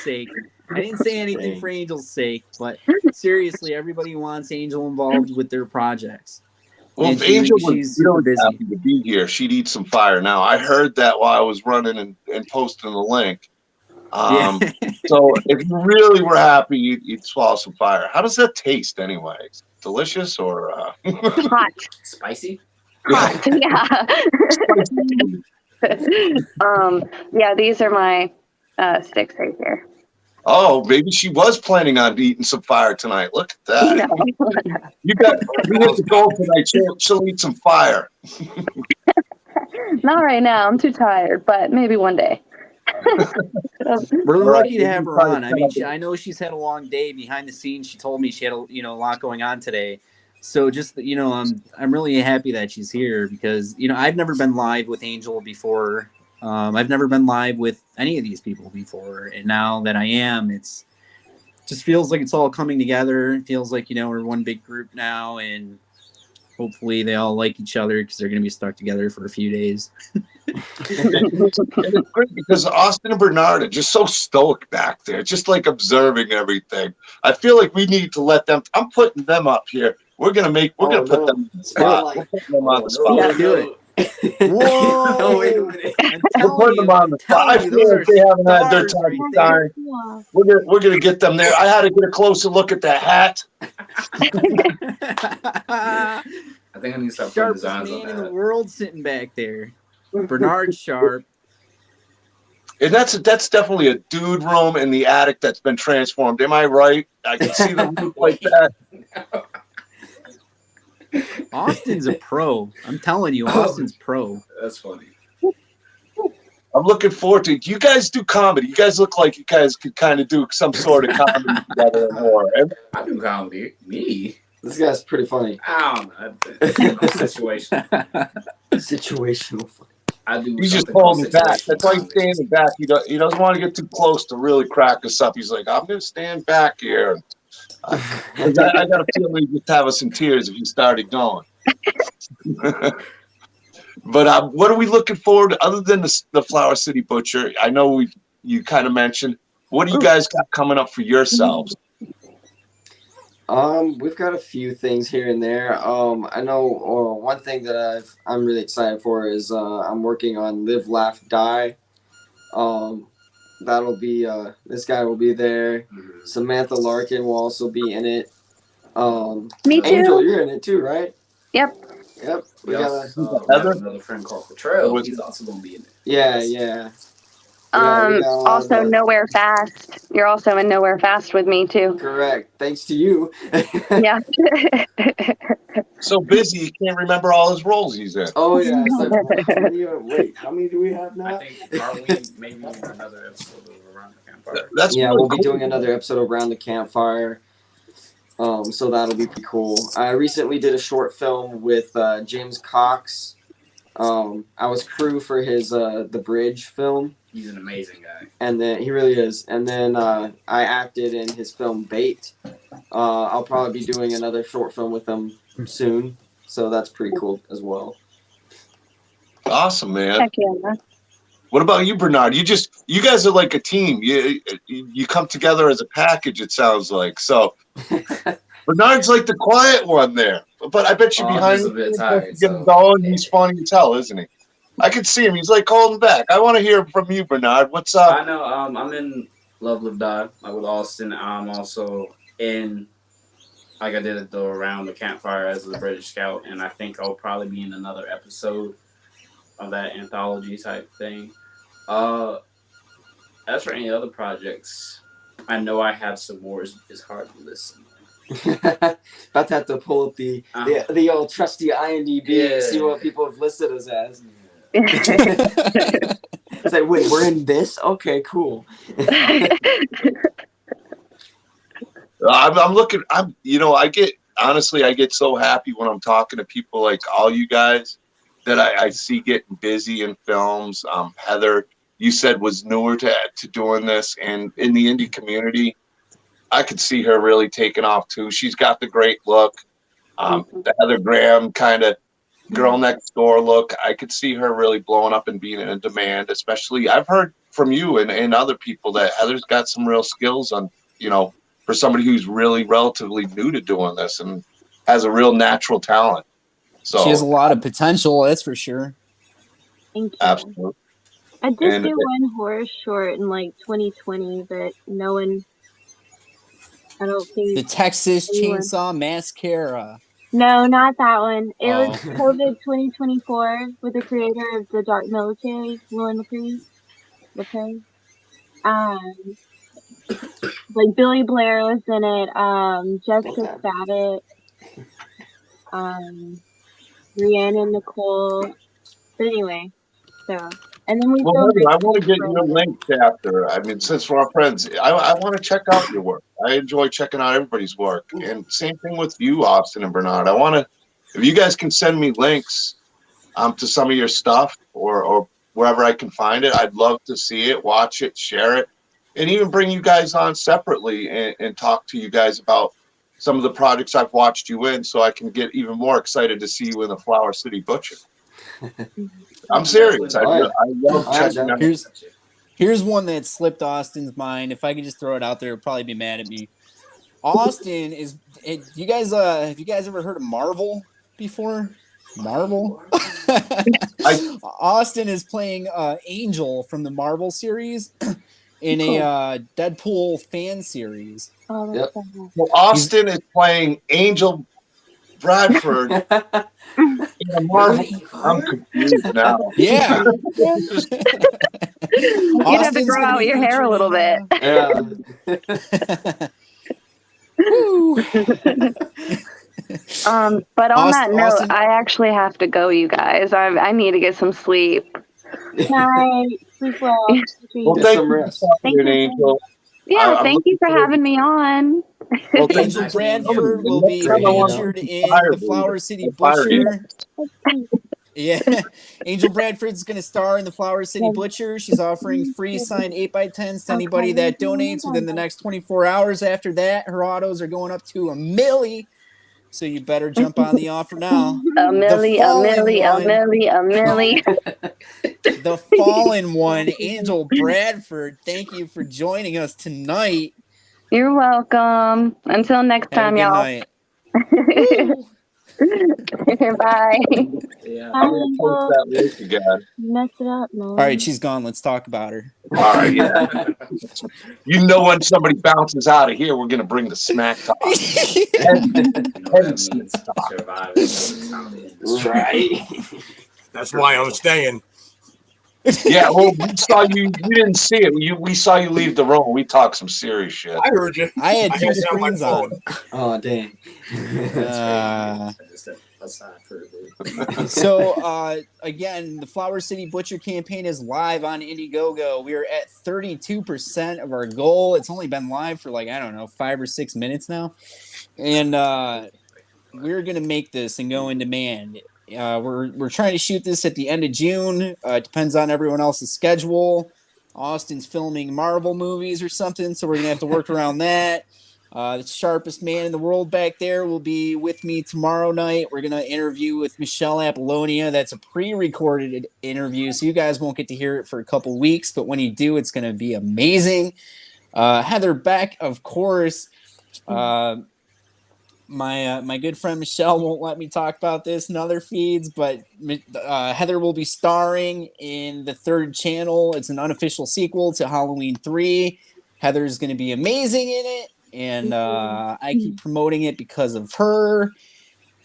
sake. But seriously, everybody wants Angel involved with their projects. Well, if Angel was really happy to be here, she'd eat some fire now. I heard that while I was running and posting the link. So if you really were happy, you'd swallow some fire. How does that taste anyway? Delicious or hot? Spicy? Hot, yeah. Yeah, these are my sticks right here. Oh, maybe she was planning on eating some fire tonight. Look at that. No. We hit the goal tonight. She'll eat some fire. Not right now. I'm too tired, but maybe one day. We're lucky to have her on. I mean, I know she's had a long day behind the scenes. She told me she had a lot going on today. So just I'm really happy that she's here because I've never been live with Angel before. I've never been live with any of these people before, and now that I am, it's just feels like it's all coming together. It feels like, you know, we're one big group now, and hopefully they all like each other because they're going to be stuck together for a few days. It's great because Austin and Bernard are just so stoic back there, just like observing everything. I feel like we need to let them. I'm putting them up here. We're gonna put them on the spot. We're putting them on the spot. Yeah, do it. Whoa! No, wait a minute. We're putting them on the spot. I feel like they haven't had their time to shine. We're gonna get them there. I had to get a closer look at that hat. I think I need to start putting Sharpest designs on man in the that. world sitting back there. Bernard Sharp. And that's definitely a dude room in the attic that's been transformed. Am I right? I can see the roof like that. Austin's a pro. I'm telling you, Austin's pro. That's funny. I'm looking forward to it. You guys do comedy. You guys look like you guys could kind of do some sort of comedy together or more. I do comedy. Me? This guy's pretty funny. I don't know. Situational. Situational. I do. He's just something called holding back. situational That's why he's comedy. standing back. He doesn't want to get too close to really crack us up. He's like, I'm going to stand back here. I got a feeling he'd just have us in tears if he started going. But what are we looking forward to other than the Flower City Butcher? I know you kind of mentioned. What do you guys got coming up for yourselves? We've got a few things here and there. I know one thing that I'm really excited for is I'm working on Live, Laugh, Die. That'll be this guy will be there. Samantha Larkin will also be in it. Me too. Angel, you're in it too, right? Yep. Yep. We have another friend called Portrayal. He's also going to be in it. Yeah. We got a lot Also of- Nowhere Fast. You're also in Nowhere Fast with me too. Correct. Thanks to you. Yeah. So busy, he can't remember all his roles he's in. Oh yeah. It's like, wait, how many do we have now? I think probably maybe another episode of Around the Campfire. That's Yeah, really we'll be cool. doing another episode of Around the Campfire. So that'll be pretty cool. I recently did a short film with James Cox. I was crew for his The Bridge film. He's an amazing guy. And then he really is. And then I acted in his film Bait. I'll probably be doing another short film with him soon. So that's pretty cool as well. Awesome, man. Heck yeah. What about you, Bernard? You guys are like a team. You come together as a package, it sounds like. So Bernard's like the quiet one there. But I bet you I'm behind just a bit him, tired, get him so- going, he's funny as hell, isn't he? I can see him. He's like holding back. I want to hear from you, Bernard. What's up? I know. I'm in Love, Live, Die with Austin. I'm also in, like I did at the Around the Campfire as the British Scout, and I think I'll probably be in another episode of that anthology type thing. As for any other projects, I know I have some more. It's hard to listen. About to have to pull up the old trusty IMDb and see what people have listed us as. It's like, wait, we're in this? Okay, cool. I'm looking. I get so happy when I'm talking to people like all you guys that I see getting busy in films. Heather, you said, was newer to doing this, and in the indie community, I could see her really taking off too. She's got the great look, the Heather Graham kind of girl next door look. I could see her really blowing up and being in demand. Especially, I've heard from you and other people that Heather's got some real skills on, for somebody who's really relatively new to doing this and has a real natural talent. So She has a lot of potential, that's for sure. Thank you. absolutely. I did And- do one horror short in like 2020, but no one. I don't think. The Texas anyone- Chainsaw Massacre. No, not that one. It Oh. was COVID 2024 with the creator of the Dark Military, Lauren LePrey. Like Billy Blair was in it. Jessica Sabat. Rhiannon Nicole. But anyway, so and then we Well, filmed Heather, I it want to get for- your link chapter. I mean, since we're friends, I want to check out your work. I enjoy checking out everybody's work. And same thing with you, Austin and Bernard. I want to, if you guys can send me links to some of your stuff or wherever I can find it. I'd love to see it, watch it, share it, and even bring you guys on separately and talk to you guys about some of the projects I've watched you in, so I can get even more excited to see you in the Flower City Butcher. I'm serious. I love checking out. Here's one that slipped Austin's mind. If I could just throw it out there, he'll probably be mad at me. Austin is. You guys, have you guys ever heard of Marvel before? Marvel. Austin is playing Angel from the Marvel series in a Deadpool fan series. Oh, yep. Well, Austin is playing Angel Bradford in a Marvel. I'm confused now. Yeah. You'd have to grow out your hair a little bit. Yeah. But on that note, Austin? I actually have to go, you guys. I need to get some sleep. Night. Sleep well. Well, thank you, Thank you. Angel. Yeah, thank you for having me on. Well, Angel Bradford will be featured in the Flower City Butcher. Yeah, Angel Bradford's going to star in the Flower City Butcher. She's offering free signed 8x10s to anybody that donates within the next 24 hours. After that, her autos are going up to $1 million. So you better jump on the offer now. $1 million. The fallen one, Angel Bradford. Thank you for joining us tonight. You're welcome. Until next Have time, a good y'all. night. Bye. Yeah. I'm going to post that link again. Mess it up, man. All right, she's gone. Let's talk about her. All right, yeah. You know when somebody bounces out of here, we're going to bring the smack talk. Right. That's why I'm staying. Yeah, well, we saw you. We didn't see it. We saw you leave the room. We talked some serious shit. I heard you. I had two it on my screens on. Oh, dang. So, again, the Flower City Butcher campaign is live on Indiegogo. We are at 32% of our goal. It's only been live for 5 or 6 minutes now. And we're going to make this and go in demand. We're trying to shoot this at the end of June. It depends on everyone else's schedule. Austin's filming Marvel movies or something, so we're going to have to work around that. The sharpest man in the world back there will be with me tomorrow night. We're going to interview with Michelle Apollonia. That's a pre-recorded interview, so you guys won't get to hear it for a couple weeks, but when you do, it's going to be amazing. Heather Beck, of course. My good friend Michelle won't let me talk about this in other feeds, but Heather will be starring in the third channel. It's an unofficial sequel to Halloween 3. Heather's going to be amazing in it, and I keep promoting it because of her.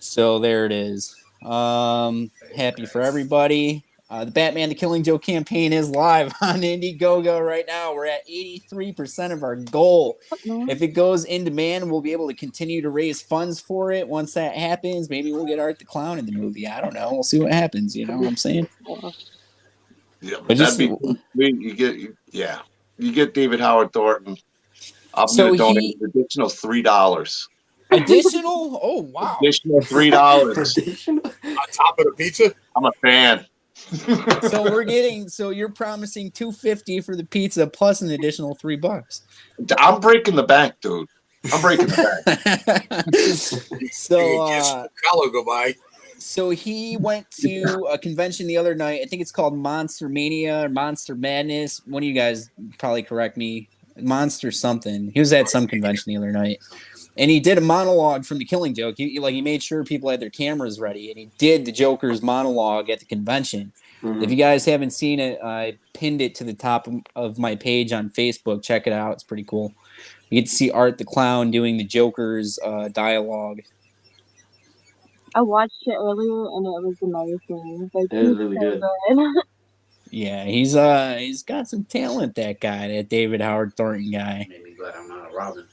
So there it is. Happy for everybody. The Batman the Killing Joke campaign is live on Indiegogo right now. We're at 83% of our goal. If it goes in demand, we'll be able to continue to raise funds for it. Once that happens, maybe we'll get Art the Clown in the movie. I don't know. We'll see what happens. You know what I'm saying? Yeah, but that'd be you get David Howard Thornton. I'm going to donate an additional $3. Additional? Oh wow! Additional $3 on top of the pizza. I'm a fan. So you're promising $250 for the pizza plus an additional $3. I'm breaking the bank, dude. I'm breaking the bank. So go by. So he went to a convention the other night. I think it's called Monster Mania or Monster Madness. One of you guys probably correct me. Monster something. He was at some convention the other night. And he did a monologue from The Killing Joke. He made sure people had their cameras ready, and he did the Joker's monologue at the convention. Mm-hmm. If you guys haven't seen it, I pinned it to the top of my page on Facebook. Check it out; it's pretty cool. You get to see Art the Clown doing the Joker's dialogue. I watched it earlier, and it was amazing. It was really good. Yeah, he's got some talent. That guy, that David Howard Thornton guy. Made me glad I'm not a Robin.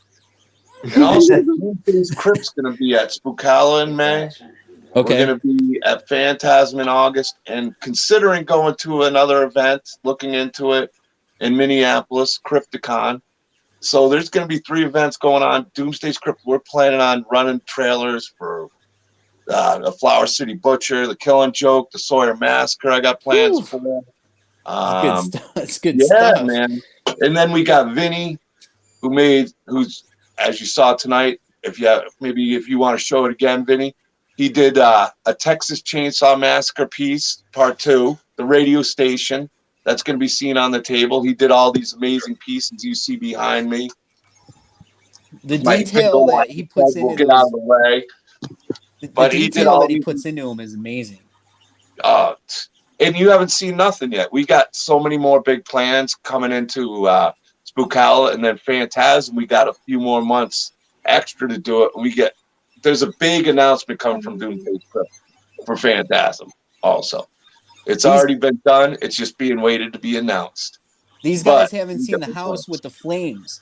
And also, Krypt's going to be at Spookala in May. Okay. We're going to be at Phantasm in August, and considering going to another event, looking into it in Minneapolis, Krypticon. So there's going to be 3 events going on. Doomsday's Krypt. We're planning on running trailers for the Flower City Butcher, the Killing Joke, the Sawyer Massacre. I got plans for. Good stuff. It's good Yeah, stuff. man. And then we got Vinny, who's as you saw tonight. If you want to show it again, Vinny, he did a Texas Chainsaw Massacre piece, part 2, the radio station. That's going to be seen on the table. He did all these amazing pieces you see behind me. The detail that he puts into get out of the way. The detail that he puts into them is amazing. And you haven't seen nothing yet. We got so many more big plans coming into Spookala and then Phantasm. We got a few more months extra to do it. There's a big announcement coming from Doomsday for Phantasm also. It's already been done. It's just being waited to be announced. These guys haven't seen the house with the flames.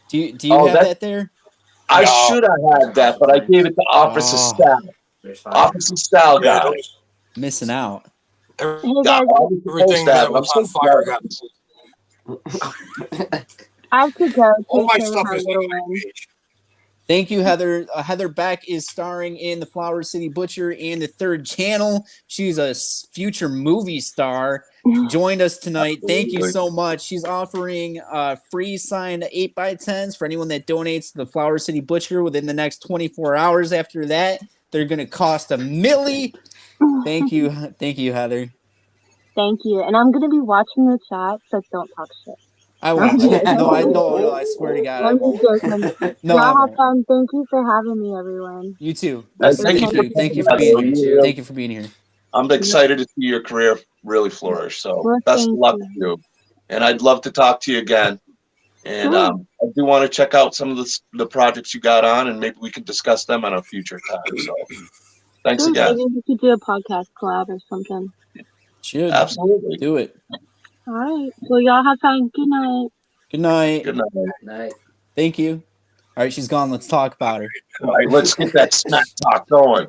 Do you have that there? I should have had that, but I gave it to Officer Style. Officer Style got it. Missing out. Everything that was on fire got. I have to go. All my stuff is on my page. Thank you, Heather. Heather Beck is starring in the Flower City Butcher and the Third Channel. She's a future movie star. Joined us tonight. Thank you so much. She's offering free signed 8x10s for anyone that donates to the Flower City Butcher within the next 24 hours. After that, they're going to cost $1 million. Thank you, Heather. Thank you. And I'm going to be watching the chat, so don't talk shit. I won't. No, I swear to God, I won't. No, Y'all have fun. Thank you for having me, everyone. You too. Thank you for being here. Thank you for being here. I'm excited to see your career really flourish. So best of luck to you. And I'd love to talk to you again. And I do want to check out some of the projects you got on, and maybe we can discuss them on a future time. So thanks again. Maybe we could do a podcast collab or something. Should absolutely do it. All right. Well, y'all have fun. Good night. Good night. Good night. Good night. Thank you. All right, she's gone. Let's talk about her. All right, let's get that smack talk going.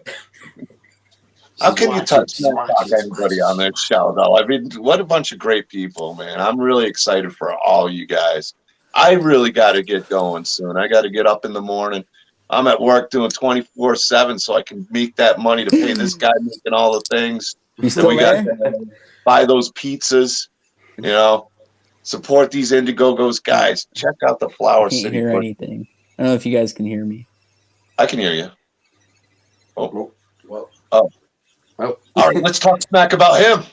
How can you touch smack talk anybody on this show, though? I mean, what a bunch of great people, man. I'm really excited for all you guys. I really got to get going soon. I got to get up in the morning. I'm at work doing 24/7 so I can make that money to pay this guy making all the things. You still there? Buy those pizzas, support these Indiegogos, guys. Check out the Flower City. I can't hear anything. I don't know if you guys can hear me. I can hear you. Well. All right, let's talk smack about him.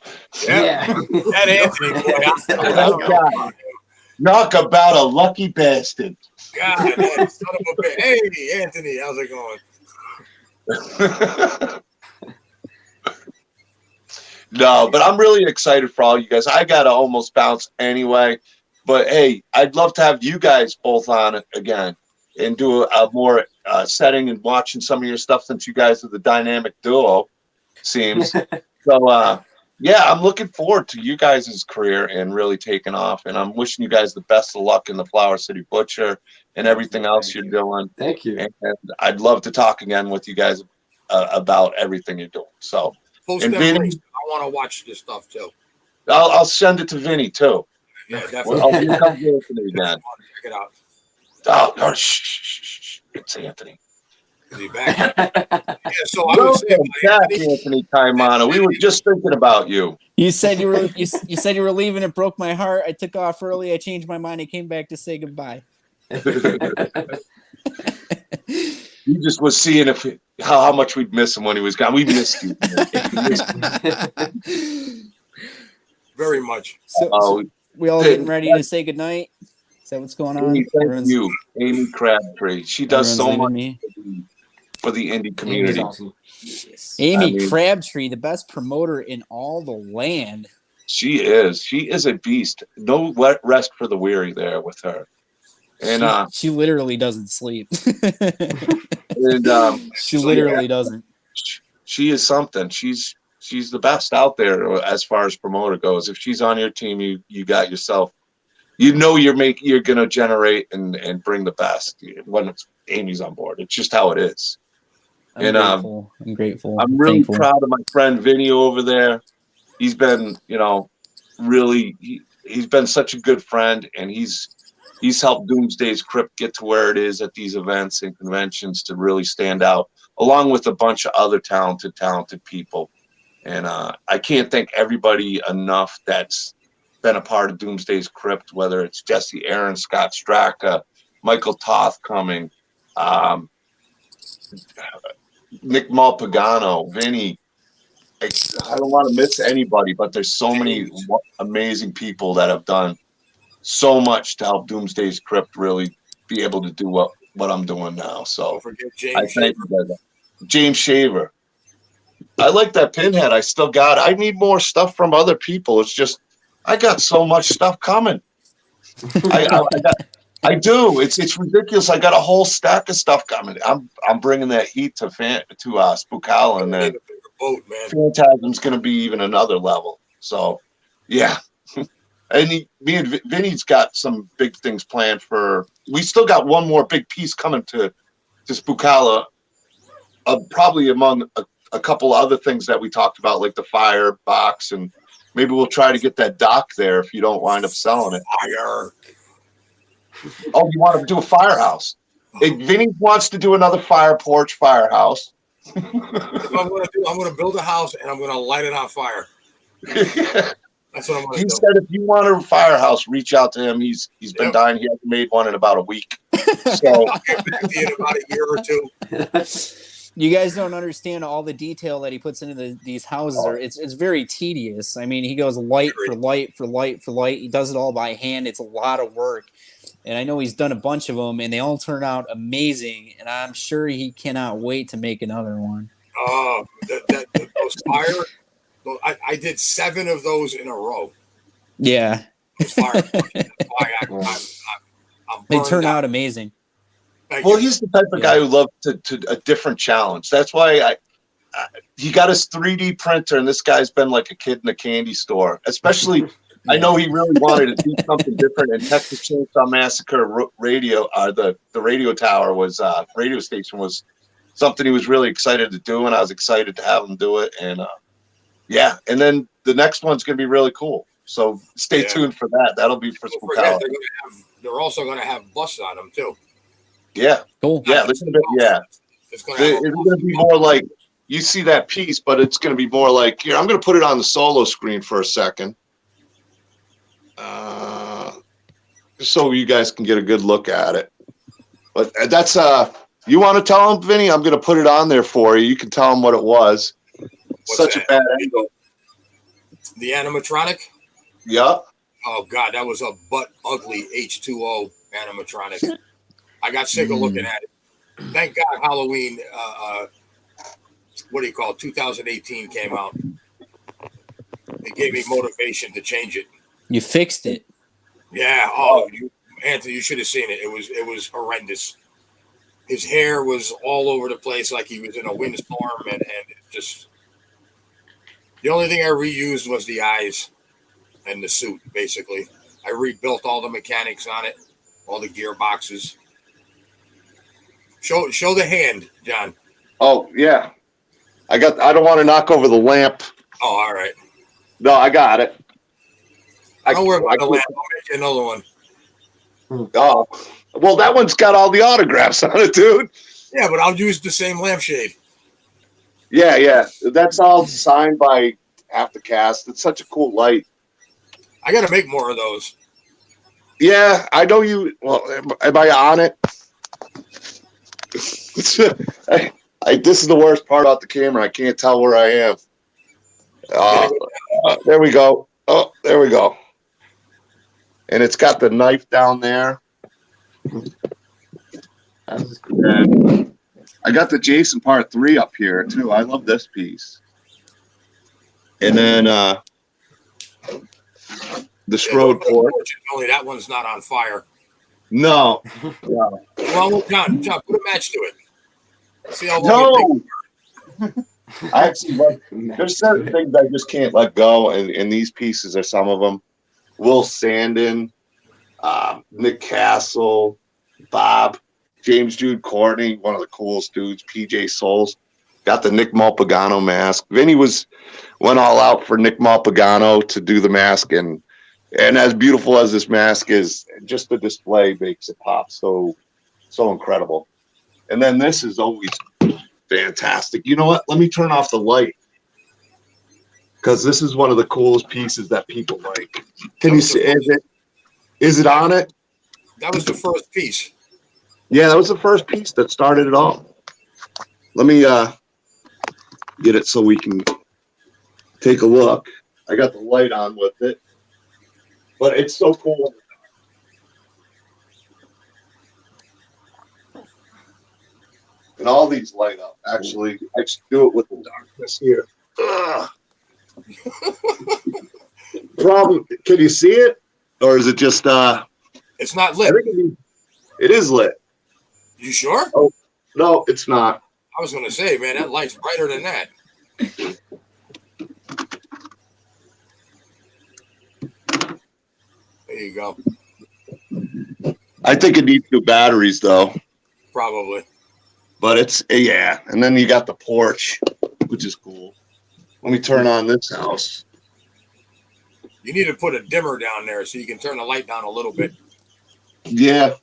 Yeah. That Anthony boy. Knock about a lucky bastard. God, that son of a bitch. Hey, Anthony, how's it going? No, but I'm really excited for all you guys. I got to almost bounce anyway. But, hey, I'd love to have you guys both on it again and do a more setting and watching some of your stuff since you guys are the dynamic duo, seems. So, yeah, I'm looking forward to you guys' career and really taking off. And I'm wishing you guys the best of luck in the Flower City Butcher and everything else you're doing. Thank you. And I'd love to talk again with you guys about everything you're doing. So, Post and them Vinny, links. I want to watch this stuff too. I'll send it to Vinny too. Yeah, definitely. I'll here comes Anthony again. Check it out. Oh, shh. It's Anthony. Is he back? Yeah, so I was saying, Anthony Caimano. We were just thinking about you. You said you were you said you were leaving. It broke my heart. I took off early. I changed my mind. I came back to say goodbye. You just was seeing how much we'd miss him when he was gone. We missed you. very much. So we all getting ready to say goodnight. Is that what's going on? Thank you, Amy Crabtree. She does so much for the indie community. Awesome. Amy Crabtree, the best promoter in all the land. She is. She is a beast. No rest for the weary there with her. And she literally doesn't sleep. and she literally doesn't. She is something. She's the best out there as far as promoter goes. If she's on your team, you got yourself. You're gonna generate and bring the best when Amy's on board. It's just how it is. I'm grateful. I'm really proud of my friend Vinny over there. He's been, really he's been such a good friend, and he's helped Doomsday's Krypt get to where it is at these events and conventions to really stand out, along with a bunch of other talented people. And I can't thank everybody enough that's been a part of Doomsday's Krypt, whether it's Jesse Aaron, Scott Straka, Michael Toth coming, Nick Malpagano, Vinny. I don't want to miss anybody, but there's so many amazing people that have done so much to help Doomsday's Krypt really be able to do what I'm doing now. So Don't forget James Shaver. James Shaver. I like that pinhead. I still got it. I need more stuff from other people. It's just I got so much stuff coming. I do. It's ridiculous. I got a whole stack of stuff coming. I'm bringing that heat to Spookala, and then Phantasm's going to be even another level. So, yeah. And me and Vinny's got some big things planned for. We still got one more big piece coming to Spookala, probably among a couple other things that we talked about, like the fire box, and maybe we'll try to get that dock there if you don't wind up selling it. Fire. Oh, you want to do a firehouse? Vinny wants to do another fire porch firehouse. I'm going to build a house and I'm going to light it on fire. That's what I'm going to do. He said if you want a firehouse, reach out to him. He's been dying. He hasn't made one in about a week. So I'll get back to you in about a year or two. You guys don't understand all the detail that he puts into these houses. It's very tedious. I mean, he goes light for light for light for light. He does it all by hand. It's a lot of work. And I know he's done a bunch of them, and they all turn out amazing. And I'm sure he cannot wait to make another one. Those fire, I did 7 of those in a row. Yeah. Those fire. They turn out amazing. Well, he's the type of guy who loves a different challenge. That's why he got his 3D printer, and this guy's been like a kid in a candy store. Especially, I know he really wanted to do something different. And Texas Chainsaw Massacre radio, the radio tower radio station was something he was really excited to do, and I was excited to have him do it. And yeah, and then the next one's going to be really cool. So stay tuned for that. That'll be for Spookala. They're also going to have busts on them too. Yeah. Cool. Yeah. It's going to be more like you see that piece, but it's going to be more like here. I'm going to put it on the solo screen for a second, just so you guys can get a good look at it. But that's you want to tell him, Vinny? I'm going to put it on there for you. You can tell him what it was. Such a bad angle. The animatronic. Yep. Oh God, that was a butt ugly H2O animatronic. I got sick of looking at it. Thank God Halloween, 2018 came out. It gave me motivation to change it. You fixed it. Yeah. Anthony, you should have seen it. It was horrendous. His hair was all over the place like he was in a windstorm, and it just the only thing I reused was the eyes and the suit, basically. I rebuilt all the mechanics on it, all the gearboxes. Show the hand, John. Oh, yeah. I don't want to knock over the lamp. Oh, all right. No, I got it. Don't worry about the lamp. I'll make you another one. Oh, well, that one's got all the autographs on it, dude. Yeah, but I'll use the same lampshade. Yeah. That's all signed by Half the Cast. It's such a cool light. I got to make more of those. Yeah, I know you. Well, am I on it? This is the worst part about the camera. I can't tell where I am. There we go. Oh, there we go. And it's got the knife down there. And I got the Jason Part 3 up here too. I love this piece. And then the Strode port. Only that one's not on fire. No. Well, John, put a match to it. See how no. I actually there's certain things I just can't let go, and these pieces are some of them. Will Sandin, Nick Castle, Bob, James Jude Courtney, one of the coolest dudes, PJ Souls. Got the Nick Malpagano mask. Vinny went all out for Nick Malpagano to do the mask, and as beautiful as this mask is, just the display makes it pop so incredible. And then this is always fantastic. You know what? Let me turn off the light because this is one of the coolest pieces that people like. Can you see? Is it on it? That was the first piece. Yeah, that was the first piece that started it all. Let me get it so we can take a look. I got the light on with it, but it's so cool. And all these light up. Actually, I just do it with the darkness here. Ugh. Problem? Can you see it, or is it just? It's not lit. It is lit. You sure? Oh no, it's not. I was going to say, man, that light's brighter than that. There you go. I think it needs new batteries though. Probably. But it's yeah, and then you got the porch, which is cool. Let me turn on this house. You need to put a dimmer down there so you can turn the light down a little bit. Yeah.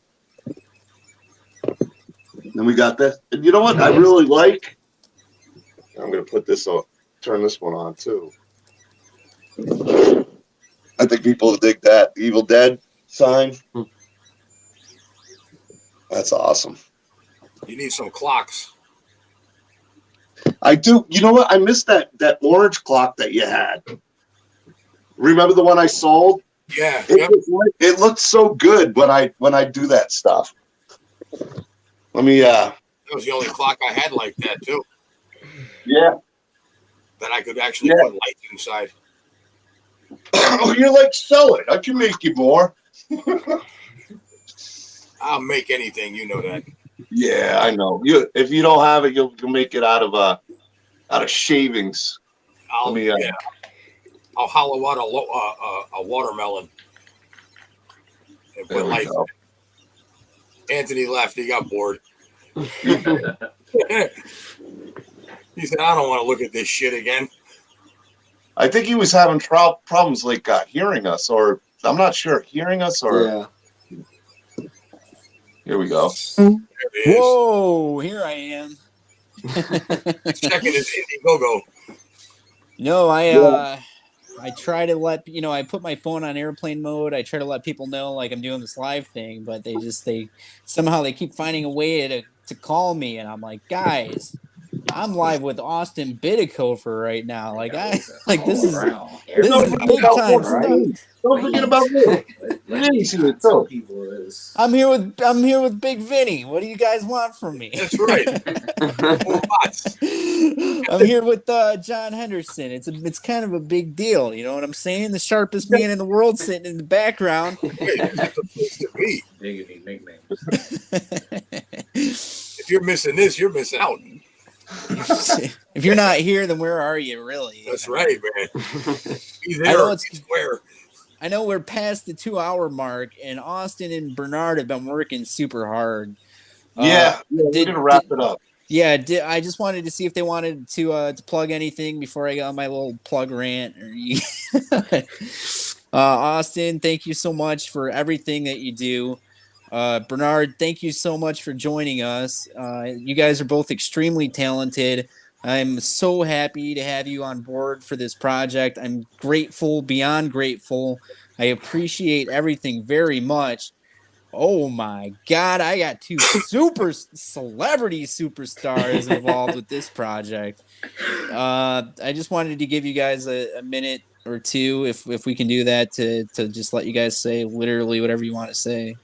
Then we got this. And you know what I really like? I'm gonna put this on, turn this one on too. I think people dig that. The Evil Dead sign. That's awesome. You need some clocks. I do. You know what? I missed that orange clock that you had. Remember the one I sold? Yeah. It looks so good when I do that stuff. Let me. That was the only clock I had like that too. Yeah. That I could actually put lights inside. Oh, you're like, sell it. I can make you more. I'll make anything. You know that. Yeah, I know. If you don't have it, you'll make it out of shavings. I'll hollow out a watermelon and put lights in it. Anthony left. He got bored. He said, "I don't want to look at this shit again." I think he was having problems like hearing us, or I'm not sure, hearing us, or Yeah. Here we go. Whoa, here I am. Checking his Indiegogo. No, I try to let I put my phone on airplane mode. I try to let people know like I'm doing this live thing, but they somehow keep finding a way to call me, and I'm like, guys, I'm live with Austin Bidikofer right now. Like this is big time stuff. Don't forget about me. I'm here with Big Vinny. What do you guys want from me? That's right. I'm here with John Henderson. It's kind of a big deal. You know what I'm saying? The sharpest man in the world sitting in the background. That's a place to be. Nicknames. If you're missing this, you're missing out. If you're not here, then where are you really? That's right, man. Be there. Square. I know we're past the 2-hour mark, and Austin and Bernard have been working super hard. We're gonna wrap it up. Yeah, I just wanted to see if they wanted to plug anything before I got my little plug rant. Austin, thank you so much for everything that you do. Bernard, thank you so much for joining us. You guys are both extremely talented. I'm so happy to have you on board for this project. I'm grateful, beyond grateful. I appreciate everything very much. Oh my God, I got 2 super celebrity superstars involved with this project. I just wanted to give you guys a minute or two, if we can do that, to just let you guys say literally whatever you want to say.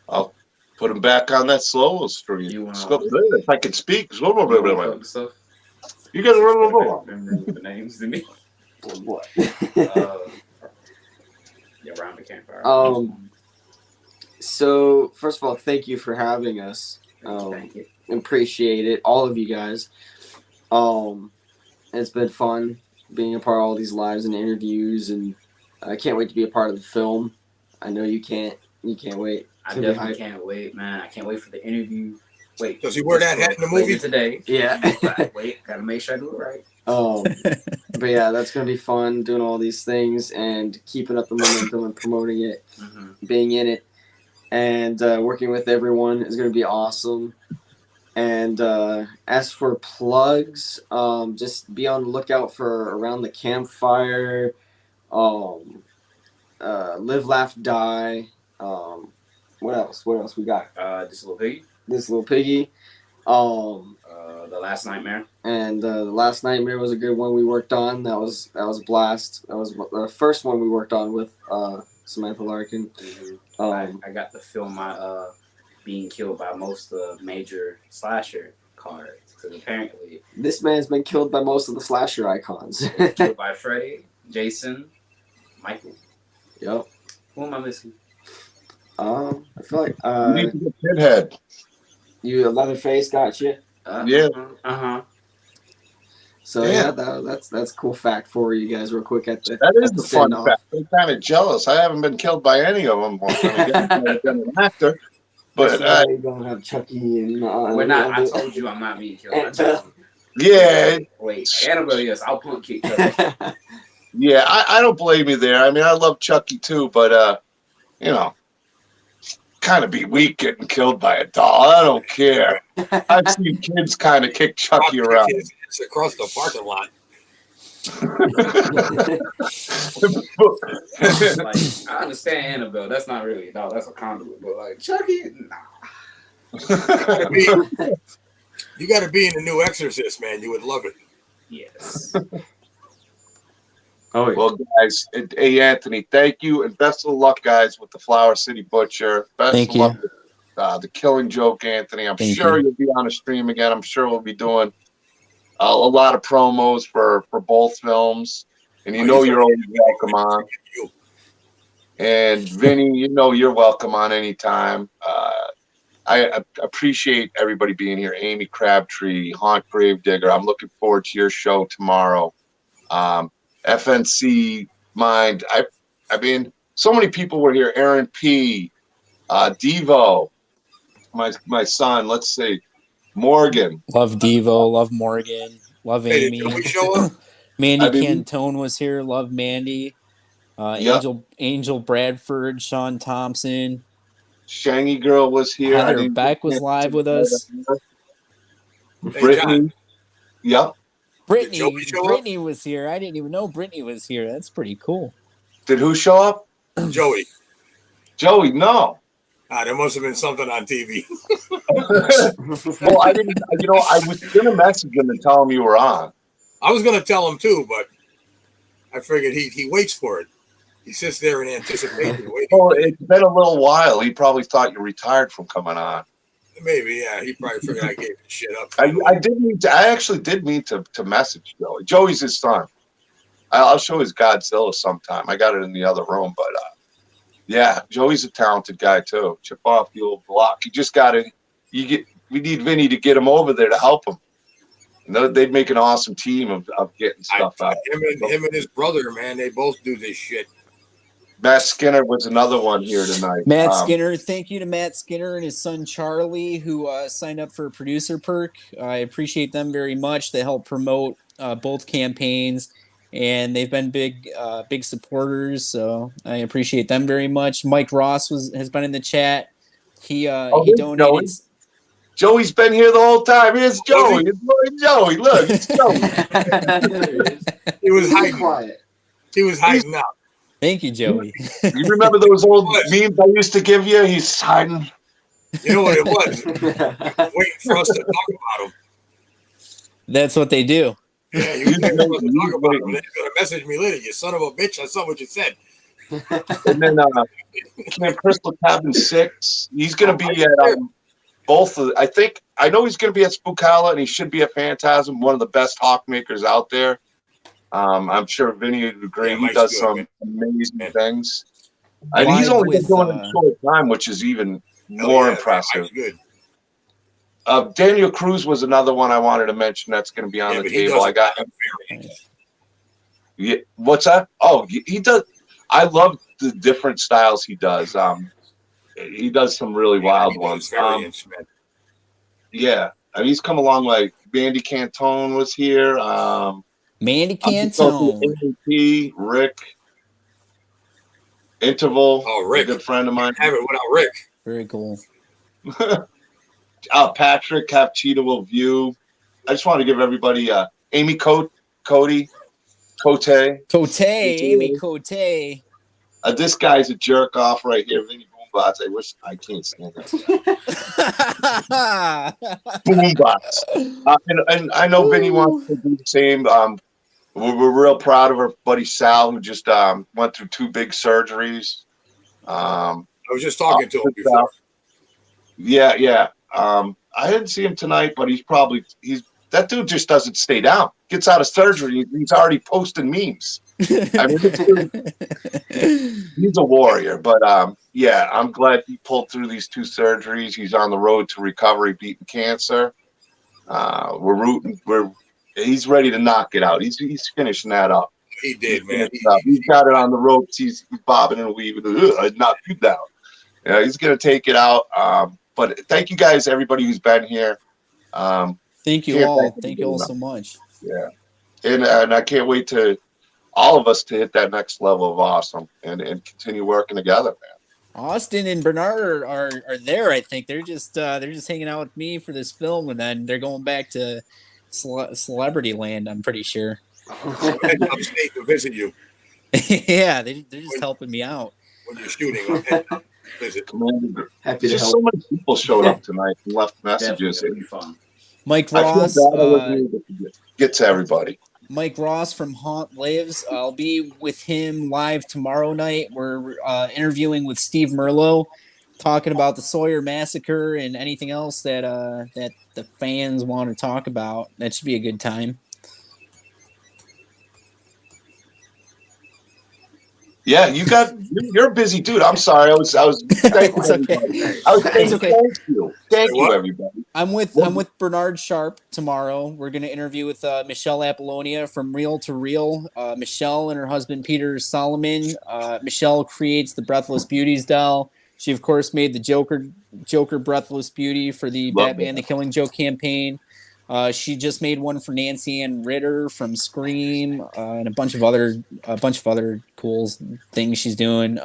I'll put him back on that slow stream. If I could speak. You guys remember the names to me. What? Around the campfire. So first of all, thank you for having us. Thank you. Appreciate it, all of you guys. It's been fun being a part of all these lives and interviews, and I can't wait to be a part of the film. I know you can't wait. I definitely can't wait, man. I can't wait for the interview. Wait, does he wear that hat in the movie today? Yeah. Wait, gotta make sure I do it right. But yeah, that's gonna be fun doing all these things and keeping up the momentum and promoting it, being in it, and working with everyone is gonna be awesome. And as for plugs, just be on the lookout for Around the Campfire, Live, Laugh, Die. What else? What else we got? This Little Piggy. This Little Piggy. The Last Nightmare. And the Last Nightmare was a good one we worked on. That was a blast. That was the first one we worked on with Samantha Larkin. I got to film my being killed by most of the major slasher cards, because apparently this man's been killed by most of the slasher icons. killed by Freddy, Jason, Michael. Yep. Who am I missing? I feel like You need to get Pinhead. you Leatherface got you. Yeah. So yeah, that's a cool fact for you guys, real quick. That is the fun fact. I'm kind of jealous. I haven't been killed by any of them. I've been an actor, but you're gonna have Chucky and we're not. I told you I'm not being killed. Yeah. Wait, Annabelle, yes, I'll punk kick Chucky. Yeah, I don't blame you there. I mean, I love Chucky too, but you know, kind of be weak getting killed by a doll. I don't care. I've seen kids kind of kick Chucky around. It's across the parking lot. Like, I understand Annabelle. That's not really a doll. That's a conduit. But like Chucky, nah. You got to be in the new Exorcist, man. You would love it. Yes. Oh, yeah. Well, guys, hey Anthony, thank you, and best of luck, guys, with the Flower City Butcher. Best Thank of you. luck with the Killing Joke, Anthony. I'm Thank sure you. you'll be on a stream again. I'm sure we'll be doing a lot of promos for both films, and you know you're always welcome on. And Vinny, you know you're welcome on anytime. I appreciate everybody being here. Amy Crabtree, Haunt Gravedigger. I'm looking forward to your show tomorrow. FNC Mind. I mean, so many people were here. Aaron P. Devo. My son. Let's see. Morgan. Love Devo. Love Morgan. Love Hey, Amy. did we show up? Mandy I mean- Cantone was here. Love Mandy. Yep. Angel Bradford. Sean Thompson. Shangy Girl was here. I Heather didn't Beck was get live to with us. Hey, Brittany. Yep. Brittany. Joey show up? Brittany was here. I didn't even know Brittany was here. That's pretty cool. Did who show up? Joey. Joey. No. There must have been something on TV. Well, I didn't. You know, I was gonna message him and tell him you were on. I was going to tell him too, but I figured he waits for it. He sits there in anticipation, waiting. Oh, it's been a little while. He probably thought you retired from coming on. Maybe, yeah. He probably figured I gave the shit up. I did mean to. I actually did mean to message Joey. Joey's his son. I'll show his Godzilla sometime. I got it in the other room, but yeah, Joey's a talented guy too. Chip off the old block. You just got to. We need Vinny to get him over there to help him. And they'd make an awesome team of getting stuff out. Him and his brother, man, they both do this shit. Matt Skinner was another one here tonight. Matt Skinner, thank you to Matt Skinner and his son Charlie, who signed up for a producer perk. I appreciate them very much. They help promote both campaigns, and they've been big supporters. So I appreciate them very much. Mike Ross has been in the chat. He donated. Joey's been here the whole time. Here's Joey. It's Joey. Look, it's Joey. He was hiding. Quiet. He was hiding out. Thank you, Joey. You remember those old memes I used to give you? He's hiding. You know what it was? Waiting for us to talk about him. That's what they do. Yeah, you waiting for us to talk about him. They're going to message me later. You son of a bitch. I saw what you said. And then Crystal Cabin 6. He's going to be at both of. I know he's going to be at Spookala, and he should be at Phantasm. One of the best hawk makers out there. I'm sure Vinny would agree. Yeah, he Mike's does good, some man. amazing things. And he's only been doing it a short time, which is even more impressive. Good. Daniel Cruz was another one I wanted to mention that's going to be on the table. I got him. Yeah, what's that? Oh, he does. I love the different styles he does. He does some really wild ones. Yeah, and he's come along. Like Mandy Cantone was here. Mandy Cantone, MVP, Rick, Interval. Oh, Rick, a good friend of mine. Have it without Rick. Very cool. Patrick Capcheetah will view. I just want to give everybody Amy Cote. Amy Cote. This guy's a jerk off right here, Vinny Boombots. I can't stand that. Boombots. And I know Vinny wants to do the same. We're real proud of our buddy Sal, who just went through 2 big surgeries. I was just talking to him before. Yeah. I didn't see him tonight, but he's that dude just doesn't stay down. Gets out of surgery, he's already posting memes. I mean, he's a warrior. But yeah, I'm glad he pulled through these 2 surgeries. He's on the road to recovery, beating cancer. We're rooting. He's ready to knock it out. He's finishing that up. He did, man. He's got it on the ropes. He's bobbing and weaving. Knock you down. Yeah, he's gonna take it out. But thank you guys, everybody who's been here. Thank you all. Thank you all so much. Yeah, and I can't wait to all of us to hit that next level of awesome and continue working together, man. Austin and Bernard are there. I think they're just hanging out with me for this film, and then they're going back to celebrity land. I'm pretty sure. Upstate to visit you. Yeah, they're just helping me out when you're shooting. Visit. Happy to help. So many people showed up tonight and left messages. Definitely fun. Mike Ross. Get to everybody. Mike Ross from Haunt Lives. I'll be with him live tomorrow night. We're interviewing with Steve Merlo, talking about the Sawyer Massacre and anything else that that the fans want to talk about. That should be a good time. Yeah, you're a busy dude. I'm sorry. I was It's okay. Thank you, everybody. I'm with Bernard Sharp tomorrow. We're gonna interview with Michelle Apollonia from Reel to Reel. Michelle and her husband Peter Solomon. Michelle creates the Breathless Beauties doll. She of course made the Joker Breathless Beauty for the Batman the Killing Joke campaign. She just made one for Nancy Ann Ritter from Scream, and a bunch of other cool things she's doing.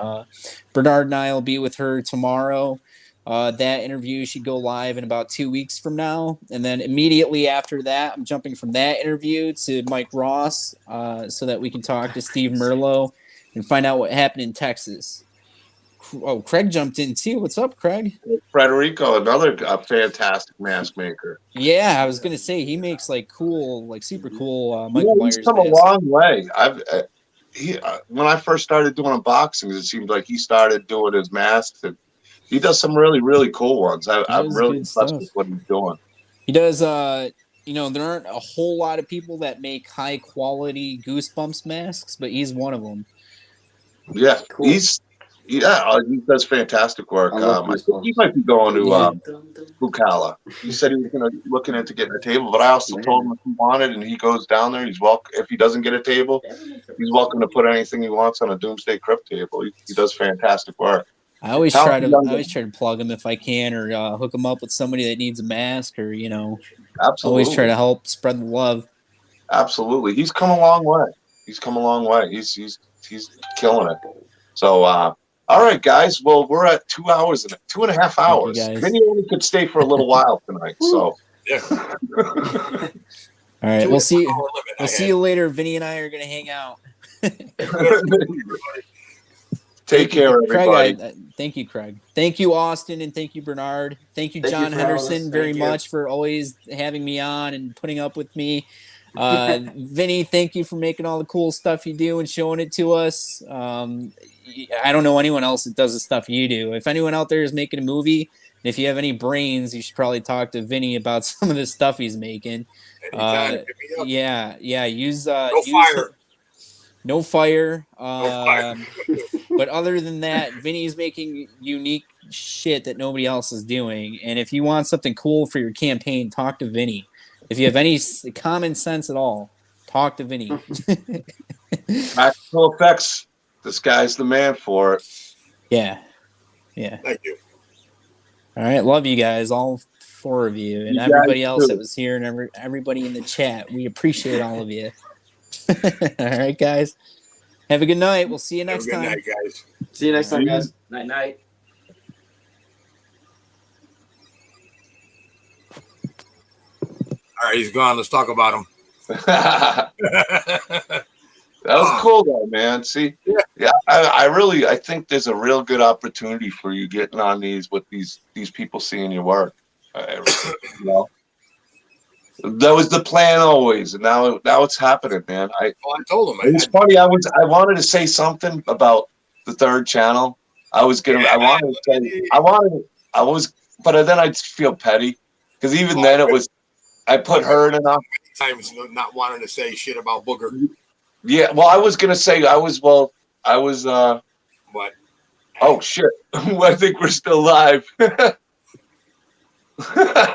Bernard and I will be with her tomorrow. That interview should go live in about 2 weeks from now, and then immediately after that, I'm jumping from that interview to Mike Ross, so that we can talk to Steve Merlo and find out what happened in Texas. Oh, Craig jumped in too. What's up, Craig? Frederico, another fantastic mask maker. Yeah, I was gonna say he makes super cool Michael Myers. He's come a long way. When I first started doing unboxings, it seemed like he started doing his masks, and he does some really, really cool ones. I'm really impressed with what he's doing. He does. There aren't a whole lot of people that make high quality Goosebumps masks, but he's one of them. Yeah, cool. He does fantastic work. I think he might be going to Spookala. He said he was looking into getting a table, but I also told him if he wanted, and he goes down there, he's welcome. If he doesn't get a table, he's welcome to put anything he wants on a Doomsday Krypt table. He does fantastic work. I always try to plug him if I can, or hook him up with somebody that needs a mask, or Absolutely. Always try to help spread the love. Absolutely, he's come a long way. He's He's killing it. So. All right, guys. Well, we're at 2 hours and 2.5 hours. Vinny only could stay for a little while tonight. So, yeah. All right, we'll see. We'll see you later. Vinny and I are gonna hang out. Take care, everybody. Craig, thank you, Craig. Thank you, Austin, and thank you, Bernard. Thank you, John Henderson, very much for always having me on and putting up with me. Vinny, thank you for making all the cool stuff you do and showing it to us. I don't know anyone else that does the stuff you do. If anyone out there is making a movie, if you have any brains, you should probably talk to Vinny about some of the stuff he's making. Yeah. Use no fire. But other than that, Vinny's making unique shit that nobody else is doing. And if you want something cool for your campaign, talk to Vinny. If you have any common sense at all, talk to Vinny. Practical effects. This guy's the man for it. Yeah. Thank you. All right. Love you guys, all 4 of you, and everybody else that was here, and everybody in the chat. We appreciate all of you. All right, guys. Have a good night. We'll see you next time. Night, guys. See you next time, guys. Night. right, he's gone. Let's talk about him. That was cool though, man. See, yeah, I think there's a real good opportunity for you getting on these with these people seeing your work. You know, that was the plan always, and now it's happening, man. I told him. It's funny. I wanted to say something about the third channel. I was then I feel petty because even then it was. I put her in enough times not wanting to say shit about Booger. Yeah, well, I was gonna say I was. What? Oh shit! I think we're still live.